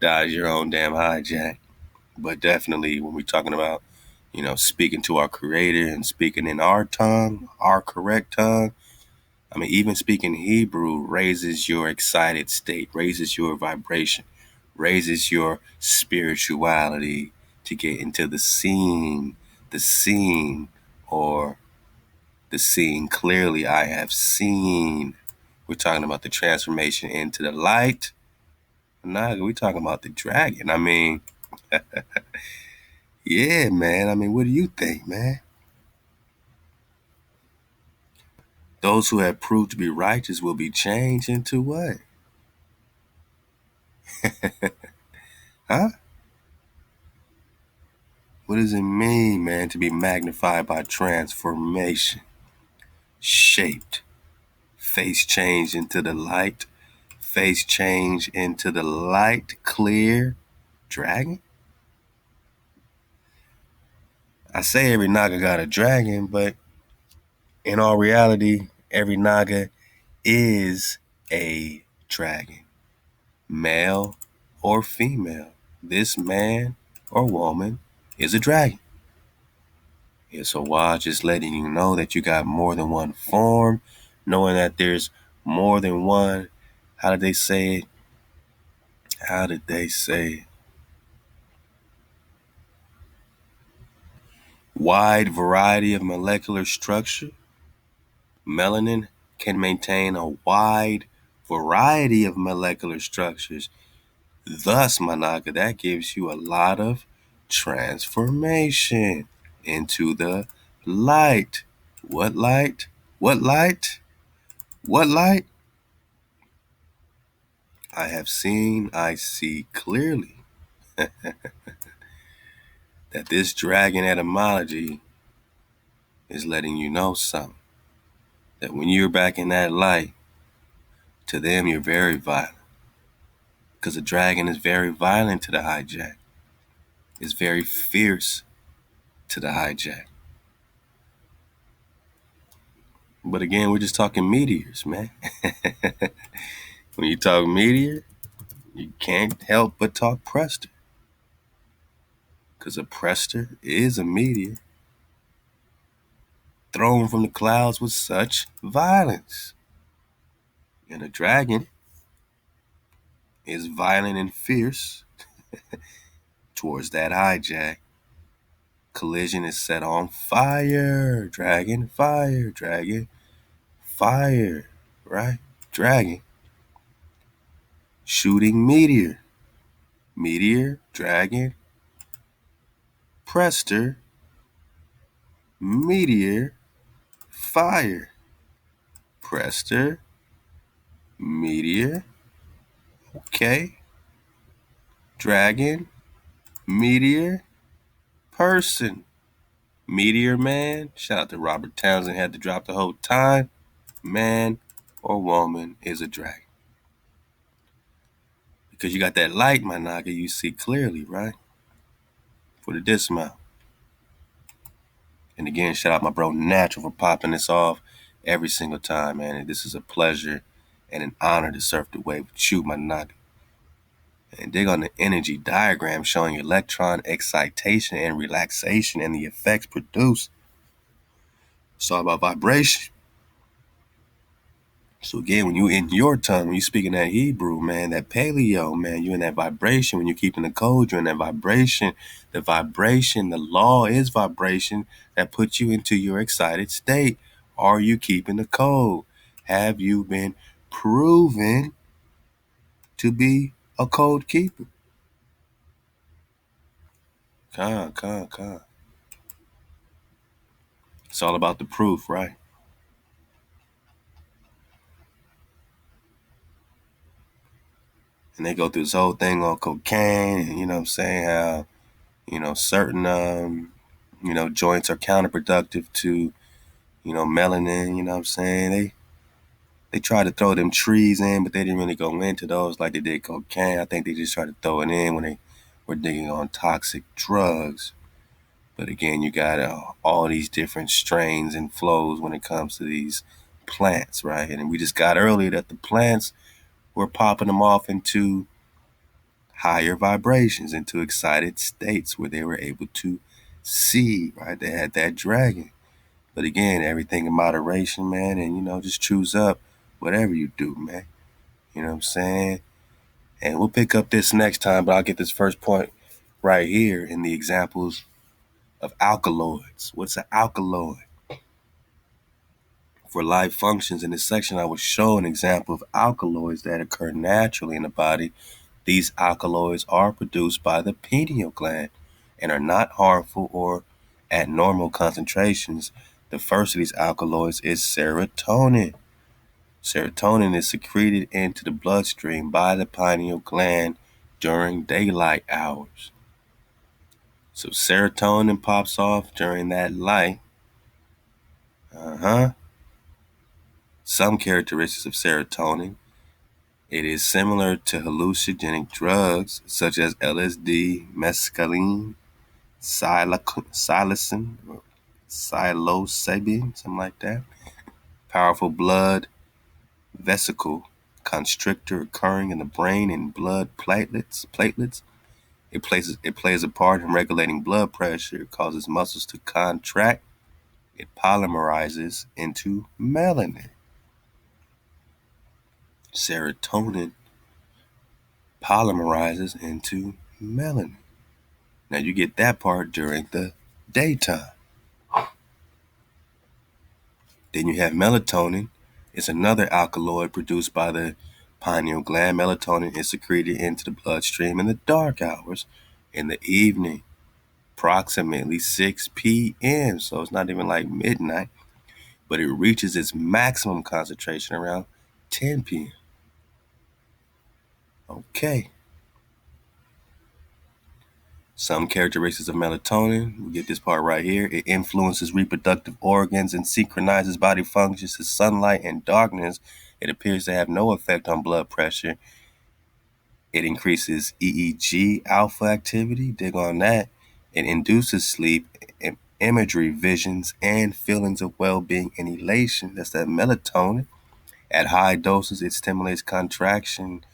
that is your own damn hijack. But definitely when we're talking about, speaking to our creator and speaking in our tongue, our correct tongue, I mean, even speaking Hebrew raises your excited state, raises your vibration, raises your spirituality to get into the scene, or the seeing clearly. I have seen. We're talking about the transformation into the light. Nah, we're talking about the dragon. I mean, yeah, man. I mean, what do you think, man? Those who have proved to be righteous will be changed into what? Huh? What does it mean, man, to be magnified by transformation? Shaped. Face change into the light. Face change into the light. Clear. Dragon? I say every Naga got a dragon, but in all reality, every Naga is a dragon. Male or female. This man or woman is a dragon. Yeah, so while just letting you know that you got more than one form, knowing that there's more than one, how did they say it? How did they say it? Wide variety of molecular structure. Melanin can maintain a wide variety of molecular structures. Thus, Managa, that gives you a lot of transformation into the light. What light? What light? What light? I have seen, I see clearly that this dragon etymology is letting you know something. That when you're back in that light, to them you're very violent. Because the dragon is very violent to the hijack. It's very fierce to the hijack. But again, we're just talking meteors, man. When you talk meteor, you can't help but talk Prester. Because a Prester is a meteor thrown from the clouds with such violence. And a dragon is violent and fierce towards that hijack. Collision is set on fire. Dragon, fire. Dragon, fire. Right? Dragon. Shooting meteor. Meteor, dragon, Prester, meteor, fire. Prester, meteor, okay. Dragon, meteor, person. Meteor man, shout out to Robert Townsend, had to drop the whole time. Man or woman is a dragon. Because you got that light, my naga, you see clearly, right? For the dismount. And again, shout out my bro Natural for popping this off every single time, man. And this is a pleasure and an honor to surf the wave with you, my naga. And dig on the energy diagram showing electron excitation and relaxation and the effects produced. It's all about vibration. So again, when you in your tongue, when you speaking that Hebrew, man, that paleo, man, you in that vibration. When you keeping the code, you're in that vibration. The vibration, the law is vibration that puts you into your excited state. Are you keeping the code? Have you been proven to be a code keeper? Con. It's all about the proof, right? And they go through this whole thing on cocaine, and you know what I'm saying, how, certain, joints are counterproductive to, melanin, you know what I'm saying? They try to throw them trees in, but they didn't really go into those like they did cocaine. I think they just tried to throw it in when they were digging on toxic drugs. But again, you got all these different strains and flows when it comes to these plants, right? And we just got earlier that the plants were popping them off into higher vibrations, into excited states where they were able to see, right? They had that dragon. But again, everything in moderation, man, and just choose up whatever you do, man. You know what I'm saying? And we'll pick up this next time, but I'll get this first point right here in the examples of alkaloids. What's an alkaloid? For life functions in this section, I will show an example of alkaloids that occur naturally in the body. These alkaloids are produced by the pineal gland and are not harmful or at normal concentrations. The first of these alkaloids is serotonin. Serotonin is secreted into the bloodstream by the pineal gland during daylight hours. So serotonin pops off during that light. Some characteristics of serotonin. It is similar to hallucinogenic drugs such as LSD, mescaline, psilocin, or psilocybin, something like that. Powerful blood vesicle constrictor occurring in the brain and blood platelets. It plays a part in regulating blood pressure. It causes muscles to contract. It polymerizes into melanin. Serotonin polymerizes into melanin. Now you get that part during the daytime. Then you have melatonin. It's another alkaloid produced by the pineal gland. Melatonin is secreted into the bloodstream in the dark hours in the evening, approximately 6 p.m. So it's not even like midnight, but it reaches its maximum concentration around 10 p.m. Okay. Some characteristics of melatonin, we get this part right here. It influences reproductive organs and synchronizes body functions to sunlight and darkness. It appears to have no effect on blood pressure. It increases EEG alpha activity, dig on that. It induces sleep, imagery, visions, and feelings of well-being and elation. That's that melatonin. At high doses, it stimulates contraction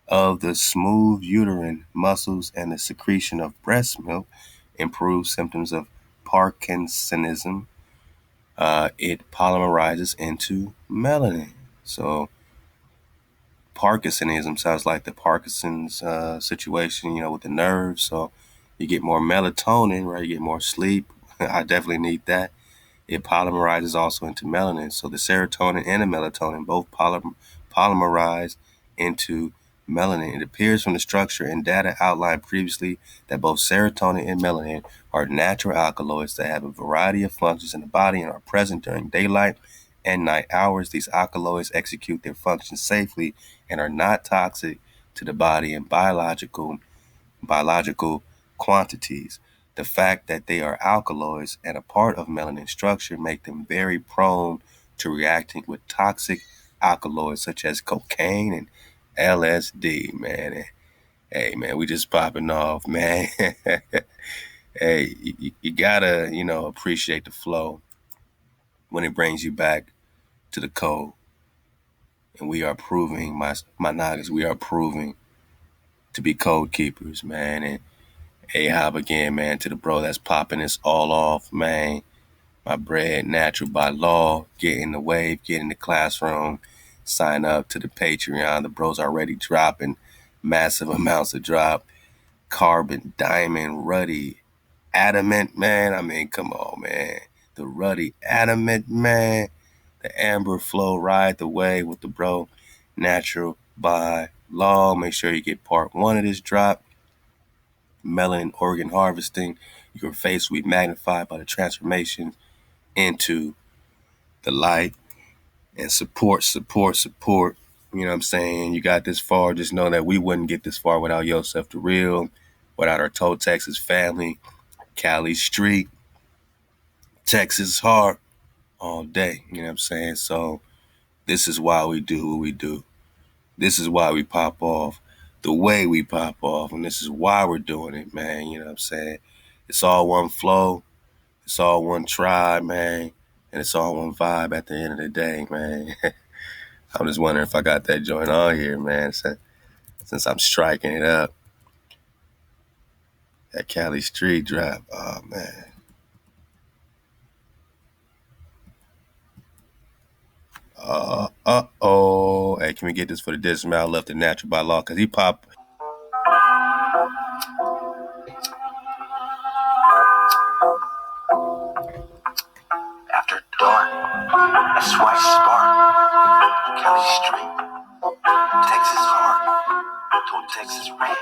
of the smooth uterine muscles and the secretion of breast milk, improves symptoms of Parkinsonism. It polymerizes into melanin. So Parkinsonism sounds like the Parkinson's situation, with the nerves. So you get more melatonin, right? You get more sleep. I definitely need that. It polymerizes also into melanin. So the serotonin and the melatonin both polymerize into melanin. It appears from the structure and data outlined previously that both serotonin and melanin are natural alkaloids that have a variety of functions in the body and are present during daylight and night hours. These alkaloids execute their functions safely and are not toxic to the body in biological quantities. The fact that they are alkaloids and a part of melanin structure make them very prone to reacting with toxic alkaloids such as cocaine and LSD, man. Hey, man, we just popping off, man. Hey, you gotta, appreciate the flow when it brings you back to the code. And we are proving, my Nagas, we are proving to be code keepers, man. And Ahab again, man, to the bro that's popping this all off, man. My bread natural by law. Get in the wave, get in the classroom, sign up to the Patreon. The bros already dropping massive amounts of drop. Carbon, diamond, ruddy, adamant, man. I mean, come on, man. The ruddy, adamant, man. The amber flow, ride the wave with the bro natural by law. Make sure you get part 1 of this drop. Melanin organ harvesting. Your face will be magnified by the transformation into the light. And support. You know what I'm saying? You got this far. Just know that we wouldn't get this far without Yosef the Real, without our Toe Texas family, Cali Street, Texas Heart, all day. You know what I'm saying? So this is why we do what we do. This is why we pop off the way we pop off. And this is why we're doing it, man. You know what I'm saying? It's all one flow. It's all one tribe, man. And it's all one vibe at the end of the day, man. I'm just wondering if I got that joint on here, man, since I'm striking it up. That Cali Street drop. Oh, man. Uh-oh. Hey, can we get this for the Dismal Left and Natural by Law? Because he pop. After dark, that's why spark. Cali Street, Texas heart, told Texas red.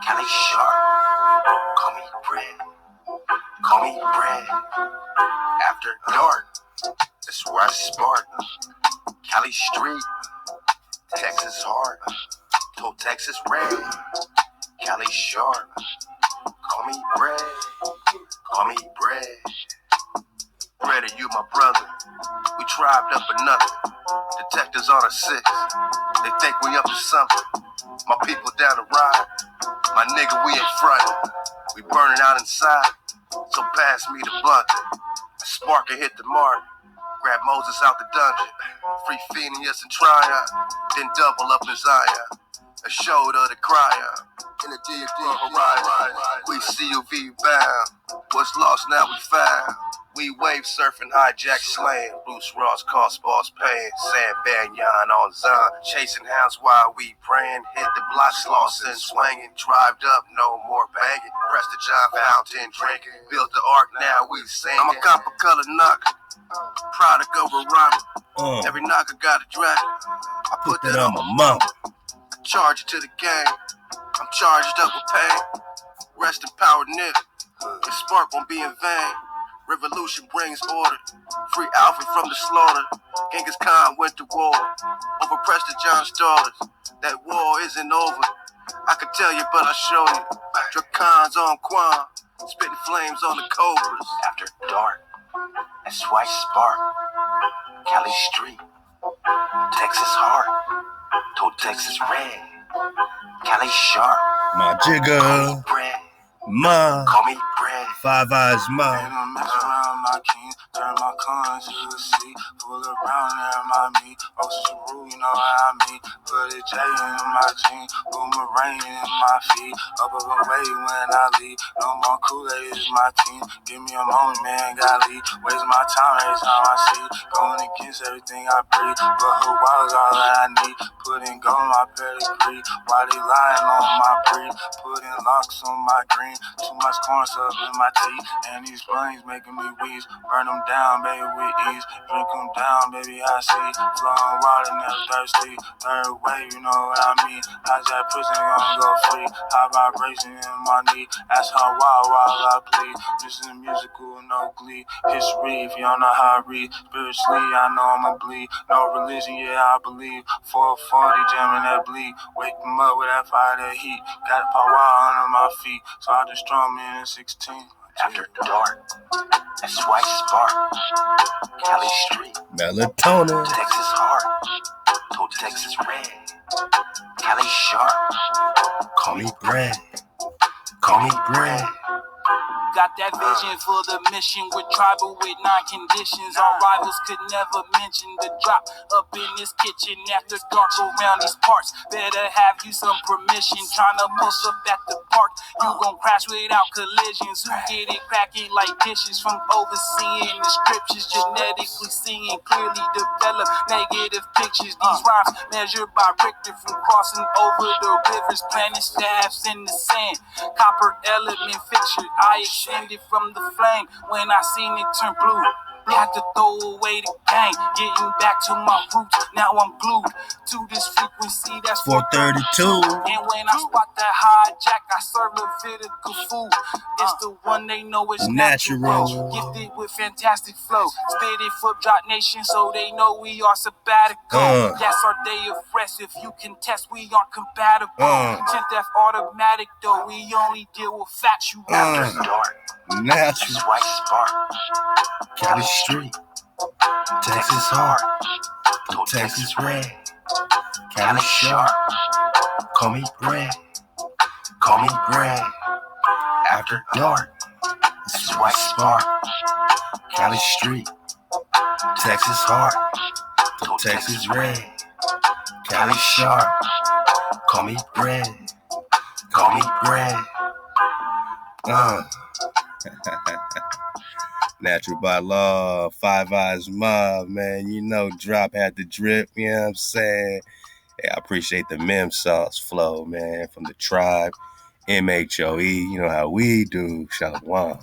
Cali sharp, call me bread, call me bread. After dark, that's where I spark. Cali Street, Texas heart, told Texas red. Cali sharp, call me bread, call me bread. Bread, you my brother. We tribed up or nothing. Detectives on a 6. They think we up to something. My people down the ride. My nigga, we ain't frontin'. We burning out inside. So pass me the blunt. Spark and hit the mark. Grab Moses out the dungeon. Free Phineas and Tryon. Then double up in Zion. A shoulder to cry on. In the deep horizon. We CUV bound. What's lost now we found. We wave surfing, hijack slaying. Bruce Ross, cost boss paying. Sam Banyan on Zion. Chasing hounds while we praying. Hit the block, slossing, swinging. Drived up, no more banging. Press the John Fountain, drinking. Built the ark, now we singing. I'm a copper color knocker. Product of a rhyme. Every knocker got a dragon. I put that on my mama. I charge it to the game. I'm charged up with pain. Rest in power, nigga. The spark won't be in vain. Revolution brings order. Free Alfred from the slaughter. Genghis Khan went to war. Over Preston John's daughters. That war isn't over. I could tell you, but I'll show you. Dracons on Quan. Spitting flames on the Cobras. After dark. That's why spark. Cali Street. Texas heart. Told Texas red. Cali sharp. My jigger. Call me bread. Ma. Call me bread. Five Eyes Ma. Mess around my king, turn my cons to the sea. Pull around there, my meat. Ocean rule, you know what I mean. Put a J in my jean, boomerang in my feet. Up away when I leave. No more Kool-Aid is my team. Give me a moment, man, gotta leave. Waste my time every time I see. Going against everything I breathe. But who was all that I need? Putting gold in my pedigree. Why they lying on my breed? Putting locks on my green. Too much corn syrup in my tea. And these brains making me wheeze. Burn them down, baby, with ease. Drink them down, baby, I see. Flowing water, never thirsty. Third wave, you know what I mean. Hijack prison, gonna go free. High vibration in my knee. Ask how wild while I plead. This is musical, no glee. History, if you don't know how I read. Spiritually, I know I'ma bleed. No religion, yeah, I believe. 440, jamming that bleed. Wake them up with that fire, that heat. Got power under my feet. So I just strong me in 16. After dark, that's why spark. Cali Street, Melatonin. Texas heart, told Texas red. Cali sharp, call me bread, call me bread. Got that vision for the mission with tribal with 9 conditions. Our rivals could never mention the drop up in this kitchen after dark around these parts. Better have you some permission. Trying to push up at the park, you gon' crash without collisions. Who get it cracking like dishes from overseeing the scriptures, genetically seeing clearly develop negative pictures. These rhymes measured by Richter from crossing over the rivers, planting staffs in the sand. Copper element fixture, I extended from the flame when I seen it turn blue. Had to throw away the game, getting back to my roots. Now I'm glued to this frequency that's 432. And when I spot that hijack, I serve Levitical food. It's the one they know is natural. Gifted with fantastic flow. Spit it for Drop Nation so they know we are sabbatical. That's our day of rest. If you can test, we are compatible. 10th F automatic though, we only deal with factual. After dark, Natural. that's white spark. Cali Street. Texas heart. Told Texas red. Cali sharp. Call me bread. Call me bread. After dark, That's white spark. Cali Street. Texas heart, go Texas red. Cali sharp, call me bread. Call me bread. Natural by law, Five Eyes Mob, man. You know, drop had the drip, you know what I'm saying? Hey, I appreciate the mem sauce flow, man, from the tribe, MHOE. You know how we do, Shalom.